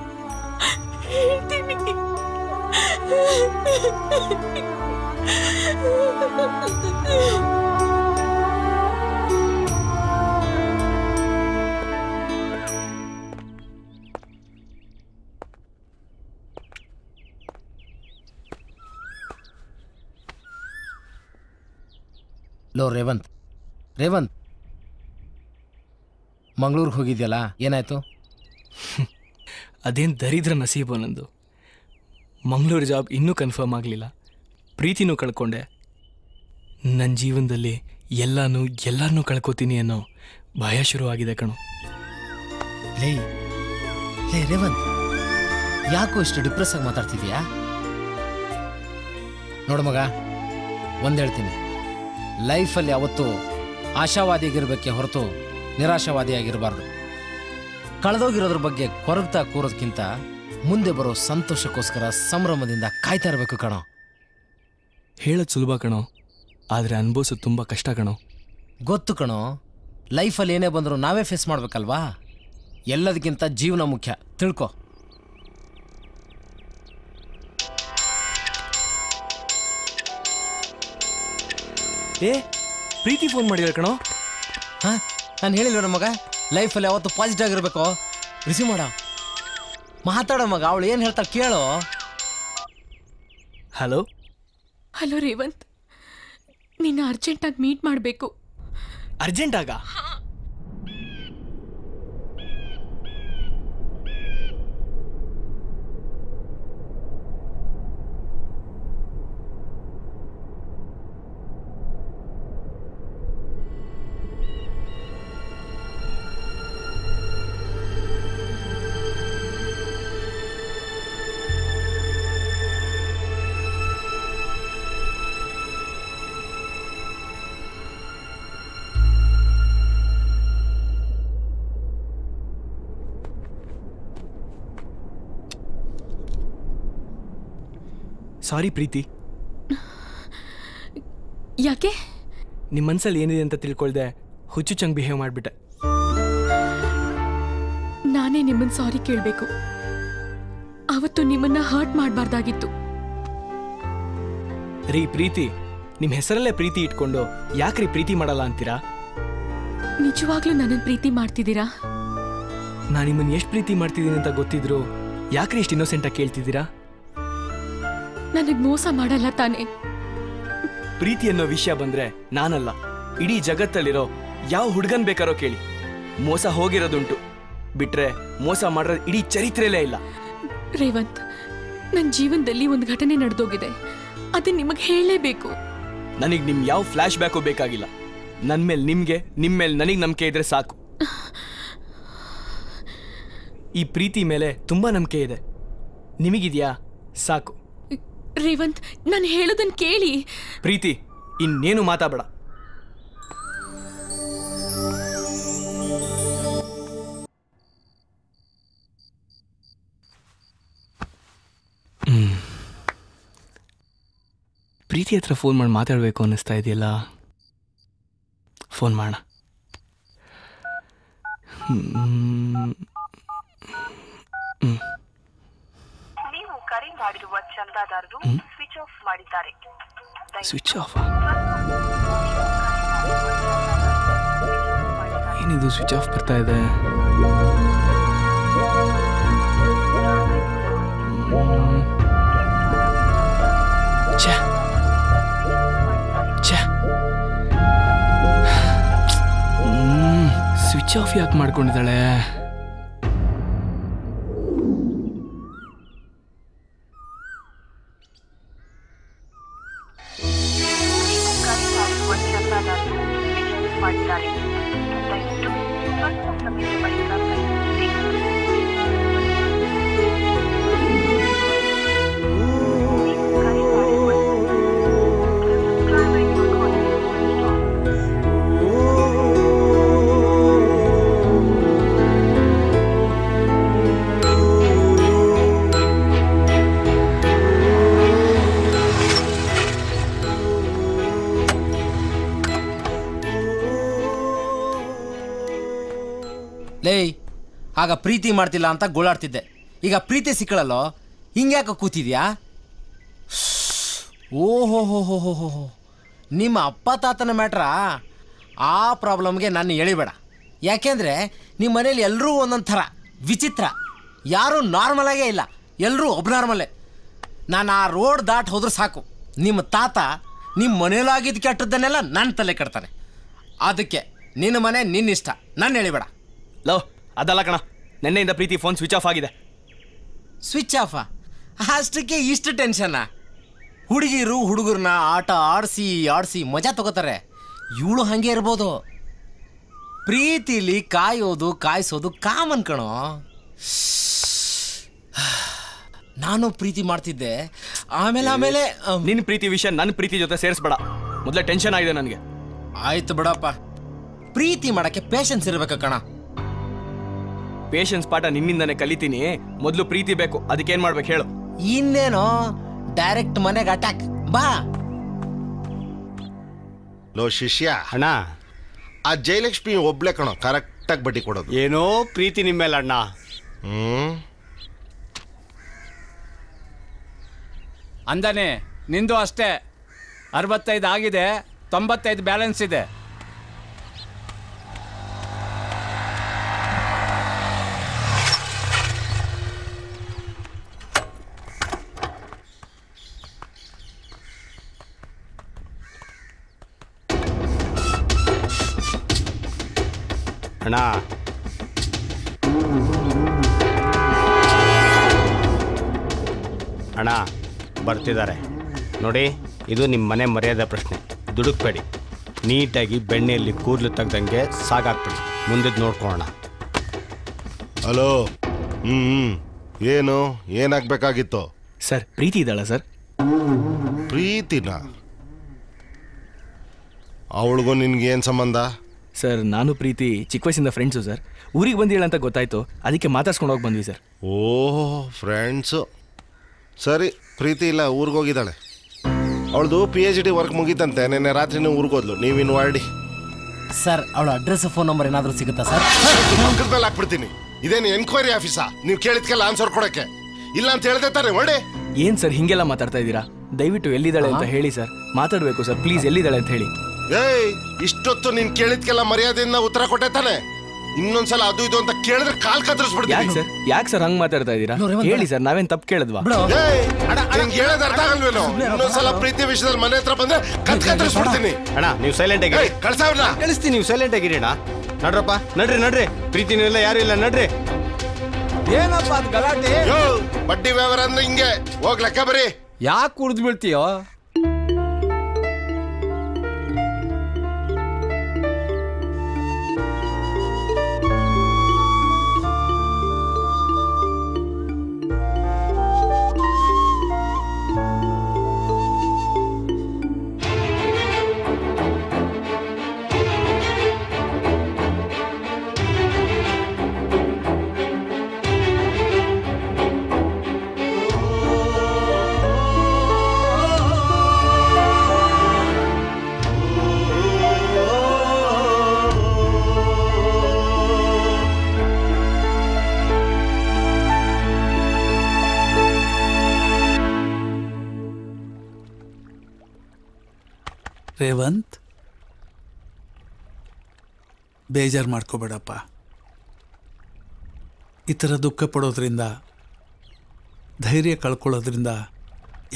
ಲೋ ರೇವಂತ್, ಮಂಗಳೂರಿಗೆ ಹೋಗಿದ್ಯಲ್ಲ, ಏನಾಯ್ತು? ಅದೇನು ದರಿದ್ರ ನಸೀಬು ನಂದು. ಮಂಗಳೂರು ಜಾಬ್ ಇನ್ನೂ ಕನ್ಫರ್ಮ್ ಆಗಲಿಲ್ಲ. ಪ್ರೀತಿನೂ ಕಳ್ಕೊಂಡೆ. ನನ್ನ ಜೀವನದಲ್ಲಿ ಎಲ್ಲರನ್ನೂ ಕಳ್ಕೊತೀನಿ ಅನ್ನೋ ಭಯ ಶುರುವಾಗಿದೆ ಕಣು. ಲೇ ರೇವಂತ್, ಯಾಕೋ ಇಷ್ಟು ಡಿಪ್ರೆಸ್ ಆಗಿ ಮಾತಾಡ್ತಿದ್ಯಾ? ನೋಡು ಮಗ, ಒಂದು ಹೇಳ್ತೀನಿ, ಲೈಫಲ್ಲಿ ಯಾವತ್ತೂ ಆಶಾವಾದಿಯಾಗಿರ್ಬೇಕೆ ಹೊರತು ನಿರಾಶಾವಾದಿಯಾಗಿರಬಾರ್ದು. ಕಳೆದೋಗಿರೋದ್ರ ಬಗ್ಗೆ ಕೊರಗ್ತಾ ಕೂರೋದಕ್ಕಿಂತ ಮುಂದೆ ಬರೋ ಸಂತೋಷಕ್ಕೋಸ್ಕರ ಸಂಭ್ರಮದಿಂದ ಕಾಯ್ತಾ ಇರಬೇಕು ಕಣೋ. ಹೇಳೋದು ಸುಲಭ ಕಣೋ, ಆದರೆ ಅನುಭವಿಸೋದು ತುಂಬ ಕಷ್ಟ ಕಣೋ. ಗೊತ್ತು ಕಣೋ, ಲೈಫಲ್ಲಿ ಏನೇ ಬಂದರೂ ನಾವೇ ಫೇಸ್ ಮಾಡ್ಬೇಕಲ್ವಾ? ಎಲ್ಲದಕ್ಕಿಂತ ಜೀವನ ಮುಖ್ಯ, ತಿಳ್ಕೊ. ಪ್ರೀತಿ ಫೋನ್ ಮಾಡಿಲ್ಲ ಕಣೋ. ಹಾಂ, ನಾನು ಹೇಳಿಲ್ವ ನಮ್ಮ ಮಗ, ಲೈಫಲ್ಲಿ ಯಾವತ್ತು ಪಾಸಿಟಿವ್ ಆಗಿರ್ಬೇಕು. ರಿಸೀವ್ ಮಾಡ, ಮಾತಾಡೋ ಮಗ, ಅವಳು ಏನು ಹೇಳ್ತಾಳೆ ಕೇಳೋ. ಹಲೋ ರೇವಂತ್, ನಿನ್ನ ಅರ್ಜೆಂಟಾಗಿ ಮೀಟ್ ಮಾಡಬೇಕು. ಅರ್ಜೆಂಟಾಗ? ಸಾರಿ ಪ್ರೀತಿ. ಯಾಕೆ? ನಿಮ್ಮ ಮನಸ್ಸಲ್ಲಿ ಏನಿದೆ ಅಂತ ತಿಳ್ಕೊಳ್ದೆ ಹುಚ್ಚುಚ್ಚಂಗೆ ಬಿಹೇವ್ ಮಾಡಿಬಿಟ್ಟೆ. ನಾನೇ ನಿಮ್ಮನ್ನು ಸಾರಿ ಕೇಳಬೇಕು. ಅವತ್ತು ನಿಮ್ಮನ್ನ ಹರ್ಟ್ ಮಾಡಬಾರ್ದಾಗಿತ್ತು. ರೀ ಪ್ರೀತಿ, ನಿಮ್ಮ ಹೆಸರಲ್ಲೇ ಪ್ರೀತಿ ಇಟ್ಕೊಂಡು ಯಾಕ್ರಿ ಪ್ರೀತಿ ಮಾಡಲ್ಲ ಅಂತೀರಾ? ನಿಜವಾಗ್ಲೂ ನನ್ನನ್ನು ಪ್ರೀತಿ ಮಾಡ್ತಿದ್ದೀರಾ? ನಾನು ನಿಮ್ಮನ್ನು ಎಷ್ಟು ಪ್ರೀತಿ ಮಾಡ್ತಿದ್ದೀನಿ ಅಂತ ಗೊತ್ತಿದ್ರು ಯಾಕ್ರಿ ಇಷ್ಟು ಇನ್ನೋಸೆಂಟಾಗಿ ಕೇಳ್ತಿದ್ದೀರಾ? ನನಗೆ ಮೋಸ ಮಾಡಲ್ಲ ತಾನೇ? ಪ್ರೀತಿ ಅನ್ನೋ ವಿಷಯ ಬಂದ್ರೆ ನಾನಲ್ಲ, ಇಡೀ ಜಗತ್ತಲ್ಲಿರೋ ಯಾವ ಹುಡುಗನ್ ಬೇಕಾರೋ ಕೇಳಿ, ಮೋಸ ಹೋಗಿರೋದುಂಟು. ಬಿಟ್ರೆ ಮೋಸ ಮಾಡಿರೋದು ಇಡೀ ಚರಿತ್ರೆಲೇ ಇಲ್ಲ. ರೇವಂತ್, ನನ್ನ ಜೀವನದಲ್ಲಿ ಒಂದು ಘಟನೆ ನಡೆದೋಗಿದೆ, ಅದನ್ನ ನಿಮಗೆ ಹೇಳಲೇಬೇಕು. ನನಗೆ ನಿಮ್ ಯಾವ ಫ್ಲಾಶ್ ಬ್ಯಾಕು ಬೇಕಾಗಿಲ್ಲ. ನನ್ನ ಮೇಲೆ ನಿಮ್ಗೆ, ನಿಮ್ಮ ಮೇಲೆ ನನಗೆ ನಂಬಿಕೆ ಇದ್ರೆ ಸಾಕು. ಈ ಪ್ರೀತಿ ಮೇಲೆ ತುಂಬಾ ನಂಬಿಕೆ ಇದೆ. ನಿಮಗಿದ್ಯಾ? ಸಾಕು. ರೇವಂತ್, ನಾನು ಹೇಳೋದನ್ನ ಕೇಳಿ. ಪ್ರೀತಿ, ಇನ್ನೇನು ಮಾತಾಡಬೇಡ. ಪ್ರೀತಿ ಹತ್ರ ಫೋನ್ ಮಾಡಿ ಮಾತಾಡಬೇಕು ಅನ್ನಿಸ್ತಾ ಇದೆಯಲ್ಲ. ಫೋನ್ ಮಾಡೋಣ. ನೀವು ಕರೆ ಮಾಡಿರುವ ಚಂದಾದಾರರು ಸ್ವಿಚ್ ಆಫ್ ಮಾಡಿದ್ದಾರೆ. Switch off? ಏನಿದು ಸ್ವಿಚ್ ಆಫ್ ಬರ್ತಾ ಇದೆ? ಸ್ವಿಚ್ ಆಫ್ ಯಾಕೆ ಮಾಡ್ಕೊಂಡಿದ್ದಾಳೆ? ಲೇಯ್, ಆಗ ಪ್ರೀತಿ ಮಾಡ್ತಿಲ್ಲ ಅಂತ ಗೋಳಾಡ್ತಿದ್ದೆ. ಈಗ ಪ್ರೀತಿ ಸಿಕ್ಕಳಲ್ಲೋ, ಹಿಂಗ್ಯಾಕೆ ಕೂತಿದ್ಯಾ? ಓಹೋ ಹೋ ಹೋ ಹೋ ಹೋ ಹೋ, ನಿಮ್ಮ ಅಪ್ಪ ತಾತನ ಮ್ಯಾಟ್ರಾ? ಆ ಪ್ರಾಬ್ಲಮ್ಗೆ ನಾನು ಎಳಿಬೇಡ. ಯಾಕೆಂದರೆ ನಿಮ್ಮ ಮನೇಲಿ ಎಲ್ಲರೂ ಒಂದೊಂದು ಥರ ವಿಚಿತ್ರ, ಯಾರೂ ನಾರ್ಮಲಾಗೇ ಇಲ್ಲ, ಎಲ್ಲರೂ ಒಬ್ನಾರ್ಮಲ್ಲೇ. ನಾನು ಆ ರೋಡ್ ದಾಟ್ ಹೋದ್ರೆ ಸಾಕು, ನಿಮ್ಮ ತಾತ ನಿಮ್ಮ ಮನೇಲಾಗಿದ್ದು ಕೆಟ್ಟದ್ದನ್ನೆಲ್ಲ ನನ್ನ ತಲೆ ಕೆಡ್ತಾನೆ. ಅದಕ್ಕೆ ನಿನ್ನ ಮನೆ ನಿನ್ನಿಷ್ಟ, ನಾನು ಎಳಿಬೇಡ. ಲೋ, ಅದಲ್ಲ ಕಣ, ನೆನ್ನೆಯಿಂದ ಪ್ರೀತಿ ಫೋನ್ ಸ್ವಿಚ್ ಆಫ್ ಆಗಿದೆ. ಸ್ವಿಚ್ ಆಫಾ? ಅಷ್ಟಕ್ಕೆ ಇಷ್ಟು ಟೆನ್ಷನ್ನ? ಹುಡುಗಿರು ಹುಡುಗರನ್ನ ಆಟ ಆಡಿಸಿ ಆಡಿಸಿ ಮಜಾ ತಗೋತಾರೆ. ಇವಳು ಹಾಗೆ ಇರ್ಬೋದು. ಪ್ರೀತಿಲಿ ಕಾಯೋದು ಕಾಯಿಸೋದು ಕಾಮನ್ ಕಣೋ. ನಾನು ಪ್ರೀತಿ ಮಾಡ್ತಿದ್ದೆ, ಆಮೇಲೆ ನಿನ್ನ ಪ್ರೀತಿ ವಿಷಯ ನನ್ನ ಪ್ರೀತಿ ಜೊತೆ ಸೇರಿಸ್ಬೇಡ. ಮೊದಲೇ ಟೆನ್ಷನ್ ಆಗಿದೆ ನನಗೆ. ಆಯ್ತು ಬಿಡಪ್ಪ, ಪ್ರೀತಿ ಮಾಡಕ್ಕೆ ಪೇಷನ್ಸ್ ಇರ್ಬೇಕು ಕಣ. ಪೇಷನ್ಸ್ ಪಾಠ ನಿನ್ನಿಂದನೇ ಕಲಿತೀನಿ. ಮೊದಲು ಪ್ರೀತಿ ಬೇಕು, ಅದಕ್ಕೇನ್ ಮಾಡ್ಬೇಕು ಹೇಳು? ಇನ್ನೇನೋ ಡೈರೆಕ್ಟ್ ಮನೆಗೆ ಅಟ್ಯಾಕ್ ಬಾ. ಲೋ ಶಿಷ್ಯ, ಅಣ್ಣ ಆ ಜಯಲಕ್ಷ್ಮಿ ಒಬ್ಳೆ ಕಣೋ ಕರೆಕ್ಟಾಗಿ ಬಡ್ಡಿ ಕೊಡೋದು. ಏನೋ ಪ್ರೀತಿ ನಿಮ್ಮೇಲೆ ಅಣ್ಣ. ಅಂದಾನೆ ನಿಂದು ಅಷ್ಟೇ. 65 ಆಗಿದೆ, 95 ಬ್ಯಾಲೆನ್ಸ್ ಇದೆ. ಅಣ್ಣ ಅಣ್ಣ ಬರ್ತಿದ್ದಾರೆ ನೋಡಿ. ಇದು ನಿಮ್ಮ ಮನೆ ಮರ್ಯಾದೆ ಪ್ರಶ್ನೆ. ದುಡುಕ್ಬೇಡಿ, ನೀಟಾಗಿ ಬೆಣ್ಣೆಯಲ್ಲಿ ಕೂದಲು ತೆಗ್ದಂಗೆ ಸಾಗಾಕ್ಬಿಡಿ. ಮುಂದಿದ್ದು ನೋಡ್ಕೊಳ್ಳೋಣ. ಹಲೋ. ಏನು ಏನಾಗಬೇಕಾಗಿತ್ತು? ಸರ್, ಪ್ರೀತಿ ಇದ್ದಾಳ ಸರ್? ಪ್ರೀತಿನ? ಅವಳಿಗೂ ನಿನ್ಗೆ ಏನು ಸಂಬಂಧ? ಸರ್, ನಾನು ಪ್ರೀತಿ ಚಿಕ್ಕ ವಯಸ್ಸಿಂದ ಫ್ರೆಂಡ್ಸು ಸರ್. ಊರಿಗೆ ಬಂದಿಲ್ಲ ಅಂತ ಗೊತ್ತಾಯ್ತು, ಅದಕ್ಕೆ ಮಾತಾಡ್ಸ್ಕೊಂಡು ಹೋಗಿ ಬಂದ್ವಿ ಸರ್. ಓಹೋ, ಫ್ರೆಂಡ್ಸು. ಸರಿ, ಪ್ರೀತಿ ಇಲ್ಲ, ಊರಿಗೋಗಿದ್ದಾಳೆ. ಅವಳದು PhD ವರ್ಕ್ ಮುಗೀತಂತೆ, ನೆನ್ನೆ ರಾತ್ರಿನೇ ಊರಿಗೋದ್ಲು. ನೀವಿನ್ನು ಹೊರಡಿ ಸರ್. ಅವಳ ಅಡ್ರೆಸ್ ಫೋನ್ ನಂಬರ್ ಏನಾದರೂ ಸಿಗುತ್ತಾ ಸರ್? ಮೇಲೆ ಹಾಕ್ಬಿಡ್ತೀನಿ. ಇದೇನು ಎನ್ಕ್ವೈರಿ ಆಫೀಸಾ? ನೀವು ಕೇಳಿದ್ಕೆಲ್ಲ ಆನ್ಸರ್ ಕೊಡಕ್ಕೆ? ಇಲ್ಲ ಅಂತ ಹೇಳ್ದೆ ತಾನೆ, ಹೊರಡಿ. ಏನ್ ಸರ್ ಹಿಂಗೆಲ್ಲ ಮಾತಾಡ್ತಾ ಇದ್ದೀರಾ? ದಯವಿಟ್ಟು ಎಲ್ಲಿದ್ದಾಳೆ ಅಂತ ಹೇಳಿ ಸರ್. ಮಾತಾಡಬೇಕು ಸರ್, ಪ್ಲೀಸ್ ಎಲ್ಲಿದ್ದಾಳೆ ಅಂತ ಹೇಳಿ. ಏಯ್, ಇಷ್ಟೊತ್ತು ನೀನ್ ಕೇಳಿದ್ಕೆಲ್ಲ ಮರ್ಯಾದೆಯಿಂದ ಉತ್ತರ ಕೊಟ್ಟೆ ತಾನೆ? ಇನ್ನೊಂದ್ಸಲ ಅದು ಇದು ಅಂತ ಕೇಳಿದ್ರೆ ಕಾಲ್ ಕತ್ತರಿಸ್ಬಿಡ್ತೀನಿ. ಯಾಕೆ ಸರ್ ಹಂಗ್ ಮಾತಾಡ್ತಾ ಇದ್ದೀರಾ? ಹೇಳಿ ಸರ್, ನಾವೇನ್ ತಪ್ಪು ಕೇಳಿದ್ವಾ? ಹೇಳೋದು ಅರ್ಥ ಆಗಲ್ವೇನೋ? ಇನ್ನೊಂದ್ಸಲ ಪ್ರೀತಿ ವಿಷಯದಲ್ಲಿ ಮನೆ ಹತ್ರ ಬಂದ್ರೆ ಕತ್ತರಿಸ್ಬಿಡ್ತೀನಿ. ಅಣ್ಣ, ನೀವು ಸೈಲೆಂಟ್ ಆಗಿ ಕಳ್ಸವ್ರನ್ನ ಕಳಿಸ್ತೀನಿ. ನೀವು ಸೈಲೆಂಟ್ ಆಗಿರಿ ಅಣ್ಣ. ನಡ್ರಪ್ಪ, ನಡ್ರಿ. ಪ್ರೀತಿ ನೀವೆಲ್ಲ ಯಾರು ಇಲ್ಲ, ನಡ್ರಿ. ಏನಪ್ಪ ಅದು ಗಲಾಟೆ? ಬಡ್ಡಿ ವ್ಯವಹಾರ ಅಂದ್ರೆ ಹಿಂಗೆ. ಹೋಗ್ ಲೆಕ್ಕ ಬರೀ. ಯಾಕೆ ಕುಡ್ದು ಬೀಳ್ತೀಯೋ? ರೇವಂತ್, ಬೇಜಾರು ಮಾಡ್ಕೋಬೇಡಪ್ಪ. ಈ ಥರ ದುಃಖ ಪಡೋದ್ರಿಂದ, ಧೈರ್ಯ ಕಳ್ಕೊಳ್ಳೋದ್ರಿಂದ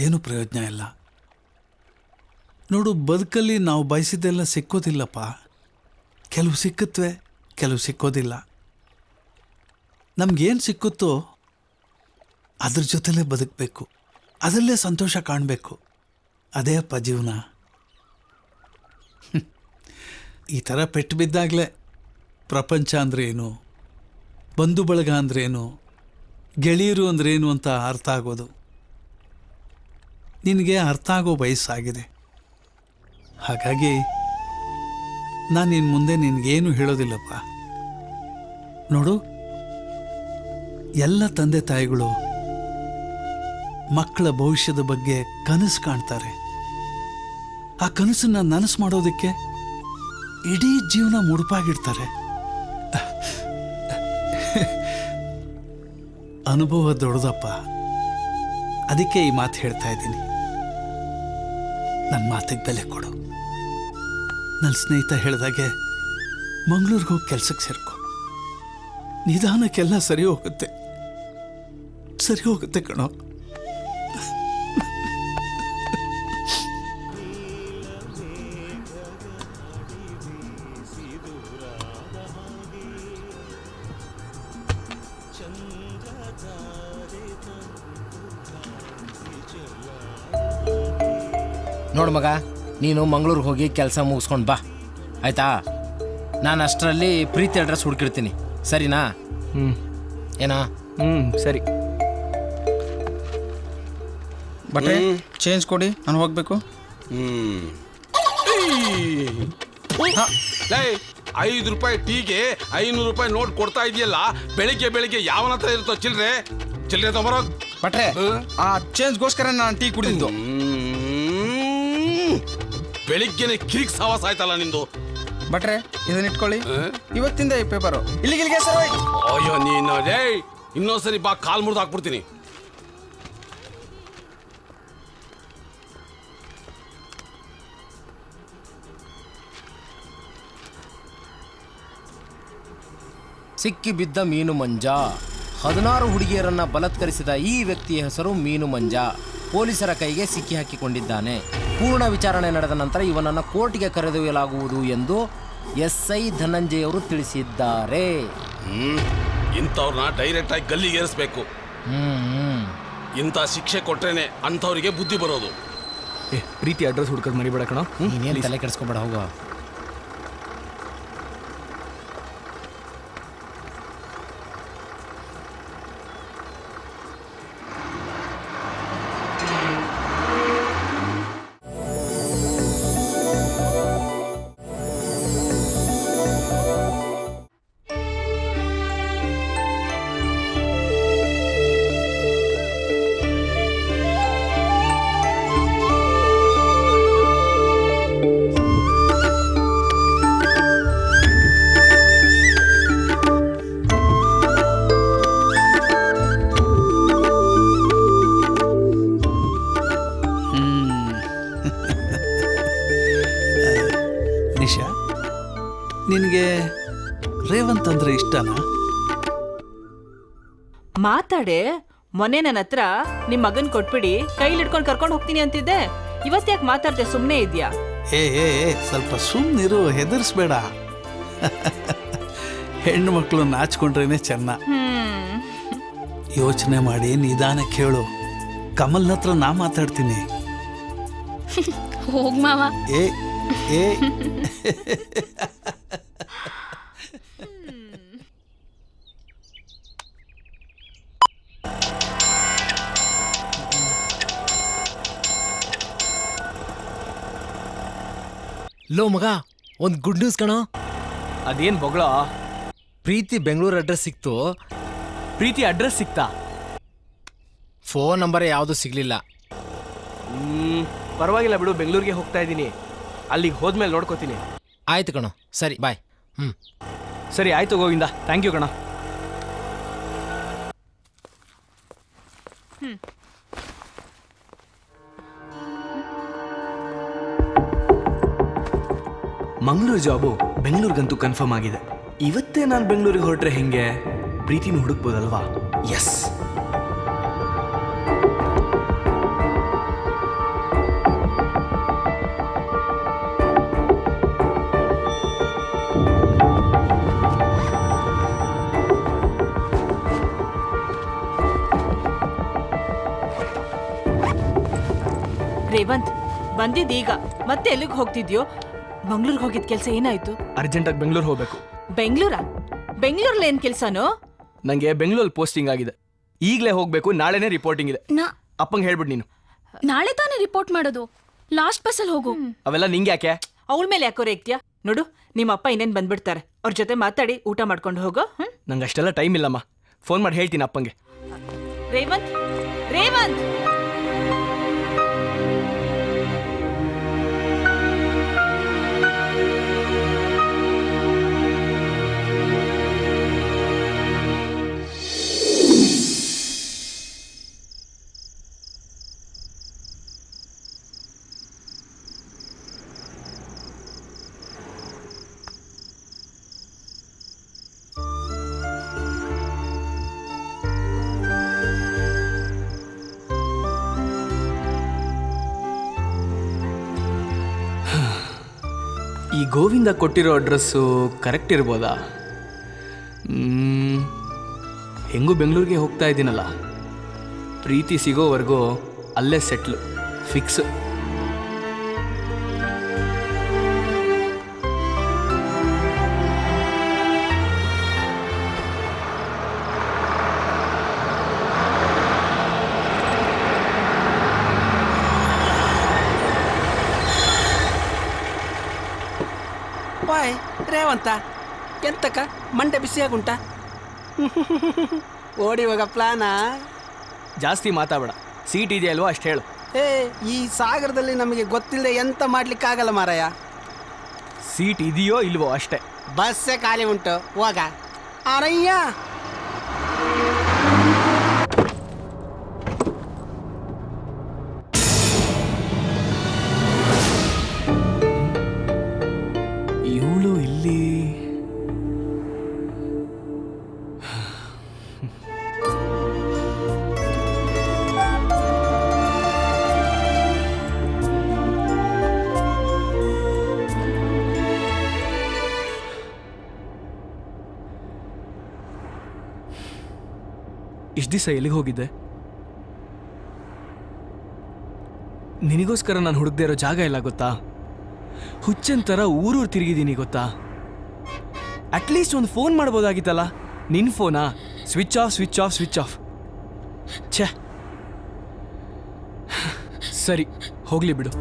ಏನೂ ಪ್ರಯೋಜನ ಇಲ್ಲ. ನೋಡು, ಬದುಕಲ್ಲಿ ನಾವು ಬಯಸಿದ್ದೆಲ್ಲ ಸಿಕ್ಕೋದಿಲ್ಲಪ್ಪ. ಕೆಲವು ಸಿಕ್ಕತ್ವೆ, ಕೆಲವು ಸಿಕ್ಕೋದಿಲ್ಲ. ನಮಗೇನು ಸಿಕ್ಕುತ್ತೋ ಅದ್ರ ಜೊತೆಲೇ ಬದುಕಬೇಕು, ಅದರಲ್ಲೇ ಸಂತೋಷ ಕಾಣಬೇಕು. ಅದೇ ಅಪ್ಪ ಜೀವನ. ಈ ಥರ ಪೆಟ್ಟು ಬಿದ್ದಾಗಲೇ ಪ್ರಪಂಚ ಅಂದ್ರೇನು, ಬಂಧು ಬಳಗ ಅಂದ್ರೇನು, ಗೆಳೆಯರು ಅಂದ್ರೇನು ಅಂತ ಅರ್ಥ ಆಗೋದು. ನಿನಗೆ ಅರ್ಥ ಆಗೋ ವಯಸ್ಸಾಗಿದೆ. ಹಾಗಾಗಿ ನಾನು ಇನ್ನು ಮುಂದೆ ನಿನಗೇನು ಹೇಳೋದಿಲ್ಲಪ್ಪ. ನೋಡು, ಎಲ್ಲ ತಂದೆ ತಾಯಿಗಳು ಮಕ್ಕಳ ಭವಿಷ್ಯದ ಬಗ್ಗೆ ಕನಸು ಕಾಣ್ತಾರೆ. ಆ ಕನಸನ್ನ ನನಸು ಮಾಡೋದಕ್ಕೆ ಇಡೀ ಜೀವನ ಮುಡುಪಾಗಿಡ್ತಾರೆ. ಅನುಭವ ದೊಡ್ಡದಪ್ಪ. ಅದಕ್ಕೆ ಈ ಮಾತು ಹೇಳ್ತಾ ಇದ್ದೀನಿ. ನನ್ನ ಮಾತಿಗೆ ಬೆಲೆ ಕೊಡು. ನನ್ನ ಸ್ನೇಹಿತ ಹೇಳಿದಾಗೆ ಮಂಗಳೂರಿಗೆ ಹೋಗಿ ಕೆಲ್ಸಕ್ಕೆ ಸೇರ್ಕೊ. ನಿಧಾನಕ್ಕೆಲ್ಲ ಸರಿ ಹೋಗುತ್ತೆ, ಸರಿ ಹೋಗುತ್ತೆ ಕಣೋ. ನೋಡು ಮಗ, ನೀನು ಮಂಗಳೂರಿಗೆ ಹೋಗಿ ಕೆಲಸ ಮುಗಿಸ್ಕೊಂಡು ಬಾ, ಆಯ್ತಾ? ನಾನು ಅಷ್ಟರಲ್ಲಿ ಪ್ರೀತಿ ಅಡ್ರೆಸ್ ಹುಡುಕಿಡ್ತೀನಿ, ಸರಿನಾ? ಏನಾ? ಸರಿ. ಬಟ್ಟೆ ಚೇಂಜ್ ಕೊಡಿ, ನಾನು ಹೋಗ್ಬೇಕು. 5 ರೂಪಾಯಿ ಟೀಗೆ 500 ರೂಪಾಯಿ ನೋಟ್ ಕೊಡ್ತಾ ಇದೆಯಲ್ಲ. ಬೆಳಿಗ್ಗೆ ಬೆಳಿಗ್ಗೆ ಯಾವನ ಹತ್ರ ಇರುತ್ತೋ ಚಿಲ್ರೆ ತಗೊಂಬರೋ. ಬಟ್ರೆ ಆ ಚೇಂಜ್ಗೋಸ್ಕರ ನಾನು ಟೀ ಕುಡಿದಿದ್ದು. ಬೆಳಿಗ್ಗೆನೆ ಕಿರಿಕ್ ಸಾವಾಸ ಆಯ್ತಲ್ಲ ನಿಂದು. ಬಟ್ರೆ ಇದನ್ನ ಇಟ್ಕೊಳ್ಳಿ, ಇವತ್ತಿಂದ ಈ ಪೇಪರು ಇಲ್ಲಿಗೆ ಸರ್. ಅಯ್ಯೋ ನೀನು ಇನ್ನೊಂದ್ಸರಿ ಬಾ, ಕಾಲ್ ಮುರಿದು ಹಾಕ್ಬಿಡ್ತೀನಿ. ಸಿಕ್ಕಿ ಬಿದ್ದ ಮೀನು ಮಂಜ. 16 ಹುಡುಗಿಯರನ್ನ ಬಲಾತ್ಕರಿಸಿದ ಈ ವ್ಯಕ್ತಿಯ ಹೆಸರು ಮೀನು ಮಂಜ. ಪೊಲೀಸರ ಕೈಗೆ ಸಿಕ್ಕಿ ಹಾಕಿಕೊಂಡಿದ್ದಾನೆ. ಪೂರ್ಣ ವಿಚಾರಣೆ ನಡೆದ ನಂತರ ಇವನನ್ನು ಕೋರ್ಟ್ಗೆ ಕರೆದೊಯ್ಯಲಾಗುವುದು ಎಂದು SI ಧನಂಜಯ ಅವರು ತಿಳಿಸಿದ್ದಾರೆ. ಇಂಥವ್ರನ್ನ ಡೈರೆಕ್ಟ್ ಆಗಿ ಗಲ್ಲಿಗೆ ಏರಿಸ್ಬೇಕು. ಇಂಥ ಶಿಕ್ಷೆ ಕೊಟ್ರೇನೆ ಅಂಥವ್ರಿಗೆ ಬುದ್ಧಿ ಬರೋದು. ಪ್ರೀತಿ ಅಡ್ರೆಸ್ ಹುಡ್ಕೋದು ಮರಿಬೇಡ ಕಣ. ನೀನೇನು ತಲೆ ಕೆಡಿಸ್ಕೊಬೇಡ, ಹೋಗ. ನಿನಗೆ ರೇವಂತ್ ಅಂದ್ರೆ ಇಷ್ಟನಾ? ಮಾತಾಡೆ. ಮೊನ್ನೆ ನನ್ನ ಹತ್ರ ನಿಮ್ ಮಗನ್ ಕೊಟ್ಬಿಡಿ, ಕೈಲಿ ಹಿಡ್ಕೊಂಡು ಕರ್ಕೊಂಡು ಹೋಗ್ತೀನಿ ಅಂತಿದ್ದೆ. ಇವತ್ತು ಯಾಕೆ ಮಾತಾಡ್ದೆ? ಸುಮ್ಮನೆ ಇದ್ಯಾ? ಏ ಸ್ವಲ್ಪ ಸುಮ್ಮನಿರು, ಹೆದರ್ಸ್ಬೇಡ. ಹೆಣ್ಣು ಮಕ್ಕಳು ನಾಚ್ಕೊಂಡ್ರೇನೆ ಚೆನ್ನ. ಯೋಚನೆ ಮಾಡಿ ನಿಧಾನ ಕೇಳು. ಕಮಲ್ನ ಹತ್ರ ನಾ ಮಾತಾಡ್ತೀನಿ. ಹೋಗ್ ಮಾವ. ಏ ಲೋ ಮಗ, ಒಂದು ಗುಡ್ ನ್ಯೂಸ್ ಕಣೋ. ಅದೇನು ಬೊಗಳ? ಪ್ರೀತಿ ಬೆಂಗಳೂರು ಅಡ್ರೆಸ್ ಸಿಕ್ತು. ಪ್ರೀತಿ ಅಡ್ರೆಸ್ ಸಿಕ್ತಾ? ಫೋನ್ ನಂಬರ್ ಯಾವುದು ಸಿಗ್ಲಿಲ್ಲ. ಪರವಾಗಿಲ್ಲ ಬಿಡು, ಬೆಂಗಳೂರಿಗೆ ಹೋಗ್ತಾ ಇದ್ದೀನಿ. ಅಲ್ಲಿಗೆ ಹೋದ್ಮೇಲೆ ನೋಡ್ಕೋತೀನಿ. ಆಯ್ತು ಕಣೋ, ಸರಿ ಬಾಯ್. ಸರಿ ಆಯ್ತು ಗೋವಿಂದ, ಥ್ಯಾಂಕ್ ಯು ಕಣ. ಮಂಗಳೂರು ಜಾಬು ಬೆಂಗಳೂರಿಗಂತೂ ಕನ್ಫರ್ಮ್ ಆಗಿದೆ. ಇವತ್ತೇ ನಾನು ಬೆಂಗಳೂರಿಗೆ ಹೊರಟ್ರೆ ಹೆಂಗೆ ಪ್ರೀತಿನೂ ಹುಡುಕ್ಬೋದಲ್ವಾ? ಎಸ್. ರೇವಂತ್, ಬಂದಿದ್ದೀಗ ಮತ್ತೆ ಎಲ್ಲಿಗೆ ಹೋಗ್ತಿದ್ಯೋ? ಮಂಗ್ಳೂರ್ಗೆ ಹೋಗಿದ್ ಕೆಲಸ ಏನಾಯ್ತು? ಅರ್ಜೆಂಟಾಗಿ ಬೆಂಗಳೂರು ಹೋಗ್ಬೇಕು. ಬೆಂಗಳೂರಲ್ಲಿ ಏನ್ ಕೆಲ್ಸನೋ? ನಂಗೆ ಬೆಂಗಳೂರಲ್ಲಿ ಪೋಸ್ಟಿಂಗ್ ಆಗಿದೆ. ಈಗಲೇ ಹೋಗ್ಬೇಕು. ನಾಳೆನೇ ರಿಪೋರ್ಟಿಂಗ್ ಇದೆ. ಅಪ್ಪಂಗೆ ಹೇಳ್ಬಿಟ್ಟು ನೀನು. ನಾಳೆ ತಾನೇ ರಿಪೋರ್ಟ್ ಮಾಡೋದು. ಲಾಸ್ಟ್ ಬಸ್ಸಲ್ಲಿ ಹೋಗು. ಅವೆಲ್ಲ ನಿಂಗೆ ಯಾಕೆ? ಅವಳ ಮೇಲೆ ಯಾಕೋ ರೇಗ್ತೀಯಾ? ನೋಡು, ನಿಮ್ಮ ಅಪ್ಪ ಇನ್ನೇನ್ ಬಂದ್ಬಿಡ್ತಾರೆ. ಅವ್ರ ಜೊತೆ ಮಾತಾಡಿ ಊಟ ಮಾಡ್ಕೊಂಡು ಹೋಗೋ. ನಂಗೆ ಅಷ್ಟೆಲ್ಲ ಟೈಮ್ ಇಲ್ಲಮ್ಮ. ಫೋನ್ ಮಾಡಿ ಹೇಳ್ತೀನಿ ಅಪ್ಪಂಗೆ. ರೇವಂತ್, ರೇವಂತ್! ಈ ಗೋವಿಂದ ಕೊಟ್ಟಿರೋ ಅಡ್ರೆಸ್ಸು ಕರೆಕ್ಟ್ ಇರ್ಬೋದಾ? ಹೆಂಗೂ ಬೆಂಗಳೂರಿಗೆ ಹೋಗ್ತಾ ಇದ್ದೀನಲ್ಲ, ಪ್ರೀತಿ ಸಿಗೋವರೆಗೂ ಅಲ್ಲೇ ಸೆಟ್ಲು ಫಿಕ್ಸ್. ಬಾಯ್ ರೇವಂತ, ಎಂತಕ್ಕ ಮಂಡೆ ಬಿಸಿಯಾಗುಂಟ? ಓಡಿ ಹೋಗ ಪ್ಲಾನಾ? ಜಾಸ್ತಿ ಮಾತಾಡಬೇಡ. ಸೀಟ್ ಇದೆಯಲ್ವಾ ಅಷ್ಟು ಹೇಳು. ಈ ಸಾಗರದಲ್ಲಿ ನಮಗೆ ಗೊತ್ತಿಲ್ಲದೆ ಎಂತ ಮಾಡ್ಲಿಕ್ಕಾಗಲ್ಲ ಮಾರಾಯ. ಸೀಟ್ ಇದೆಯೋ ಇಲ್ವೋ ಅಷ್ಟೇ. ಬಸ್ಸೇ ಖಾಲಿ ಉಂಟು, ಹೋಗ. ಅರಯ್ಯ, ಇವಳು ಇಲ್ಲಿ. ಇಷ್ಟು ದಿವಸ ಎಲ್ಲಿಗೆ ಹೋಗಿದ್ದೆ? ನಿನಗೋಸ್ಕರ ನಾನು ಹುಡುಗದೇ ಇರೋ ಜಾಗ ಇಲ್ಲ ಗೊತ್ತಾ? ಹುಚ್ಚನ್ ಥರ ಊರೂರು ತಿರುಗಿದ್ದೀನಿ ಗೊತ್ತಾ? ಅಟ್ಲೀಸ್ಟ್ ಒಂದು ಫೋನ್ ಮಾಡ್ಬೋದಾಗಿತ್ತಲ್ಲ. ನಿನ್ನ ಫೋನಾ? Switch off switch off switch off. ಛೇ, ಸರಿ ಹೋಗ್ಲಿ ಬಿಡು.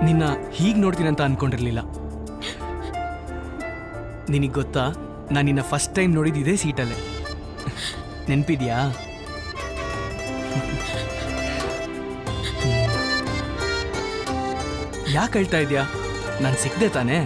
ನಿನ್ನ ಹೀಗೆ ನೋಡ್ತೀನಂತ ಅನ್ಕೊಂಡಿರ್ಲಿಲ್ಲ. ನಿನಗೆ ಗೊತ್ತಾ, ನಾನು ನಿನ್ನ ಫಸ್ಟ್ ಟೈಮ್ ನೋಡಿದ್ದು ಇದೇ ಸೀಟಲ್ಲೇ. ನೆನಪಿದ್ಯಾ? ಯಾಕೆ ಹೇಳ್ತಾ ಇದೆಯಾ? ನಾನು ಸಿಕ್ದೆ ತಾನೇ?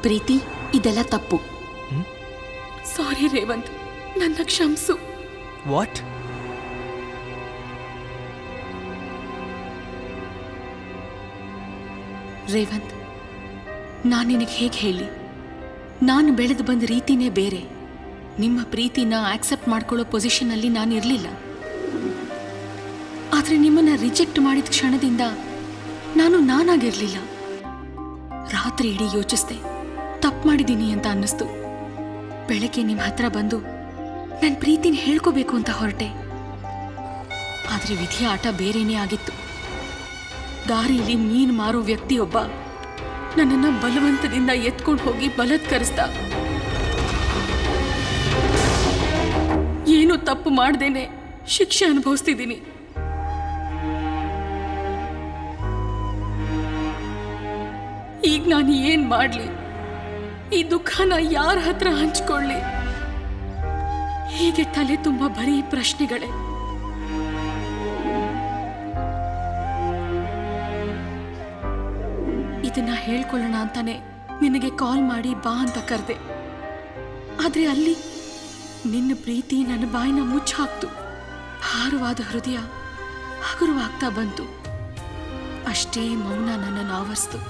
ಪ್ರೀತಿ, ಇದೆಲ್ಲ ತಪ್ಪು. ಸಾರಿ ರೇವಂತ್, ನನ್ನ ಕ್ಷಮಿಸು. ವಾಟ್? ರೇವಂತ್, ನಾನು ನಿನಗೆ ಹೇಗೆ ಹೇಳಿ? ನಾನು ಬೆಳೆದು ಬಂದ ರೀತಿನೇ ಬೇರೆ. ನಿಮ್ಮ ಪ್ರೀತಿನ ಆಕ್ಸೆಪ್ಟ್ ಮಾಡ್ಕೊಳ್ಳೋ ಪೊಸಿಷನಲ್ಲಿ ನಾನು ಇರಲಿಲ್ಲ. ಆದರೆ ನಿಮ್ಮನ್ನ ರಿಜೆಕ್ಟ್ ಮಾಡಿದ ಕ್ಷಣದಿಂದ ನಾನು ನಾನಾಗಿರಲಿಲ್ಲ. ರಾತ್ರಿ ಇಡೀ ಯೋಚಿಸ್ದೆ, ತಪ್ಪು ಮಾಡಿದ್ದೀನಿ ಅಂತ ಅನ್ನಿಸ್ತು. ಬೆಳಗ್ಗೆ ನಿಮ್ಮ ಹತ್ರ ಬಂದು ನನ್ನ ಪ್ರೀತಿನ ಹೇಳ್ಕೋಬೇಕು ಅಂತ ಹೊರಟೆ. ಆದ್ರೆ ವಿಧಿಯ ಆಟ ಬೇರೆನೇ ಆಗಿತ್ತು. ದಾರಿಯಲ್ಲಿ ಮೀನು ಮಾರೋ ವ್ಯಕ್ತಿಯೊಬ್ಬ ನನ್ನನ್ನ ಬಲವಂತದಿಂದ ಎತ್ಕೊಂಡು ಹೋಗಿ ಬಲತ್ಕರಿಸ್ದ. ಏನು ತಪ್ಪು ಮಾಡ್ದೇನೆ ಶಿಕ್ಷೆ ಅನುಭವಿಸ್ತಿದ್ದೀನಿ. ಈಗ ನಾನು ಏನ್ ಮಾಡ್ಲಿ? ಈ ದುಃಖನ ಯಾರ ಹತ್ರ ಹಂಚ್ಕೊಳ್ಳಿ? ಹೀಗೆ ತಲೆ ತುಂಬ ಬರೀ ಪ್ರಶ್ನೆಗಳೇ. ಇದನ್ನ ಹೇಳ್ಕೊಳ್ಳೋಣ ಅಂತಾನೆ ನಿನಗೆ ಕಾಲ್ ಮಾಡಿ ಬಾ ಅಂತ ಕರೆದೆ. ಆದ್ರೆ ಅಲ್ಲಿ ನಿನ್ನ ಪ್ರೀತಿ ನನ್ನ ಬಾಯಿನ ಮುಚ್ಚಾಕ್ತು. ಭಾರವಾದ ಹೃದಯ ಹಗುರವಾಗ್ತಾ ಬಂತು. ಅಷ್ಟೇ ಮೌನ ನನ್ನನ್ನು ಆವರಿಸ್ತು.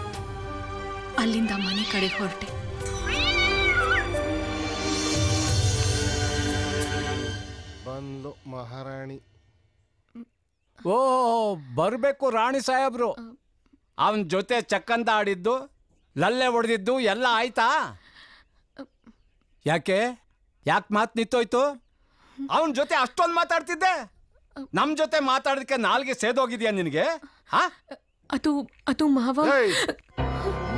ಅಲ್ಲಿಂದ ಮನೆ ಕಡೆ ಹೊರಟೆ. ಬಂದ್ಲು ಮಹಾರಾಣಿ. ಓ ಬರ್ಬೇಕು ರಾಣಿ ಸಾಹೇಬ್ರು. ಅವನ ಜೊತೆ ಚಕ್ಕಂದ ಆಡಿದ್ದು, ಲಲ್ಲೆ ಹೊಡೆದಿದ್ದು ಎಲ್ಲ ಆಯ್ತಾ? ಯಾಕೆ ಮಾತು ನಿಂತೋಯ್ತು? ಅವನ ಜೊತೆ ಅಷ್ಟೊಂದು ಮಾತಾಡ್ತಿದ್ದೆ, ನಮ್ ಜೊತೆ ಮಾತಾಡೋದಕ್ಕೆ ನಾಲ್ಗೆ ಸೇದೋಗಿದ್ಯಾ ನಿನಗೆ? ಅದು ಮಾವ.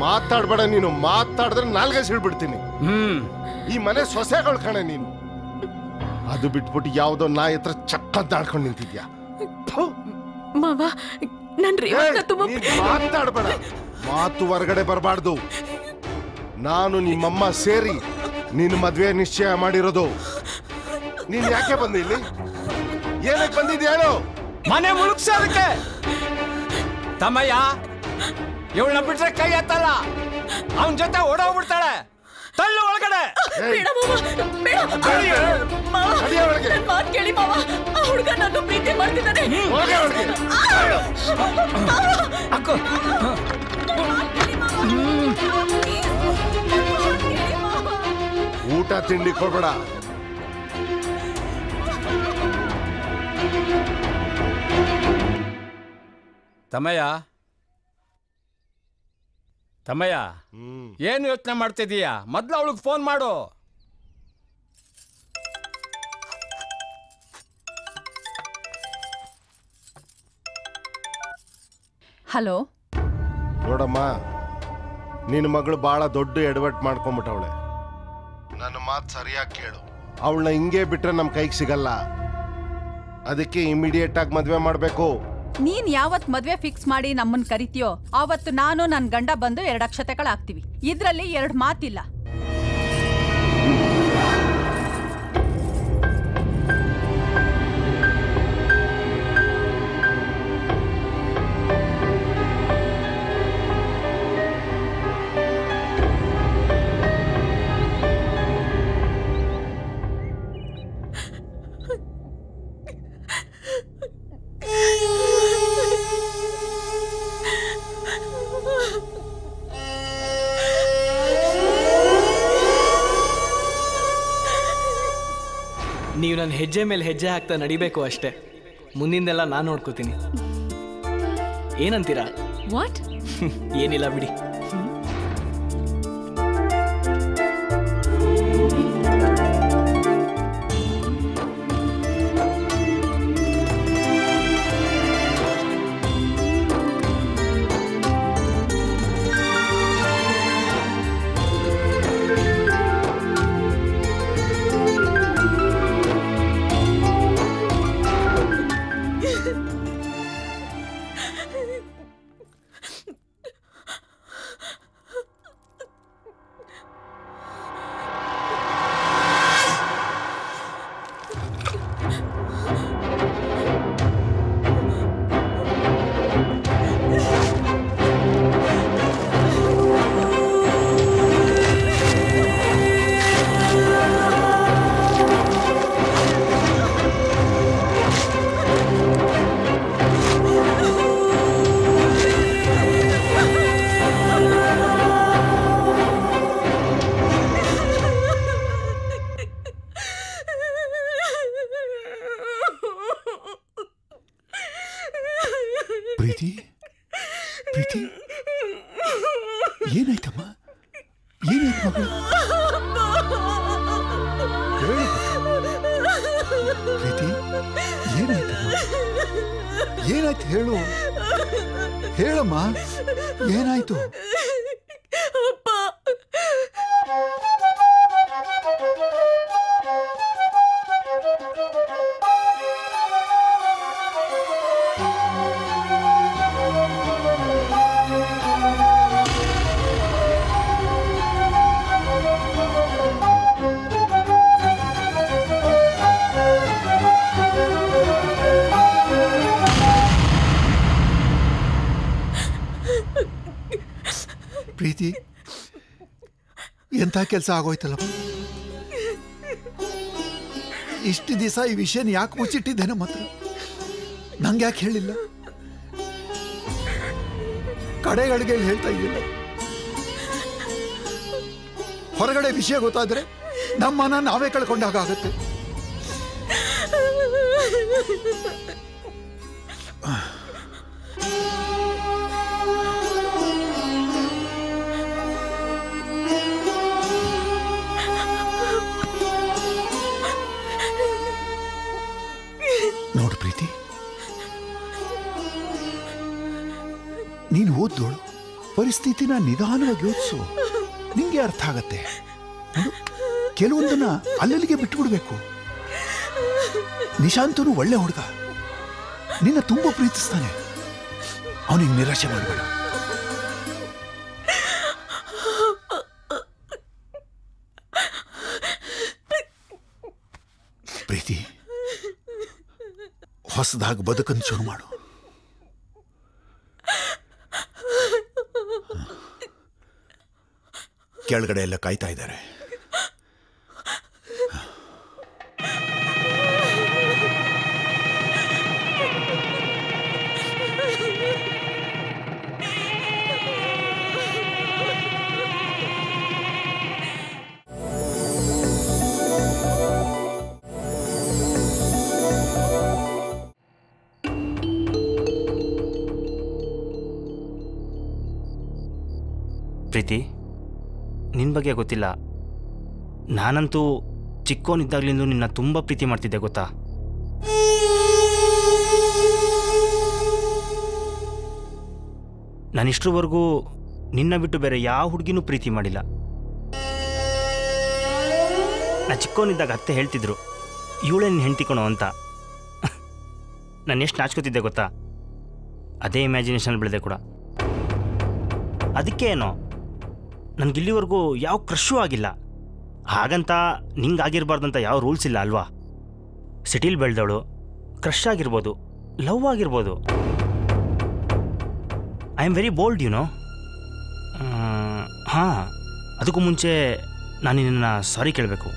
ಮಾತಾಡ್ಬೇಡ ನೀನು. ಮಾತಾಡಿದ್ರೆ ನಾಲ್ಗೆ ಸಿಡ್ಬಿಡ್ತೀನಿ. ಈ ಮನೆ ಸೊಸೆಗಳು ಕಣೆ ನೀನು. ಅದು ಬಿಟ್ಬಿಟ್ಟು ಯಾವ್ದೋ ನಾಯಿ ಹತ್ರ ಚಕ್ಕಂತ ಆಡ್ಕೊಂಡು ನಿಂತಿದ್ಯಾ? ಮಾವ, ಮಾತಾಡ್ಬೇಡ. ಮಾತು ಹೊರಗಡೆ ಬರಬಾರ್ದು. ನಾನು ನಿಮ್ಮಮ್ಮ ಸೇರಿ ನಿನ್ನ ಮದ್ವೆ ನಿಶ್ಚಯ ಮಾಡಿರೋದು. ನೀನ್ ಯಾಕೆ ಬಂದಿ ಇಲ್ಲಿ? ಏನಕ್ಕೆ ಬಂದಿದ್ಯ ಹೇಳು? ಮನೆ ಮುಳುಗ್ಸೋದಕ್ಕೆ. ತಮ್ಮಯ್ಯ, ಇವಳನ್ನ ಬಿಟ್ರೆ ಕೈ ಎತ್ತಲ್ಲ. ಅವನ ಜೊತೆ ಓಡೋಗ್ಬಿಡ್ತಾಳೆ. ತಳ್ಳು ಒಳಗಡೆ. ಮಾತು ಕೇಳಿ ಮಾವ, ಆ ಹುಡುಗ ನನ್ನ ಪ್ರೀತಿ ಮಾಡ್ತಿದ್ದಾನೆ. ಊಟ ತಿಂಡಿ ಕೊಡ್ಬೇಡ. ತಮ್ಮಯ್ಯ, ಏನು ಯೋಚನೆ ಮಾಡ್ತಿದೀಯಾ? ಮೊದ್ಲು ಅವಳಿಗೆ ಫೋನ್ ಮಾಡು. ಹಲೋ. ನೋಡಮ್ಮ, ನಿನ್ನ ಮಗಳು ಬಹಳ ದೊಡ್ಡ ಎಡವಟ್ ಮಾಡ್ಕೊಂಬಿಟ್ಟವಳೆ. ನನ್ನ ಮಾತು ಸರಿಯಾಗಿ ಕೇಳು. ಅವಳನ್ನ ಹಿಂಗೆ ಬಿಟ್ರೆ ನಮ್ಮ ಕೈಗೆ ಸಿಗಲ್ಲ. ಅದಕ್ಕೆ ಇಮಿಡಿಯೇಟ್ ಆಗಿ ಮದ್ವೆ ಮಾಡ್ಬೇಕು. ನೀನ್ ಯಾವತ್ ಮದ್ವೆ ಫಿಕ್ಸ್ ಮಾಡಿ ನಮ್ಮನ್ ಕರಿತೀಯೋ ಆವತ್ತು ನಾನು ನನ್ ಗಂಡ ಬಂದು 2 ಅಕ್ಷತೆಗಳಾಗ್ತೀವಿ. ಇದ್ರಲ್ಲಿ 2 ಮಾತಿಲ್ಲ. ನೀವು ನನ್ನ ಹೆಜ್ಜೆ ಮೇಲೆ ಹೆಜ್ಜೆ ಹಾಕ್ತಾ ನಡಿಬೇಕು ಅಷ್ಟೇ. ಮುಂದಿಂದೆಲ್ಲ ನಾನು ನೋಡ್ಕೋತೀನಿ. ಏನಂತೀರಾ? ವಾಟ್? ಏನಿಲ್ಲ ಬಿಡಿ. ಪ್ರೀತಿ, ಪ್ರೀತಿ, ಏನಾಯ್ತಮ್ಮ? ಏನಾಯ್ತು ಮಗಳು? ಪ್ರೀತಿ ಏನಾಯ್ತಮ್ಮ? ಏನಾಯ್ತು ಹೇಳು, ಹೇಳಮ್ಮ, ಏನಾಯ್ತು? ಪ್ರೀತಿ ಎಂಥ ಕೆಲಸ ಆಗೋಯ್ತಲ್ಲ. ಇಷ್ಟು ದಿವಸ ಈ ವಿಷಯನ ಯಾಕೆ ಮುಚ್ಚಿಟ್ಟಿದ್ದೆ ನಮ್ಮ ಹತ್ರ? ನಂಗೆ ಯಾಕೆ ಹೇಳಿಲ್ಲ? ಕಡೆಗಳಿಗೆ ಹೇಳ್ತಾ ಇದ್ದಿಲ್ಲ. ಹೊರಗಡೆ ವಿಷಯ ಗೊತ್ತಾದ್ರೆ ನಮ್ಮನ್ನ ನಾವೇ ಕಳ್ಕೊಂಡಾಗತ್ತೆ. ನೋಡು ಪ್ರೀತಿ, ನೀನು ಓದ್ದೋಳು, ಪರಿಸ್ಥಿತಿನ ನಿಧಾನವಾಗಿ ಯೋಚಿಸು, ನಿಂಗೆ ಅರ್ಥ ಆಗತ್ತೆ. ಕೆಲವೊಂದನ್ನ ಅಲ್ಲಲ್ಲಿಗೆ ಬಿಟ್ಟುಬಿಡ್ಬೇಕು. ನಿಶಾಂತನು ಒಳ್ಳೆ ಹುಡುಗ, ನಿನ್ನ ತುಂಬಾ ಪ್ರೀತಿಸ್ತಾನೆ. ಅವನಿಗೆ ನಿರಾಶೆ ಮಾಡಬೇಡ. ಪ್ರೀತಿ, ಹೊಸದಾಗಿ ಬದುಕನ್ನು ಶುರು ಮಾಡು. ಕೆಳಗಡೆ ಎಲ್ಲ ಕಾಯ್ತಾ ಇದ್ದಾರೆ. ಪ್ರೀತಿ, ನಿನ್ನ ಬಗ್ಗೆ ಗೊತ್ತಿಲ್ಲ, ನಾನಂತೂ ಚಿಕ್ಕವನಿದ್ದಾಗಲಿಂದ ನಿನ್ನ ತುಂಬ ಪ್ರೀತಿ ಮಾಡ್ತಿದ್ದೆ ಗೊತ್ತಾ. ನಾನಿಷ್ಟರವರೆಗೂ ನಿನ್ನ ಬಿಟ್ಟು ಬೇರೆ ಯಾವ ಹುಡುಗಿನೂ ಪ್ರೀತಿ ಮಾಡಿಲ್ಲ. ನಾ ಚಿಕ್ಕವನಿದ್ದಾಗ ಅತ್ತೆ ಹೇಳ್ತಿದ್ರು, ಇವಳೇ ನಿನ್ನ ಹೆಂಡ್ತಿ ಕಣೋ ಅಂತ. ನಾನು ಎಷ್ಟು ನಾಚ್ಕೋತಿದ್ದೆ ಗೊತ್ತಾ. ಅದೇ ಇಮ್ಯಾಜಿನೇಷನ್ ಬೆಳೆದೆ ಕೂಡ. ಅದಕ್ಕೆ ಏನೋ ನನಗಿಲ್ಲಿವರೆಗೂ ಯಾವ ಕ್ರಶ್ಶೂ ಆಗಿಲ್ಲ. ಹಾಗಂತ ನಿಂಗಾಗಿರ್ಬಾರ್ದಂತ ಯಾವ ರೂಲ್ಸ್ ಇಲ್ಲ ಅಲ್ವಾ. ಸಿಟಿಲಿ ಬೆಳೆದವಳು, ಕ್ರಶ್ ಆಗಿರ್ಬೋದು, ಲವ್ ಆಗಿರ್ಬೋದು. I am very bold YONO. ಹಾಂ, ಅದಕ್ಕೂ ಮುಂಚೆ ನಾನು ನಿನ್ನ ಸಾರಿ ಕೇಳಬೇಕು.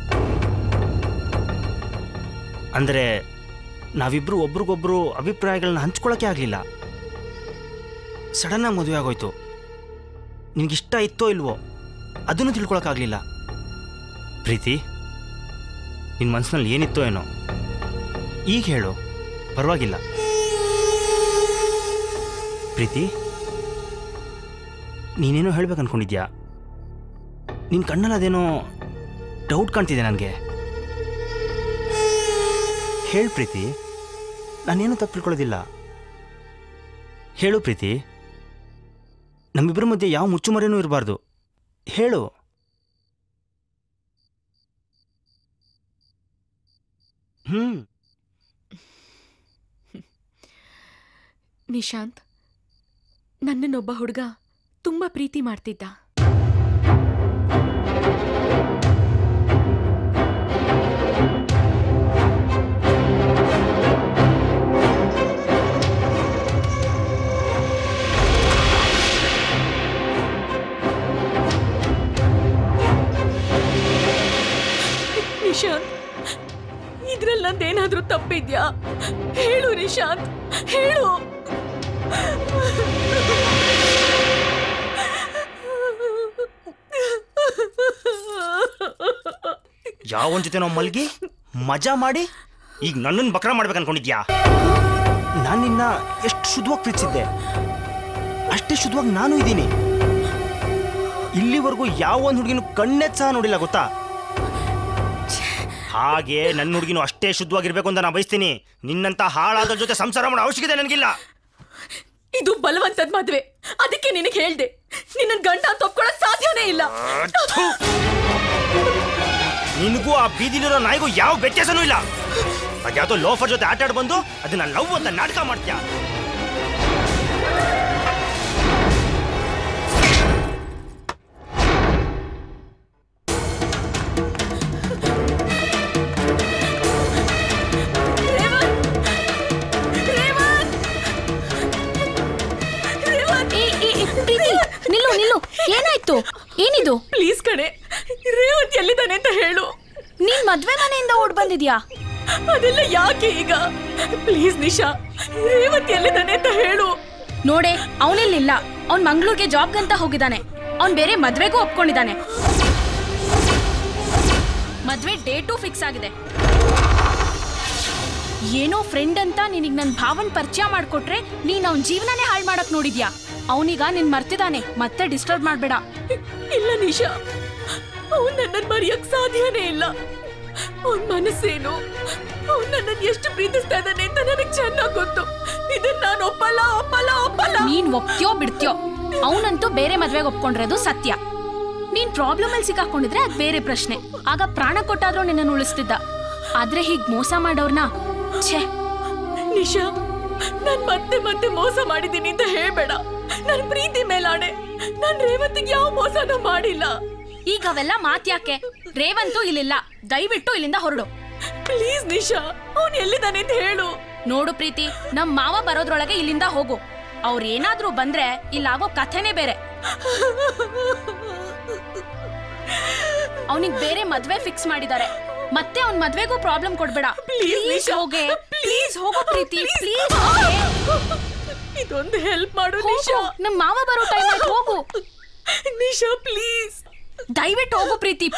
ಅಂದರೆ ನಾವಿಬ್ಬರು ಒಬ್ರಿಗೊಬ್ರು ಅಭಿಪ್ರಾಯಗಳನ್ನ ಹಂಚ್ಕೊಳ್ಳೋಕ್ಕೆ ಆಗಲಿಲ್ಲ. ಸಡನ್ನಾಗಿ ಮದುವೆ ಆಗೋಯ್ತು. ನಿನಗಿಷ್ಟ ಇತ್ತೋ ಇಲ್ವೋ ಅದನ್ನು ತಿಳ್ಕೊಳಕ್ಕಾಗಲಿಲ್ಲ. ಪ್ರೀತಿ, ನಿನ್ನ ಮನಸ್ಸಿನಲ್ಲಿ ಏನಿತ್ತೋ ಏನೋ ಈಗ ಹೇಳು, ಪರವಾಗಿಲ್ಲ. ಪ್ರೀತಿ, ನೀನೇನೋ ಹೇಳ್ಬೇಕು ಅನ್ಕೊಂಡಿದ್ಯಾ? ನಿನ್ನ ಕಣ್ಣಲ್ಲಿ ಅದೇನೋ ಡೌಟ್ ಕಾಣ್ತಿದೆ ನನಗೆ. ಹೇಳು ಪ್ರೀತಿ, ನಾನೇನೂ ತಪ್ಪು ತಿಳ್ಕೊಳ್ಳೋದಿಲ್ಲ. ಹೇಳು ಪ್ರೀತಿ, ನಮ್ಮಿಬ್ಬರ ಮಧ್ಯೆ ಯಾವ ಮುಚ್ಚುಮರೆನೂ ಇರಬಾರ್ದು. ಹೇಳು. ನಿಶಾಂತ್, ನನ್ನನ್ನೊಬ್ಬ ಹುಡುಗ ತುಂಬಾ ಪ್ರೀತಿ ಮಾಡ್ತಿದ್ದ. ನಿಶಾಂತ್, ಇದ್ರಲ್ಲಿ ನಂದೇನಾದ್ರೂ ತಪ್ಪಿದ್ಯಾ? ಹೇಳು ನಿಶಾಂತ್, ಹೇಳು. ಯಾವನ್ ಜೊತೆ ನಾವು ಮಲ್ಗಿ ಮಜಾ ಮಾಡಿ ಈಗ ನನ್ನನ್ನು ಬಕ್ರ ಮಾಡ್ಬೇಕು ಅನ್ಕೊಂಡಿದ್ಯಾ? ನಾನು ನಿನ್ನ ಎಷ್ಟು ಶುದ್ಧವಾಗಿ ಪ್ರೀತಿಸಿದ್ದೆ, ಅಷ್ಟೇ ಶುದ್ಧವಾಗಿ ನಾನು ಇದ್ದೀನಿ. ಇಲ್ಲಿವರೆಗೂ ಯಾವ ಒಂದು ಹುಡುಗಿನೂ ಕಣ್ಣೆತ್ ಸಹ ನೋಡಿಲ್ಲ ಗೊತ್ತಾ. ಹಾಗೆ ನನ್ನ ಹುಡುಗಿನೂ ಅಷ್ಟೇ ಶುದ್ಧವಾಗಿರ್ಬೇಕು ಅಂತ ನಾನು ಬಯಸ್ತೀನಿ. ನಿನ್ನಂತ ಹಾಳಾದ ಜೊತೆ ಸಂಸಾರ ಮಾಡೋ ಅವಶ್ಯಕತೆ ನನಗಿಲ್ಲ. ಇದು ಬಲವಂತದ ಮದ್ವೆ, ಅದಕ್ಕೆ ನಿನಗೆ ಹೇಳ್ದೆ. ನಿನ್ನ ಗಂಡ ಅಂತ ಒಪ್ಕೊಳ್ಳೋಕೆ ಸಾಧ್ಯನೇ ಇಲ್ಲ. ನಿನಗೂ ಆ ಬೀದಿಲಿರೋ ನಾಯಿಗೂ ಯಾವ ವ್ಯತ್ಯಾಸನೂ ಇಲ್ಲ. ಅದ್ಯಾವುದೋ ಲೋಫರ್ ಜೊತೆ ಆಟ ಆಡ್ ಬಂದು ಅದನ್ನ ಲವ್ ಅಂತ ನಾಟಕ ಮಾಡ್ತೀಯ. ನಿಲ್ಲು ನಿಲ್ಲು, ಏನಾಯ್ತು? ಏನಿದು? ಪ್ಲೀಸ್ ಕಣೆ, ರೇವತ್ ಎಲ್ಲಿದ್ದಾನೆ ಅಂತ ಹೇಳು. ನೀನ್ ಮದ್ವೆ ಮನೆಯಿಂದ ಓಡ್ ಬಂದಿದ್ಯಾ? ಅದೆಲ್ಲ ಯಾಕೆ ಈಗ? ಪ್ಲೀಸ್ ನಿಶಾ, ರೇವತ್ ಎಲ್ಲಿದ್ದಾನೆ ಅಂತ ಹೇಳು. ನೋಡೆ, ಅವನಿಲ್ಲಿಲ್ಲ. ಅವ್ನ್ ಮಂಗ್ಳೂರ್ಗೆ ಜಾಬ್ಗಂತ ಹೋಗಿದ್ದಾನೆ. ಅವ್ನ್ ಬೇರೆ ಮದ್ವೆಗೂ ಒಪ್ಕೊಂಡಿದ್ದಾನೆ. ಮದ್ವೆ ಡೇಟು ಫಿಕ್ಸ್ ಆಗಿದೆ. ಏನೋ ಫ್ರೆಂಡ್ ಅಂತ ನಿನಗ್ ನನ್ ಭಾವನ್ ಪರಿಚಯ ಮಾಡ್ಕೊಟ್ರೆ ನೀನ್ ಅವನ್ ಜೀವನನೇ ಹಾಳು ಮಾಡಕ್ ನೋಡಿದ್ಯಾ. ಅವನೀಗ ನಿನ್ ಮರ್ತಿದ್ದಾನೆ, ಮತ್ತೆ ಡಿಸ್ಟರ್ಬ್ ಮಾಡ್ಬೇಡ. ಇಲ್ಲ ನಿಶಾ, ಅವನ್ ನನ್ನನ್ ಮರೆಯಕ್ ಸಾಧ್ಯನೇ ಇಲ್ಲ. ಅವನ್ ಮನಸ್ಸೇನು, ಅವನ್ ನನ್ನನ್ ಎಷ್ಟು ಪ್ರೀತಿಸ್ತಾ ಇದ್ದಾನೆ ಅಂತ ನನಗ್ ಚೆನ್ನಾಗ್ ಗೊತ್ತು. ಇದನ್ನ ನಾನು ಒಪ್ಪಲ್ಲ ಒಪ್ಪಲ್ಲ ಒಪ್ಪಲ್ಲ. ನೀನ್ ಒಪ್ತ್ಯೋ ಬಿಡ್ತ್ಯೋ, ಅವನಂತೂ ಬೇರೆ ಮದ್ವೆಗೆ ಒಪ್ಕೊಂಡಿರೋದು ಸತ್ಯ. ನೀನ್ ಪ್ರಾಬ್ಲಮ್ ಅಲ್ಲಿ ಸಿಕ್ಕಾಕೊಂಡಿದ್ರೆ ಅದ್ ಬೇರೆ ಪ್ರಶ್ನೆ. ಆಗ ಪ್ರಾಣ ಕೊಟ್ಟಾದ್ರೂ ನಿನ್ನ ಉಳಿಸ್ತಿದ್ದ. ಆದ್ರೆ ಹೀಗ್ ಮೋಸ ಮಾಡೋರ್ನ ಛೇ. ನಿಶಾ, ನಾನ್ ಮತ್ತೆ ಮತ್ತೆ ಮೋಸ ಮಾಡಿದೀನಿ ಅಂತ ಹೇಳ್ಬೇಡ. ನನ್ ಪ್ರೀತಿ ಮೇಲಾಣೆ, ನಾನ್ ರೇವಂತಿಗೆ ಯಾವ ಮೋಸನೂ ಮಾಡಿಲ್ಲ. ಈಗ ಅವೆಲ್ಲ ಮಾತ್ಯಾಕೆ? ರೇವಂತೂ ಇಲ್ಲಿಲ್ಲ. ದಯವಿಟ್ಟು ಇಲ್ಲಿಂದ ಹೊರಡು. ಪ್ಲೀಸ್ ನಿಶಾ, ಅವನ್ ಎಲ್ಲಿದ್ದಾನೆ ಅಂತ ಹೇಳು. ನೋಡು ಪ್ರೀತಿ, ನಮ್ ಮಾವ ಬರೋದ್ರೊಳಗೆ ಇಲ್ಲಿಂದ ಹೋಗು. ಅವ್ರೇನಾದ್ರೂ ಬಂದ್ರೆ ಇಲ್ಲಾಗೋ ಕಥೆನೇ ಬೇರೆ. ಅವನಿಗೆ ಬೇರೆ ಮದ್ವೆ ಫಿಕ್ಸ್ ಮಾಡಿದ್ದಾರೆ. ಮತ್ತೆ ಅವ್ನ್ ಮದ್ವೆಗೂ ಪ್ರಾಬ್ಲಮ್ ಕೊಡ್ಬೇಡ. ಪ್ಲೀಸ್ ಹೋಗೆ, ಪ್ಲೀಸ್ ಹೋಗೋ ಪ್ರೀತಿ, ಪ್ಲೀಸ್. ಇದೊಂದು ಹೆಲ್ಪ್ ಮಾಡು ನಿಶಾ. ನಮ್ ಮಾವ ಬರೋ ಟೈಮ್ ಆಯ್ತು, ಹೋಗು ನಿಶಾ ಪ್ಲೀಸ್. ದಯವಿಟ್ಟು ಹೋಗು ಪ್ರೀತಿ.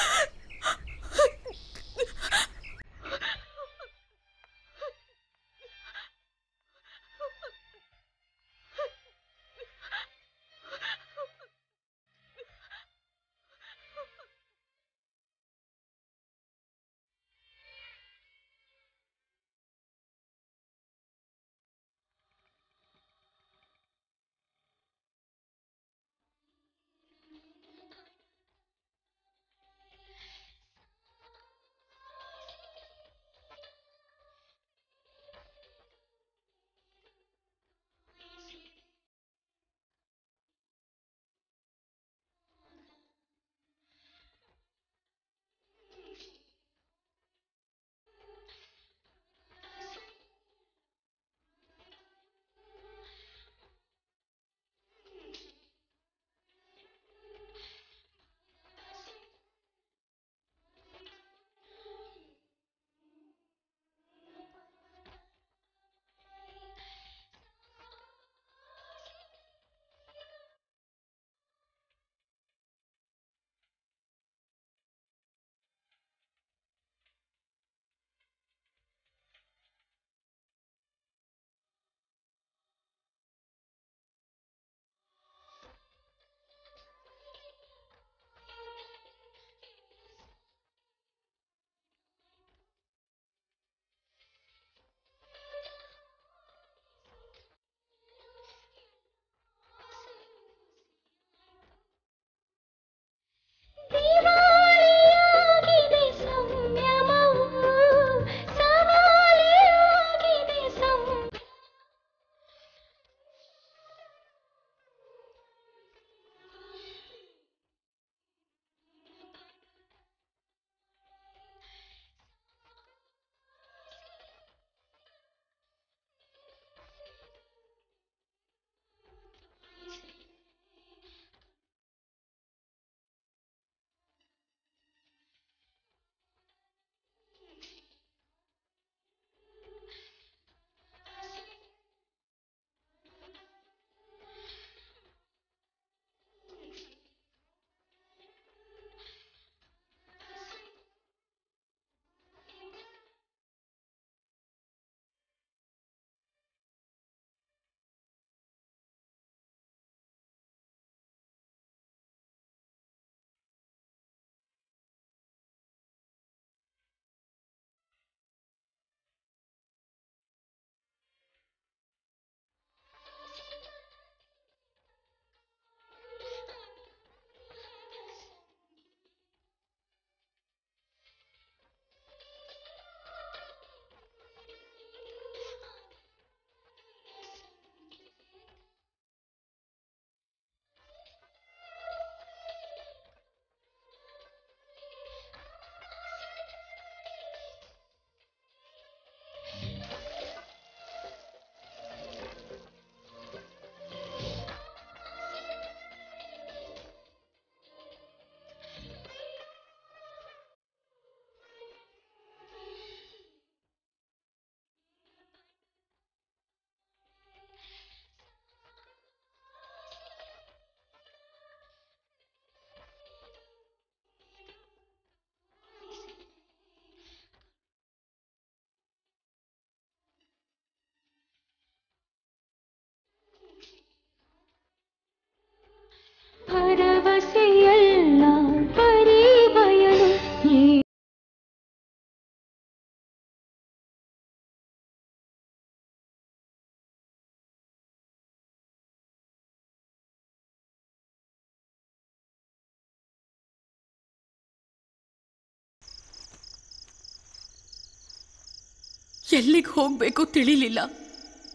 ಎಲ್ಲಿಗೆ ಹೋಗಬೇಕು ತಿಳಿಲಿಲ್ಲ.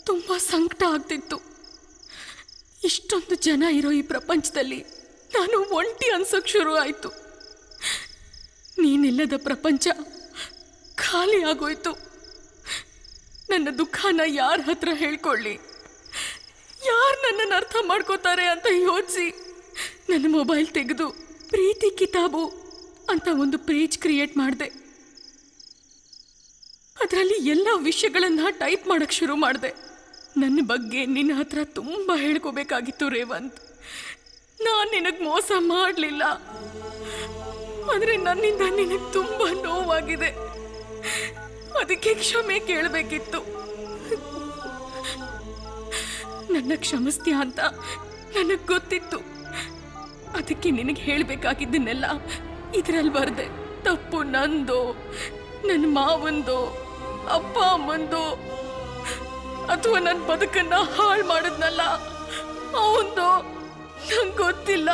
ತುಂಬ ಸಂಕಟ ಆಗ್ತಿತ್ತು. ಇಷ್ಟೊಂದು ಜನ ಇರೋ ಈ ಪ್ರಪಂಚದಲ್ಲಿ ನಾನು ಒಂಟಿ ಅನ್ಸೋಕ್ ಶುರು ಆಯಿತು. ನೀನಿಲ್ಲದ ಪ್ರಪಂಚ ಖಾಲಿ ಆಗೋಯ್ತು. ನನ್ನ ದುಃಖನ ಯಾರ ಹತ್ರ ಹೇಳ್ಕೊಳ್ಳಿ, ಯಾರು ನನ್ನನ್ನು ಅರ್ಥ ಮಾಡ್ಕೋತಾರೆ ಅಂತ ಯೋಚಿಸಿ ನನ್ನ ಮೊಬೈಲ್ ತೆಗೆದು ಪ್ರೀತಿ ಕಿತಾಬು ಅಂತ ಒಂದು ಪೇಜ್ ಕ್ರಿಯೇಟ್ ಮಾಡಿದೆ. ಅದರಲ್ಲಿ ಎಲ್ಲ ವಿಷಯಗಳನ್ನ ಟೈಪ್ ಮಾಡಕ್ ಶುರು ಮಾಡಿದೆ. ನನ್ನ ಬಗ್ಗೆ ನಿನ್ನ ಹತ್ರ ತುಂಬ ಹೇಳ್ಕೋಬೇಕಾಗಿತ್ತು ರೇವಂತ್. ನಾನು ನಿನಗೆ ಮೋಸ ಮಾಡಲಿಲ್ಲ, ಆದರೆ ನನ್ನಿಂದ ನಿನಗೆ ತುಂಬ ನೋವಾಗಿದೆ. ಅದಕ್ಕೆ ಕ್ಷಮೆ ಕೇಳಬೇಕಿತ್ತು. ನನ್ನ ಕ್ಷಮಿಸ್ತೀಯ ಅಂತ ನನಗೆ ಗೊತ್ತಿತ್ತು. ಅದಕ್ಕೆ ನಿನಗೆ ಹೇಳಬೇಕಾಗಿದ್ದನ್ನೆಲ್ಲ ಇದರಲ್ಲಿ ಬರ್ದೆ. ತಪ್ಪು ನಂದು, ನನ್ನ ಮಾವಂದು, ಅಪ್ಪ ಅಮ್ಮಂದು, ಅಥವಾ ನನ್ನ ಬದುಕನ್ನ ಹಾಳು ಮಾಡಿದ್ನಲ್ಲ ಅವಂದು, ನಂಗೆ ಗೊತ್ತಿಲ್ಲ.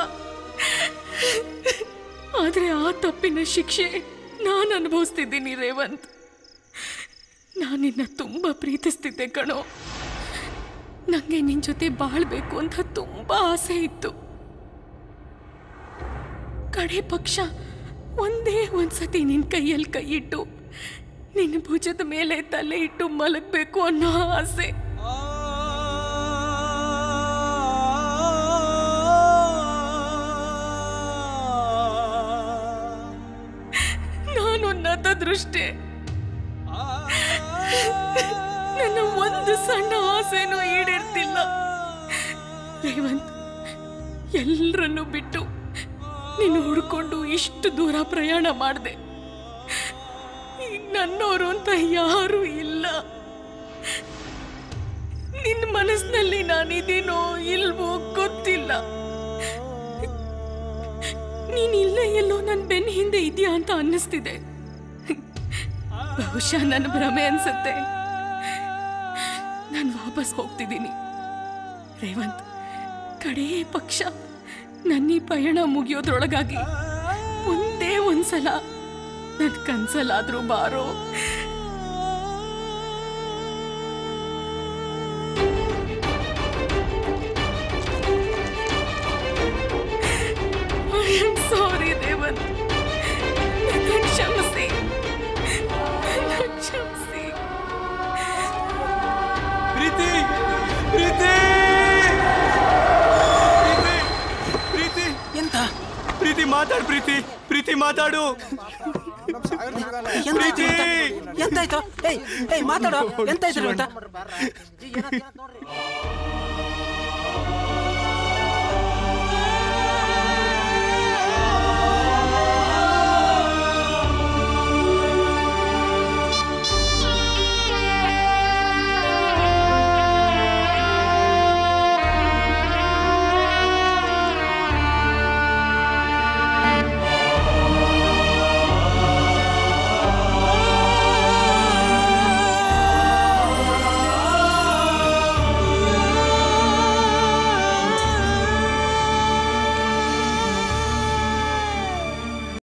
ಆದರೆ ಆ ತಪ್ಪಿನ ಶಿಕ್ಷೆ ನಾನು ಅನುಭವಿಸ್ತಿದ್ದೀನಿ ರೇವಂತ್. ನಾನಿನ್ನ ತುಂಬ ಪ್ರೀತಿಸ್ತಿದ್ದೆ ಕಣೋ. ನನಗೆ ನಿನ್ನ ಜೊತೆ ಬಾಳ್ಬೇಕು ಅಂತ ತುಂಬ ಆಸೆ ಇತ್ತು. ಕಡೆ ಪಕ್ಷ ಒಂದೇ ಒಂದ್ಸತಿ ನಿನ್ನ ಕೈಯಲ್ಲಿ ಕೈ ಇಟ್ಟು ನಿನ್ನ ಭುಜದ ಮೇಲೆ ತಲೆ ಇಟ್ಟು ಮಲಗಬೇಕು ಅನ್ನೋ ಆಸೆ. ನಾನು ನದ ದೃಷ್ಟಿ ನನ್ನ ಒಂದು ಸಣ್ಣ ಆಸೆನೂ ಈಡೇರ್ತಿಲ್ಲ ರೇವಂತ್. ಎಲ್ಲರನ್ನೂ ಬಿಟ್ಟು ನೀನು ಹುಡ್ಕೊಂಡು ಇಷ್ಟು ದೂರ ಪ್ರಯಾಣ ಮಾಡಿದೆ. ಈಗ ನನ್ನವರು ಅಂತ ಯಾರೂ ಇಲ್ಲ. ನಿನ್ನ ಮನಸ್ಸಿನಲ್ಲಿ ನಾನಿದ್ದೀನೋ ಇಲ್ವೋ ಗೊತ್ತಿಲ್ಲ. ನೀನಿಲ್ಲ ಎಲ್ಲೋ ನನ್ನ ಬೆನ್ನ ಹಿಂದೆ ಇದೆಯಾ ಅಂತ ಅನ್ನಿಸ್ತಿದೆ. ಬಹುಶಃ ನನ್ನ ಭ್ರಮೆ ಅನ್ಸುತ್ತೆ. ನಾನು ವಾಪಸ್ ಹೋಗ್ತಿದ್ದೀನಿ ರೇವಂತ್. ಕಡೇ ಪಕ್ಷ ನನ್ನ ಈ ಪಯಣ ಮುಗಿಯೋದ್ರೊಳಗಾಗಿ ಒಂದೇ ಒಂದ್ಸಲ ನನ್ನ ಕನ್ಸಲ್ಲಾದ್ರೂ ಬಾರೋ. I am sorry Revanth. ನನ್ನ ಕ್ಷಮಿಸಿ, ನನ್ನ ಕ್ಷಮಿಸಿ. ಪ್ರೀತಿ ಪ್ರೀತಿ ಪ್ರೀತಿ ಎಂತ ಪ್ರೀತಿ ಮಾತಾಡು. ಪ್ರೀತಿ ಪ್ರೀತಿ ಮಾತಾಡು. ಪ್ರೀತಿ ಎಂತಾಯ್ತು? ಏಯ್ ಮಾತಾಡೋ, ಎಂತಾಯ್ತು ಅಂತ?